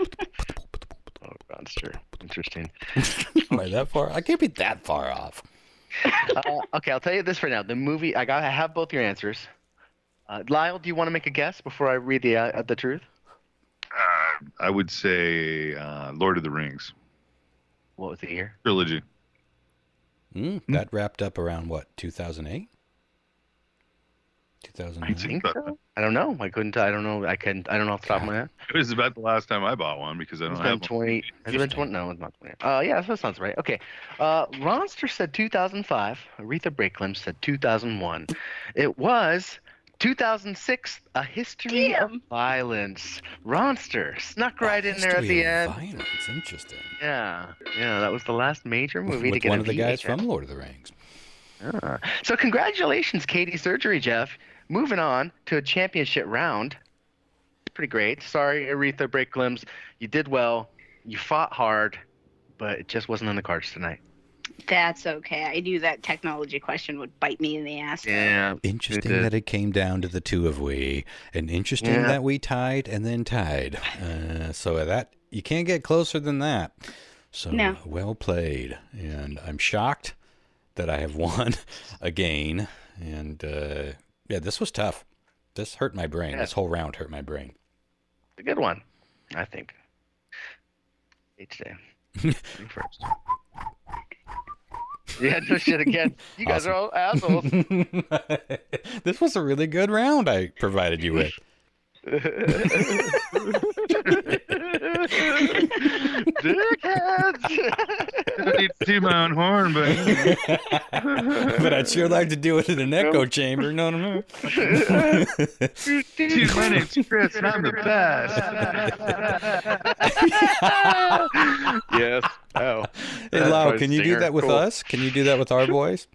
Oh, monster. Interesting. Am I that far? I can't be that far off. Okay, I'll tell you this for now. The movie, I have both your answers. Lyle, do you want to make a guess before I read the truth? I would say Lord of the Rings. What was the year? Trilogy. That wrapped up around what, 2008? 2009? I think so. I don't know. I don't know. I don't know off the top of my head. It was about the last time I bought one because I don't have 20. Has it been 20? No, it's not 20. Yeah, that sounds right. Okay. Ronster said 2005. Aretha Breaklim said 2001. It was 2006, A History of Violence. Ronster snuck right in there at the end. Violence, interesting. Yeah, that was the last major movie with to get one of the guys from Lord of the Rings. So congratulations, Katie Surgery, Jeff. Moving on to a championship round. Pretty great. Sorry, Aretha Breaklimbs. You did well. You fought hard, but it just wasn't on the cards tonight. That's okay. I knew that technology question would bite me in the ass. Yeah. Interesting that it came down to the two of we, and interesting that we tied and then tied. So that you can't get closer than that. So well played, and I'm shocked that I have won again. And this was tough. This hurt my brain. This whole round hurt my brain. A good one, I think. H-Day. First. Yeah, no shit again. You guys are all assholes. This was a really good round I provided you with. Dickheads! I need to do my own horn, but I'd sure like to do it in an echo chamber. No. Dude, my name's Chris, and I'm the best. Yes. Oh. Hey, Lau, can you do that with us? Can you do that with our boys?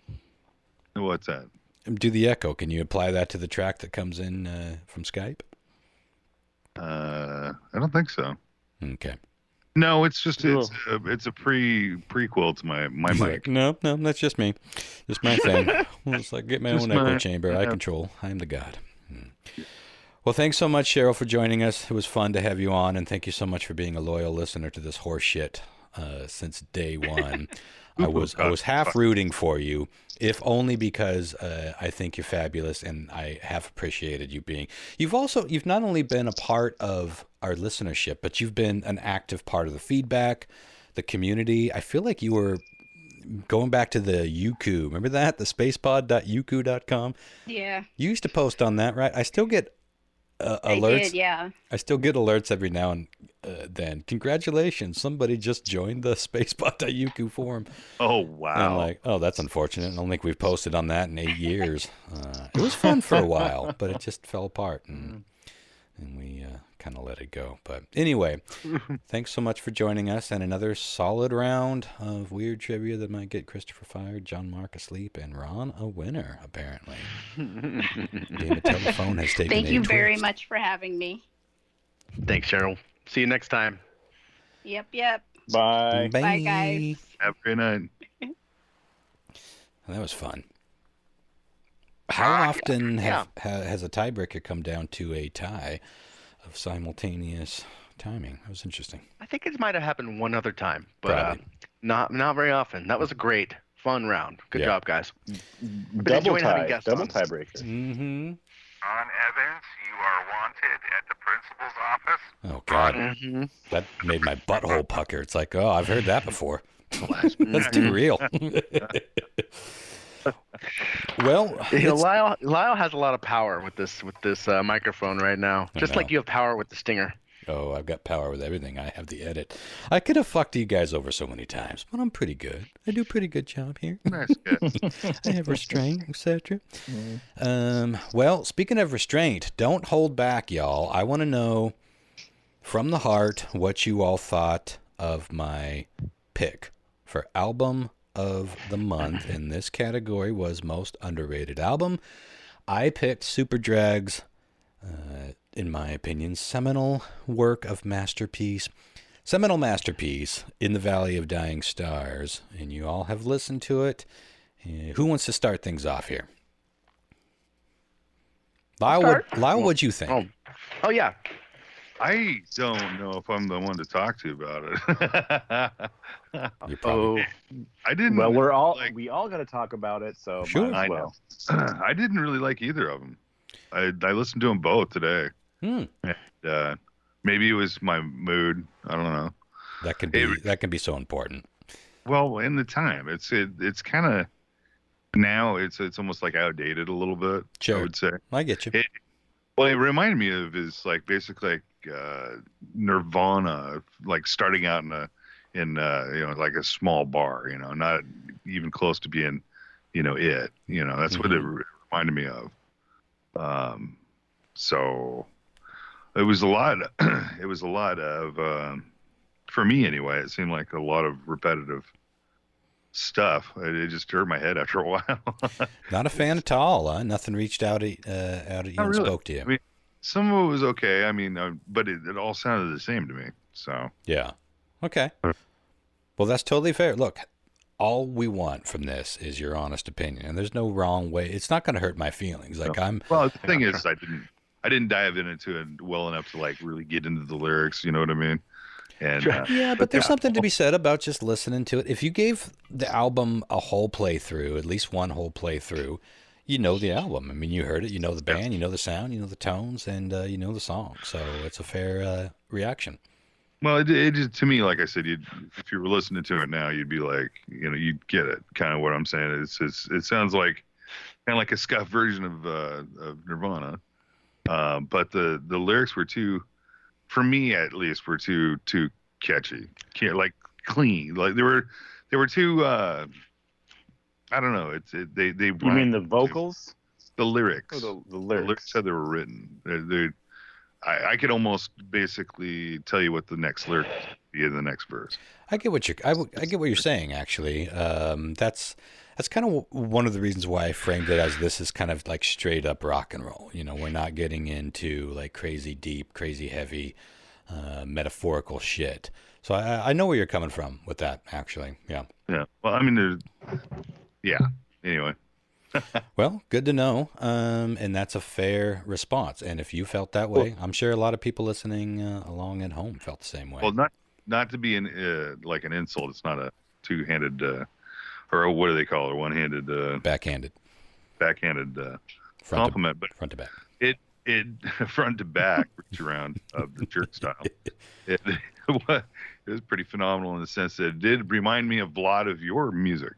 What's that? Do the echo. Can you apply that to the track that comes in from Skype? I don't think so. Okay. No, it's just it's a prequel to my mic. No, that's just me. Just my thing. It's like get my own echo chamber. I control. I am the god. Well, thanks so much, Cheryl, for joining us. It was fun to have you on, and thank you so much for being a loyal listener to this horse shit since day one. I was half rooting for you, if only because I think you're fabulous, and I have appreciated you being. You've not only been a part of our listenership, but you've been an active part of the feedback, the community. I feel like you were going back to the Yuku. Remember that? The spacepod.yuku.com? Yeah. You used to post on that, right? I still get alerts. I did, yeah. I still get alerts every now and then. Congratulations, somebody just joined the spacepod.yuku forum. Oh, wow. And I'm like, oh, that's unfortunate. I don't think we've posted on that in 8 years. It was fun for a while, but it just fell apart, and we kind of let it go. But anyway, thanks so much for joining us, and another solid round of weird trivia that might get Christopher fired, John Mark asleep, and Ron a winner, apparently. Game of Telephone has taken Thank you twist. very much for having me. Thanks, Cheryl. See you next time. Yep. Bye. Bye, guys. Have a great night. That was fun. How often has a tiebreaker come down to a tie of simultaneous timing? That was interesting. I think it might have happened one other time, but not very often. That was a great, fun round. Good job, guys. Double tiebreaker. Mm-hmm. John Evans, you are wanted at the principal's office. Oh, God. That made my butthole pucker. It's like, oh, I've heard that before. That's too real. Well, Lyle has a lot of power with this microphone right now. Just like you have power with the Stinger. Oh, I've got power with everything. I have the edit. I could have fucked you guys over so many times, but I'm pretty good. I do a pretty good job here. That's good. I have restraint, etc. Well, speaking of restraint, don't hold back, y'all. I want to know from the heart what you all thought of my pick for album of the month, and this category was most underrated album. I picked Superdrag's, in my opinion, seminal masterpiece, In the Valley of Dying Stars, and you all have listened to it. Who wants to start things off here? Lyle, what'd you think? Oh yeah. I don't know if I'm the one to talk to about it. You probably. I didn't. Well, we all got to talk about it, so sure. I know. I didn't really like either of them. I listened to them both today. And, maybe it was my mood. I don't know. That can be so important. Well, in the time, it's kind of now it's almost like outdated a little bit. Sure. I would say. I get you. Well, it reminded me of basically Nirvana, like starting out in like a small bar, not even close to being, it. That's what it reminded me of. So it was a lot. It was a lot of, for me anyway. It seemed like a lot of repetitive stuff. It just hurt my head after a while. Not a fan at all. Huh? Nothing reached out at you and spoke to you. I mean, some of it was okay. I mean, but it all sounded the same to me. So yeah, okay. Well, that's totally fair. Look, all we want from this is your honest opinion, and there's no wrong way. It's not going to hurt my feelings. Like Well, the thing is, I didn't dive into it well enough to like really get into the lyrics. You know what I mean? And yeah, but there's something to be said about just listening to it. If you gave the album a whole playthrough, at least one whole playthrough, you know the album. I mean, you heard it, you know the band, you know the sound, you know the tones, and you know the song. So it's a fair reaction. Well, it just, to me, like I said, if you were listening to it now, you'd be like, you'd get it. Kind of what I'm saying. It sounds like kind of like a scuffed version of Nirvana, but the lyrics were too, for me at least, were too catchy, like clean. Like they were too. I don't know. They. You mean the vocals? The lyrics. Oh, the lyrics. The lyrics how they were written. I could almost basically tell you what the next lyric is in the next verse. I get what you're saying. Actually, that's That's kind of one of the reasons why I framed it as this is kind of like straight up rock and roll. You know, we're not getting into like crazy deep, crazy heavy, metaphorical shit. So I know where you're coming from with that, actually. Yeah. Yeah. Well, I mean, yeah. Anyway. Well, good to know. And that's a fair response. And if you felt that way, I'm sure a lot of people listening along at home felt the same way. Well, not to be like an insult. It's not a two-handed, or what do they call it? One-handed. Backhanded compliment, but front to back. It front to back, reach around of the jerk style. It was pretty phenomenal in the sense that it did remind me of a lot of your music.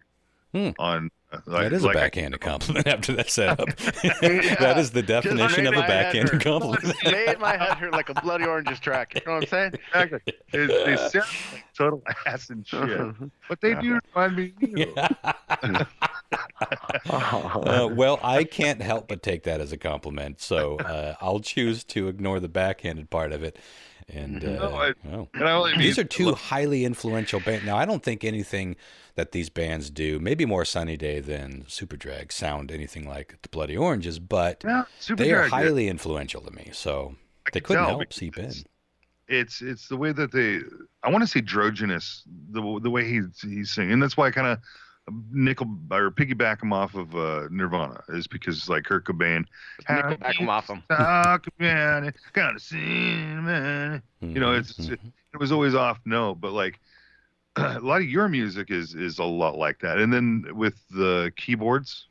On that is a backhanded compliment after that setup. That is the definition of a backhanded compliment. Made my head hurt like a Bloody Oranges track. You know what I'm saying? Exactly. They sound like total ass and shit, but they do remind me of you. Well, I can't help but take that as a compliment, so I'll choose to ignore the backhanded part of it. And these are two highly influential bands. Now, I don't think anything that these bands do, maybe more Sunny Day than Superdrag, sound anything like the Bloody Oranges, but they are highly influential to me. So they couldn't help seep in. It's the way that I want to say androgynous, the way he's singing. And that's why I kind of piggyback him off of Nirvana, is because like Kurt Cobain, nickelback him off him. You know, it was always off note, but like a lot of your music is a lot like that. And then with the keyboards,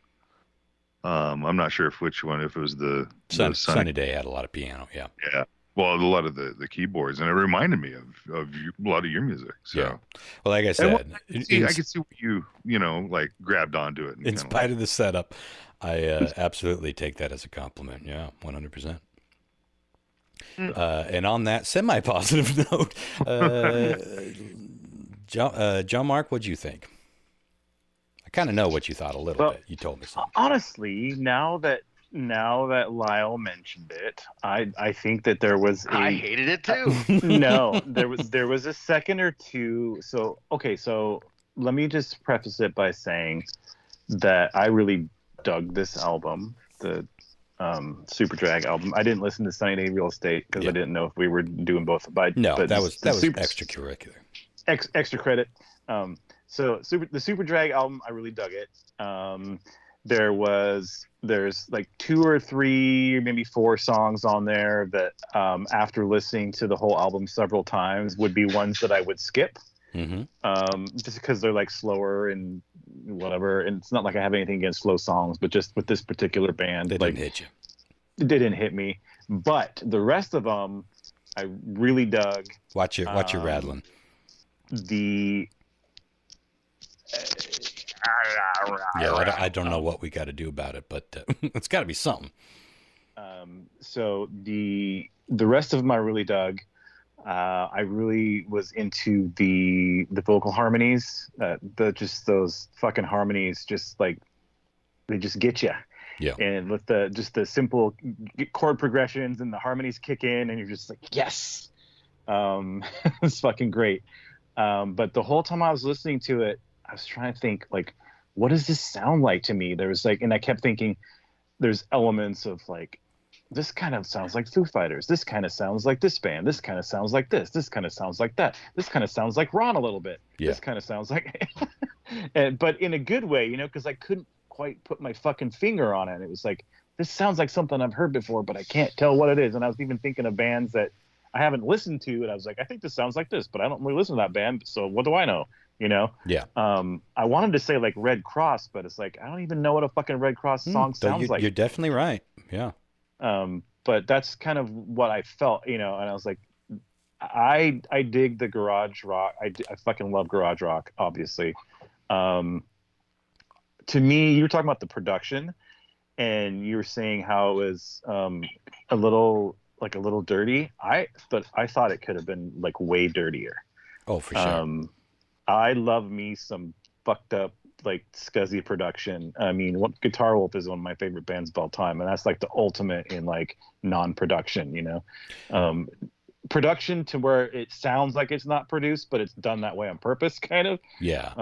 I'm not sure if it was the Sunny Day had a lot of piano. Yeah. Well, a lot of the keyboards, and it reminded me of a lot of your music. So. Yeah. Well, like I said, I can see where you like grabbed onto it. In spite of the setup, I absolutely take that as a compliment. Yeah, 100%. And on that semi-positive note, John Mark, what'd you think? I kind of know what you thought a little bit. You told me something. Honestly, now that Lyle mentioned it, I think that there was I hated it too. No, there was a second or two. So let me just preface it by saying that I really dug this album, the Superdrag album. I didn't listen to Sunny Day Real Estate because I didn't know if we were doing both. But that was extracurricular. Extra credit. So the Superdrag album, I really dug it. There's like 2 or 3, maybe 4 songs on there that after listening to the whole album several times would be ones that I would skip. Just because they're like slower and whatever. And it's not like I have anything against slow songs, but just with this particular band, they didn't hit you. It didn't hit me. But the rest of them, I really dug. Watch your rattling. I don't know what we got to do about it, but it's got to be something. So the rest of them I really dug. I really was into the vocal harmonies. Those fucking harmonies, just like they just get you. Yeah. And with the simple chord progressions and the harmonies kick in, and you're just like, yes, it's fucking great. But the whole time I was listening to it, I was trying to think, like, what does this sound like to me? There was like, and I kept thinking, there's elements of like, this kind of sounds like Foo Fighters. This kind of sounds like this band. This kind of sounds like this. This kind of sounds like that. This kind of sounds like Ron a little bit. Yeah. This kind of sounds like, but in a good way, because I couldn't quite put my fucking finger on it. It was like, this sounds like something I've heard before, but I can't tell what it is. And I was even thinking of bands that I haven't listened to, and I was like, I think this sounds like this, but I don't really listen to that band. So what do I know? Yeah. I wanted to say like Red Cross, but it's like I don't even know what a fucking Red Cross song sounds like. You're definitely right. Yeah. But that's kind of what I felt, and I was like, I dig the garage rock. I fucking love garage rock, obviously. To me, you were talking about the production, and you were saying how it was a little dirty. I thought it could have been like way dirtier. Oh, for sure. I love me some fucked up, like, scuzzy production. I mean, Guitar Wolf is one of my favorite bands of all time, and that's like the ultimate in like non-production, production to where it sounds like it's not produced, but it's done that way on purpose, kind of. Yeah.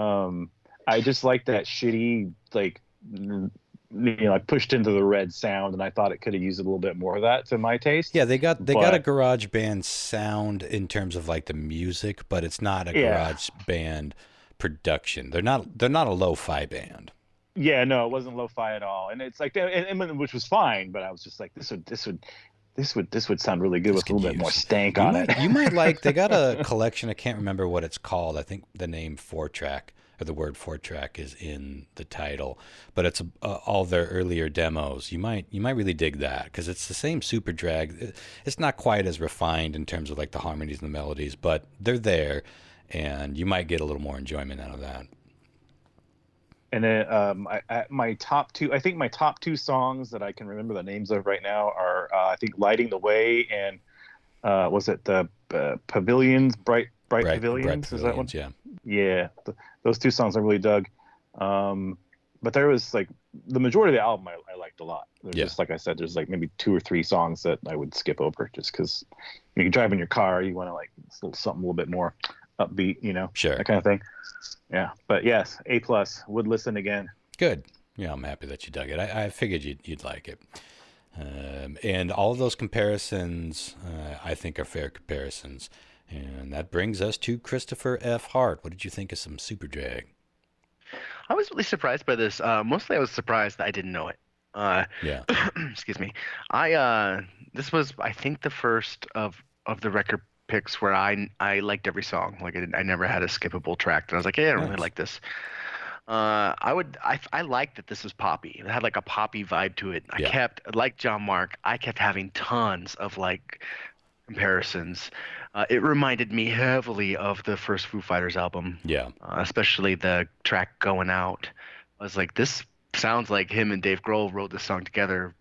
I just like that shitty, like, I pushed into the red sound, and I thought it could have used a little bit more of that to my taste. Yeah, they got a garage band sound in terms of like the music, but it's not a garage band production. They're not a lo-fi band. Yeah, no, it wasn't lo-fi at all, and it's like, and which was fine, but I was just like, this would sound really good with a little bit more stank on it. You might like. They got a collection. I can't remember what it's called. I think the name 4-track or the word 4-track is in the title, but it's all their earlier demos. You might really dig that because it's the same Super Drag. It's not quite as refined in terms of like the harmonies and the melodies, but they're there, and you might get a little more enjoyment out of that. And then my top two songs that I can remember the names of right now are I think "Lighting the Way" and was it the Pavilions, Bright Pavilions? Is that one? Yeah. Yeah, those two songs I really dug. But there was like the majority of the album I liked a lot. There's just, like I said, there's like maybe 2 or 3 songs that I would skip over just because you drive in your car, you want to like something a little bit more upbeat, Sure, that kind of thing. Yeah, but yes, A+, would listen again. Good. Yeah, I'm happy that you dug it. I figured you'd like it. And all of those comparisons, I think, are fair comparisons. And that brings us to Christopher F. Hart. What did you think of some Super Drag? I was really surprised by this. Mostly I was surprised that I didn't know it. Yeah. Excuse me. This was, I think, the first of the record picks where I liked every song. Like I never had a skippable track. And I was like, yeah, I don't really like this. I liked that this was poppy. It had like a poppy vibe to it. Like John Mark, I kept having tons of like comparisons. It reminded me heavily of the first Foo Fighters album. Yeah. Especially the track Going Out. I was like, this sounds like him and Dave Grohl wrote this song together,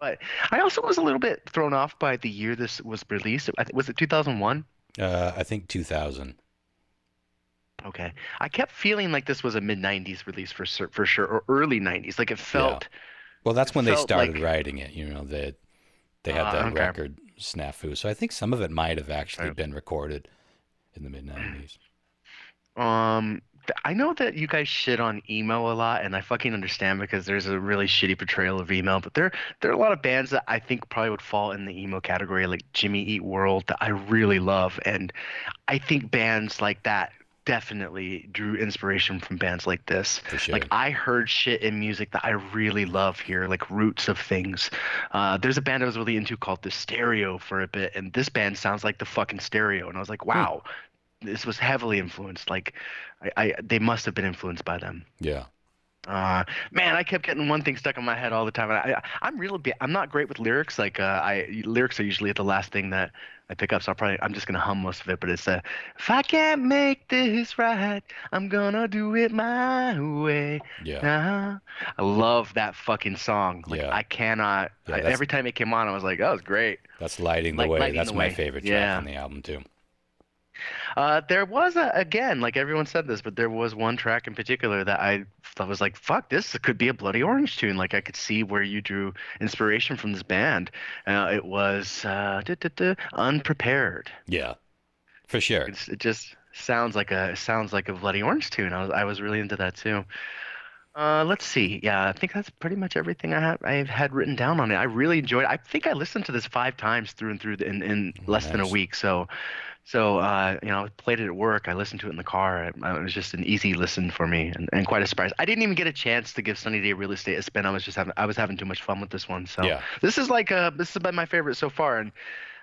But I also was a little bit thrown off by the year this was released. Was it 2001? I think 2000. Okay. I kept feeling like this was a mid-90s release for sure, or early 90s. Like it felt... Yeah. Well, that's when they started writing it, they had that okay. record snafu. So I think some of it might have actually been recorded in the mid-90s. I know that you guys shit on emo a lot, and I fucking understand because there's a really shitty portrayal of emo, but there are a lot of bands that I think probably would fall in the emo category, like Jimmy Eat World, that I really love, and I think bands like that definitely drew inspiration from bands like this. For sure. Like I heard shit in music that I really love here, like roots of things. There's a band I was really into called The Stereo for a bit, and this band sounds like the fucking Stereo, and I was like, wow, this was heavily influenced. Like they must have been influenced by them. Yeah. Man, I kept getting one thing stuck in my head all the time. I'm not great with lyrics. Like lyrics are usually the last thing that I pick up, so I'm just gonna hum most of it. But it's if I can't make this right, I'm gonna do it my way. Yeah. I love that fucking song. Like I cannot. Every time it came on, I was like, oh, it's great. That's Lighting the Way. That's my favorite track on the album too. There was again, like everyone said this, but there was one track in particular that I thought was like, fuck, this could be a Bloody Orange tune. Like I could see where you drew inspiration from this band. It was Unprepared. Yeah, for sure. It just sounds like a Bloody Orange tune. I was really into that too. Let's see. Yeah, I think that's pretty much everything I had written down on it. I really enjoyed it. I think I listened to this 5 times through and through in less than a week. So I played it at work. I listened to it in the car. It was just an easy listen for me, and quite a surprise. I didn't even get a chance to give Sunny Day Real Estate a spin. I was having too much fun with this one. So this is this has been my favorite so far, and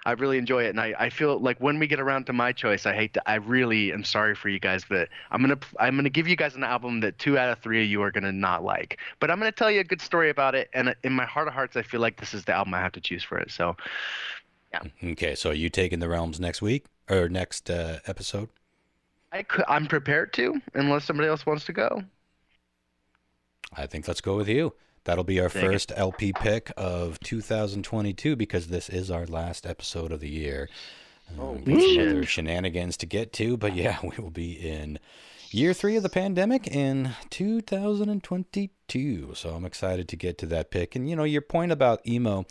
I really enjoy it. And I feel like when we get around to my choice, I really am sorry for you guys, but I'm gonna give you guys an album that 2 out of 3 of you are gonna not like. But I'm gonna tell you a good story about it, and in my heart of hearts, I feel like this is the album I have to choose for it. So, yeah. Okay, so are you taking the Realms next week or next episode? I'm prepared to, unless somebody else wants to go. I think let's go with you. That'll be our first LP pick of 2022 because this is our last episode of the year. Other shenanigans to get to, but yeah, we will be in year 3 of the pandemic in 2022. So I'm excited to get to that pick. And your point about emo.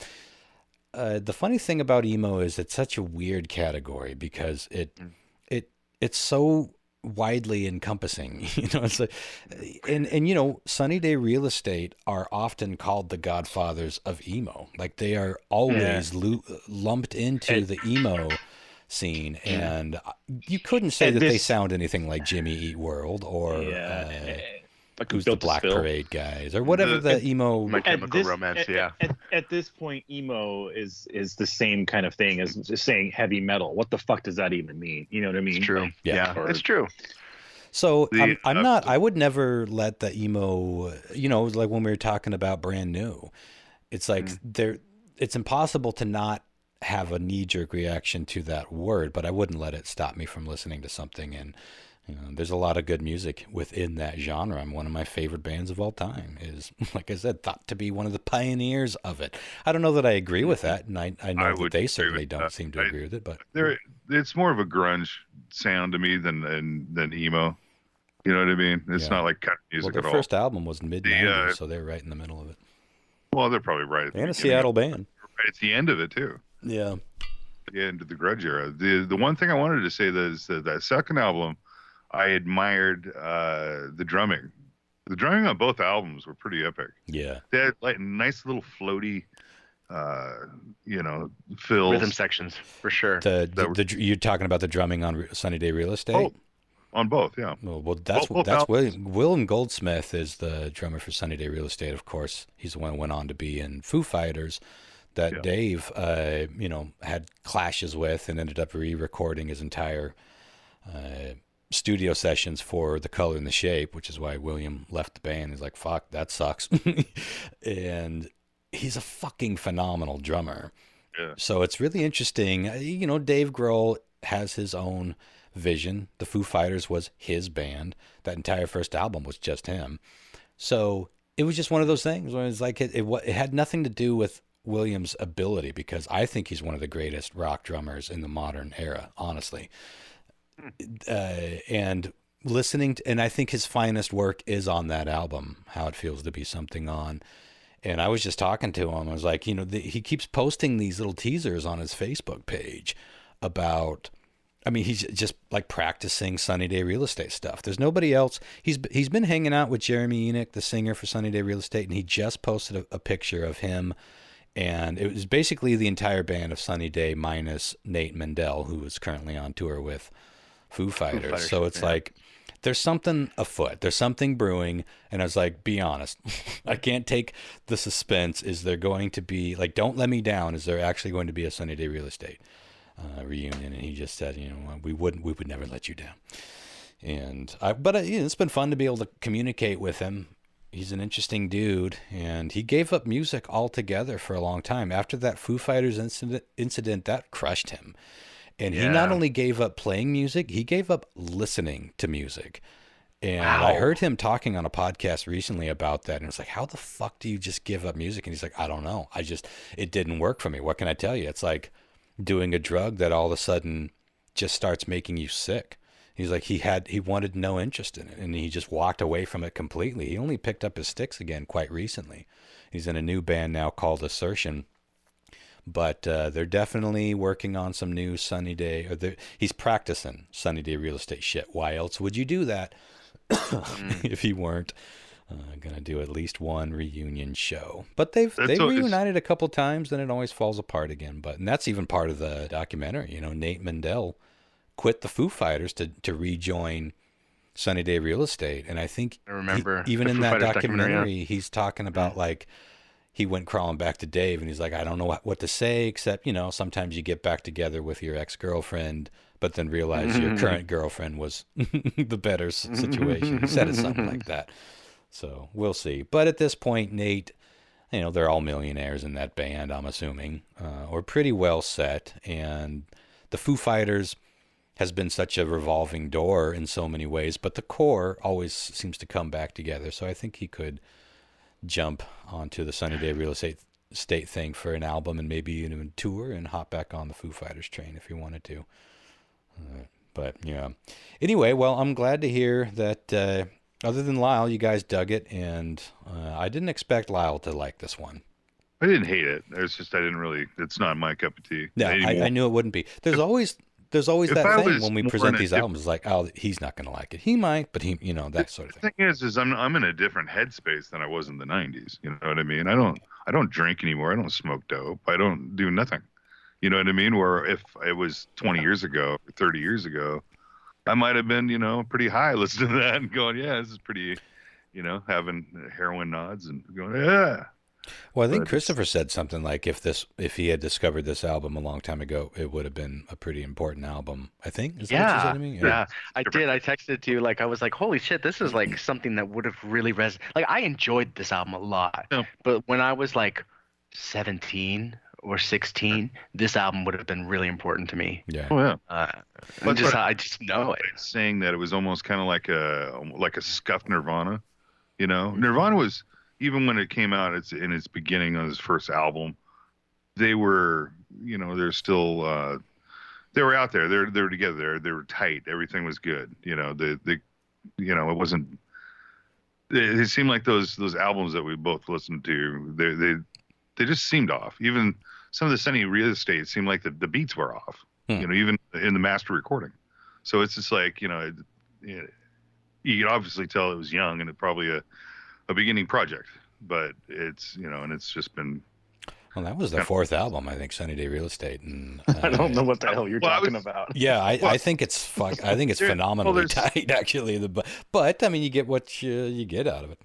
The funny thing about emo is it's such a weird category because it's so widely encompassing. It's like, and Sunny Day Real Estate are often called the godfathers of emo. Like they are always lumped into the emo scene, and you couldn't say that they sound anything like Jimmy Eat World or like Who's the Black Parade guys or whatever the emo My Chemical Romance. At this point, emo is the same kind of thing as just saying heavy metal. What the fuck does that even mean? You know what I mean? It's true. It's true. So I'm not. I would never let the emo. Like when we were talking about Brand New, it's like it's impossible to not have a knee-jerk reaction to that word, but I wouldn't let it stop me from listening to something. And there's a lot of good music within that genre. One of my favorite bands of all time is, like I said, thought to be one of the pioneers of it. I don't know that I agree with that, and I know that they certainly don't seem to agree with it. But it's more of a grunge sound to me than email. You know what I mean? It's not like country music at all. Their first album was mid-90s, so they're right in the middle of it. Well, they're probably right. And a Seattle band. Right at the end of it, too. Yeah. The end of the grunge era. The one thing I wanted to say is that second album, I admired the drumming. The drumming on both albums were pretty epic. Yeah. They had like nice little floaty, fills. Rhythm sections, for sure. You're talking about the drumming on Sunny Day Real Estate? Oh, on both, yeah. Well, that's William Goldsmith is the drummer for Sunny Day Real Estate, of course. He's the one who went on to be in Foo Fighters that Dave, had clashes with and ended up re-recording his entire studio sessions for The Color and the Shape, which is why William left the band. He's like, fuck, that sucks. And he's a fucking phenomenal drummer. Yeah. So it's really interesting. Dave Grohl has his own vision. The Foo Fighters was his band. That entire first album was just him. So it was just one of those things where it's like it had nothing to do with Williams' ability, because I think he's one of the greatest rock drummers in the modern era, honestly. And listening to, and I think his finest work is on that album, How It Feels to Be Something On. And I was just talking to him. I was like, he keeps posting these little teasers on his Facebook page about, he's just like practicing Sunny Day Real Estate stuff. There's nobody else. He's been hanging out with Jeremy Enoch, the singer for Sunny Day Real Estate, and he just posted a picture of him. And it was basically the entire band of Sunny Day minus Nate Mendel, who is currently on tour with Foo Fighters. So it's like, there's something afoot. There's something brewing. And I was like, be honest. I can't take the suspense. Is there going to be, like, don't let me down. Is there actually going to be a Sunny Day Real Estate reunion? And he just said, we would never let you down. And it's been fun to be able to communicate with him. He's an interesting dude, and he gave up music altogether for a long time. After that Foo Fighters incident that crushed him. And he not only gave up playing music, he gave up listening to music. And I heard him talking on a podcast recently about that, and it was like, how the fuck do you just give up music? And he's like, I don't know. It didn't work for me. What can I tell you? It's like doing a drug that all of a sudden just starts making you sick. He's like, he wanted no interest in it, and he just walked away from it completely. He only picked up his sticks again quite recently. He's in a new band now called Assertion, but they're definitely working on some new Sunny Day. He's practicing Sunny Day Real Estate shit. Why else would you do that if he weren't going to do at least one reunion show? But they've reunited a couple times, then it always falls apart again. And that's even part of the documentary. Nate Mendel quit the Foo Fighters to rejoin Sunny Day Real Estate. And I think I remember even in that documentary, he's talking about like he went crawling back to Dave and he's like, I don't know what to say, except, sometimes you get back together with your ex-girlfriend, but then realize your current girlfriend was the better situation. He said it something like that. So we'll see. But at this point, Nate, they're all millionaires in that band, I'm assuming, or pretty well set. And the Foo Fighters has been such a revolving door in so many ways, but the core always seems to come back together. So I think he could jump onto the Sunny Day Real Estate thing for an album and maybe even a tour and hop back on the Foo Fighters train if he wanted to. But yeah. Anyway, well, I'm glad to hear that other than Lyle, you guys dug it, and I didn't expect Lyle to like this one. I didn't hate it. It's just it's not my cup of tea. Yeah, I knew it wouldn't be. There's always there's always that thing when we present these albums, like, oh, he's not going to like it. He might, but he, that sort of thing. The thing is I'm in a different headspace than I was in the 90s. You know what I mean? I don't drink anymore. I don't smoke dope. I don't do nothing. You know what I mean? Where if it was 20 years ago, 30 years ago, I might have been, pretty high listening to that and going, yeah, this is pretty, having heroin nods and going, yeah. Well, I think Christopher said something like if he had discovered this album a long time ago, it would have been a pretty important album. I think. Is that what you said to me? Yeah, I did. I texted to you, like, I was like, holy shit, this is like something that would have really resonated. Like, I enjoyed this album a lot, but when I was like 17 or 16, this album would have been really important to me. Yeah. Oh yeah. I just know it. Saying that it was almost kind of like a scuffed Nirvana. Nirvana was, even when it came out, it's in its beginning on his first album, they were, they're still, they were out there. They were together. They were tight. Everything was good. It wasn't. It seemed like those albums that we both listened to, they just seemed off. Even some of the Sunny Real Estate seemed like the beats were off. Even in the master recording. So it's just like, you could obviously tell it was young and it probably a beginning project, but it's, and it's just been. Well, that was the fourth album, I think, Sunny Day Real Estate, and I don't know what the hell you're talking about. Yeah, I think it's phenomenally tight, actually. But I mean, you get what you get out of it.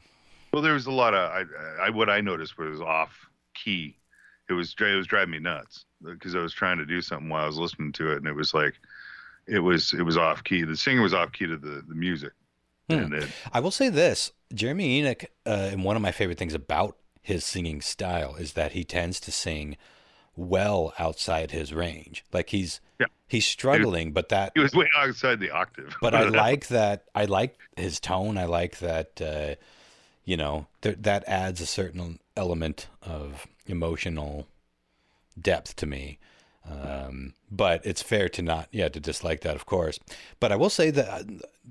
Well, there was a lot of what I noticed was off key. It was driving me nuts because I was trying to do something while I was listening to it, and it was like it was off key. The singer was off key to the music. And I will say this: Jeremy Enoch, and one of my favorite things about his singing style is that he tends to sing well outside his range. Like he's struggling, but that he was way outside the octave. But I like that. I like his tone. I like that. That adds a certain element of emotional depth to me. But it's fair to dislike that, of course. But I will say that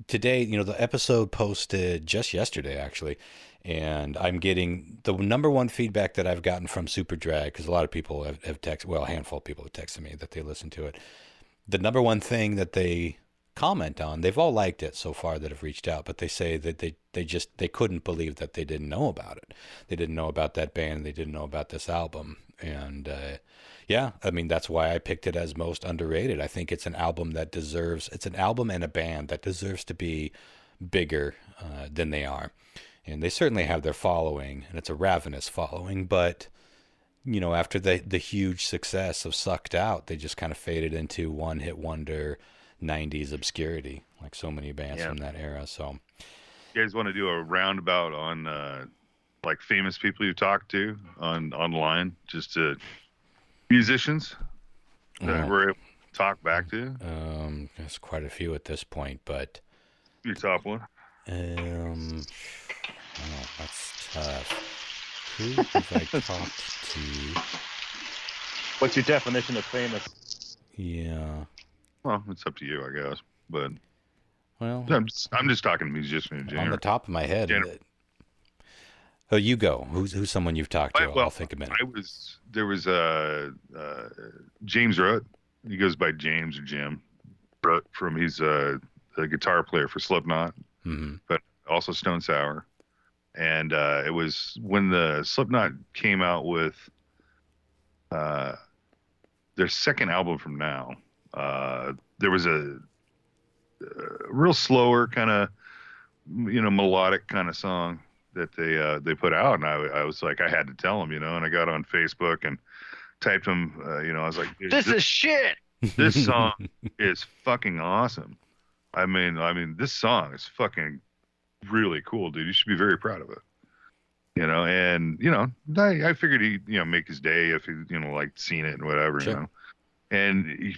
today, the episode posted just yesterday, actually, and I'm getting the number one feedback that I've gotten from Super Drag, because a lot of people have texted, well, a handful of people have texted me that they listened to it. The number one thing that they comment on, they've all liked it so far that have reached out, but they say that they couldn't believe that they didn't know about it. They didn't know about that band. They didn't know about this album. And I mean, that's why I picked it as most underrated. I think it's an album it's an album and a band that deserves to be bigger than they are. And they certainly have their following, and it's a ravenous following, but after the huge success of Sucked Out, they just kind of faded into one-hit wonder 90s obscurity, like so many bands from that era. So you guys want to do a roundabout on like famous people you talked to online, just to musicians that we're able to talk back to? There's quite a few at this point, but your top one? That's tough. Who have I talked to? What's your definition of famous? Yeah. Well, it's up to you, I guess. But I'm just talking musician in general. On the top of my head. Oh, you go. Who's someone you've talked to? I'll think a minute. There was James Rutt. He goes by James or Jim Rutt. He's a guitar player for Slipknot, but also Stone Sour. And it was when the Slipknot came out with their second album from Now. There was a real slower kind of, melodic kind of song that they put out, and I was like, I had to tell them, and I got on Facebook and typed them, I was like, this is shit. This song is fucking awesome. I mean, this song is fucking really cool, dude. You should be very proud of it. And I figured he'd make his day if he like seen it and whatever, Sure. And he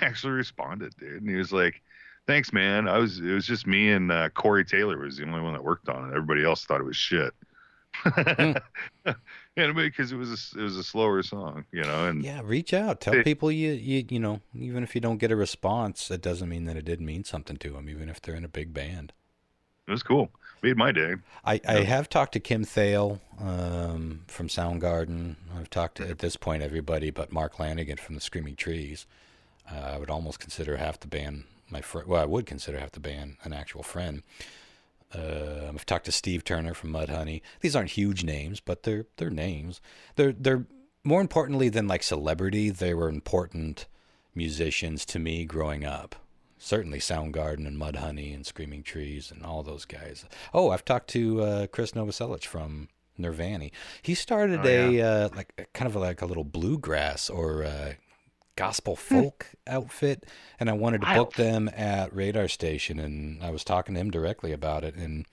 actually responded, dude. And he was like, thanks, man. It was just me and Corey Taylor was the only one that worked on it. Everybody else thought it was shit. And because it was a slower song, and reach out, tell people you even if you don't get a response, that doesn't mean that it didn't mean something to them, even if they're in a big band. It was cool. Made my day. I have talked to Kim Thale from Soundgarden. I've talked to, at this point, everybody but Mark Lanigan from the Screaming Trees. I would almost consider half the band my friend. Well, I would consider half the band an actual friend. I've talked to Steve Turner from Mudhoney. These aren't huge names, but they're names. They're more importantly than like celebrity. They were important musicians to me growing up. Certainly Soundgarden and Mudhoney and Screaming Trees and all those guys. Oh, I've talked to Chris Novoselic from Nirvana. He started like kind of like a little bluegrass or gospel folk outfit, and I wanted to book them at Radar Station, and I was talking to him directly about it, and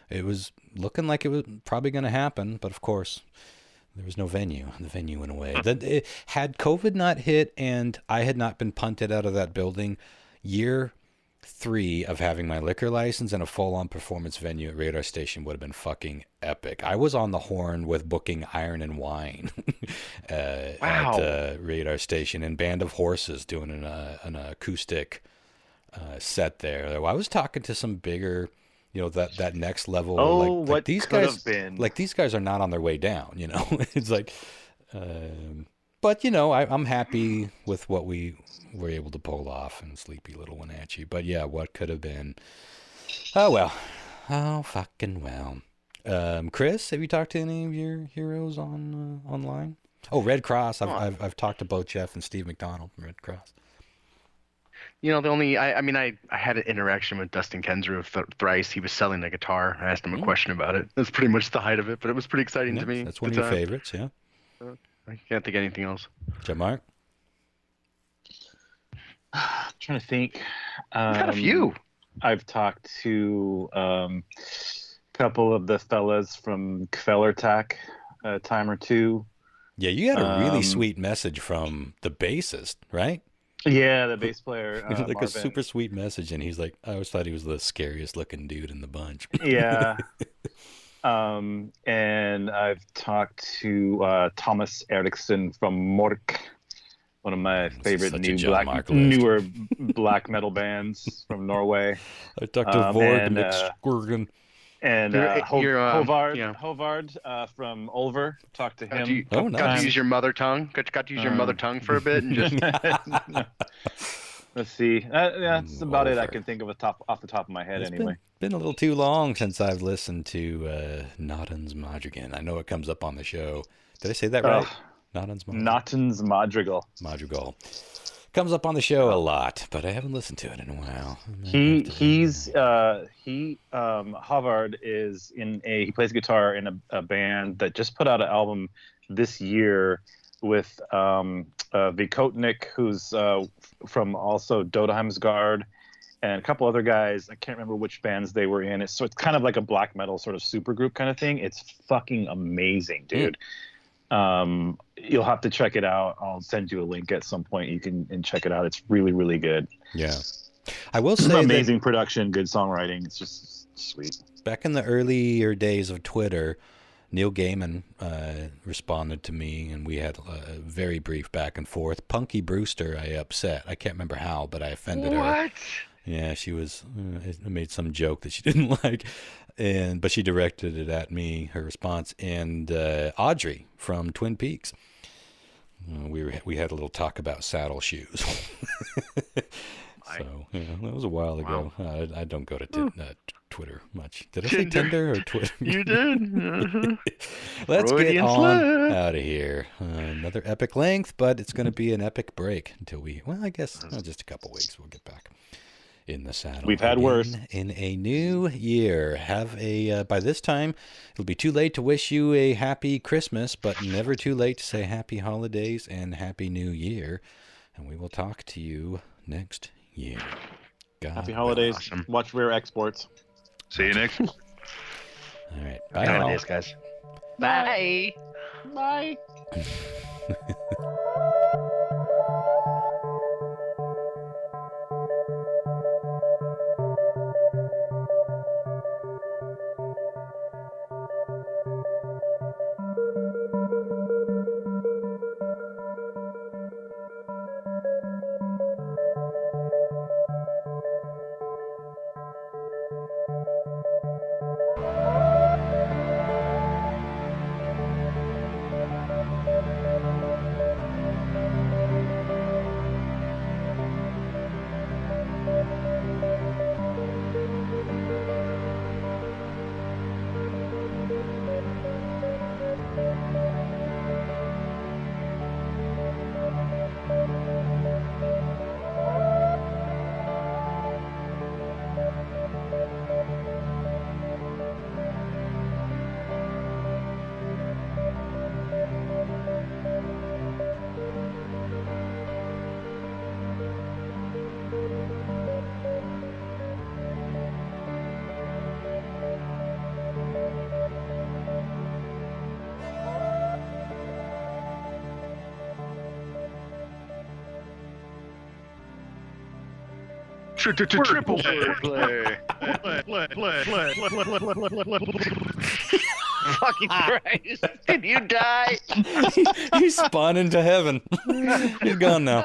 it was looking like it was probably going to happen, but of course there was no venue. The venue went away. Had COVID not hit and I had not been punted out of that building, year 3 of having my liquor license and a full-on performance venue at Radar Station would have been fucking epic. I was on the horn with booking Iron and Wine at Radar Station, and Band of Horses doing an acoustic set there. I was talking to some bigger, that next level. What these could guys have been? Like these guys are not on their way down. It's like, but I'm happy with what we were able to pull off in Sleepy Little Wenatchee. But yeah, what could have been? Oh well. Oh fucking well. Chris, have you talked to any of your heroes online? Oh, Red Cross. I've talked to both Jeff and Steve McDonald from Red Cross. The only I had an interaction with Dustin Kensrue thrice. He was selling a guitar. I asked him a question about it. That's pretty much the height of it, but it was pretty exciting to me. That's one of your favorites, yeah. I can't think of anything else. Mark? I'm trying to think. Got a few. I've talked to a couple of the fellas from Kvellertak a time or two. Yeah, you had a really sweet message from the bassist, right? Yeah, the bass player. Like Marvin. a super sweet message, and he's like, I always thought he was the scariest looking dude in the bunch. Yeah. And I've talked to Thomas Eriksson from Mork, one of my favorite newer black metal bands from Norway. I talked to Vorg and Nick Squirgen. And Hovard from Ulver. Talked to him. Got to use your mother tongue. Got to use your mother tongue for a bit and just. Let's see. That's about it I can think of off the top of my head. It's anyway. Been a little too long since I've listened to Nautens Madrigal. I know it comes up on the show. Did I say that right? Nautens Madrigal. Madrigal. Comes up on the show a lot, but I haven't listened to it in a while. Havard is he plays guitar in a band that just put out an album this year with Vikotnik, who's from also Dodheimsgard, and a couple other guys. I can't remember which bands they were in. It's kind of like a black metal sort of super group kind of thing. It's fucking amazing, dude. You'll have to check it out. I'll send you a link at some point. You can check it out. It's really, really good. Yeah. I will say amazing production, good songwriting. It's just sweet. Back in the earlier days of Twitter, Neil Gaiman responded to me, and we had a very brief back and forth. Punky Brewster, I upset. I can't remember how, but I offended her. What? Yeah, she was made some joke that she didn't like, but she directed it at me. Her response, and Audrey from Twin Peaks. We had a little talk about saddle shoes. So that was a while ago. I don't go to Twitter much. Did I say Tinder or Twitter? You did. Let's get on out of here. Another epic length, but it's going to be an epic break until I guess just a couple weeks. We'll get back in the saddle. We've had worse. In a new year. By this time, it'll be too late to wish you a happy Christmas, but never too late to say happy holidays and happy new year. And we will talk to you next year. Happy holidays. Awesome. Watch Rare Exports. See you next. All right. Bye. Happy holidays, guys. Bye. Bye. Triple play. Fucking Christ! Did you die? He spawned into heaven. He's gone now.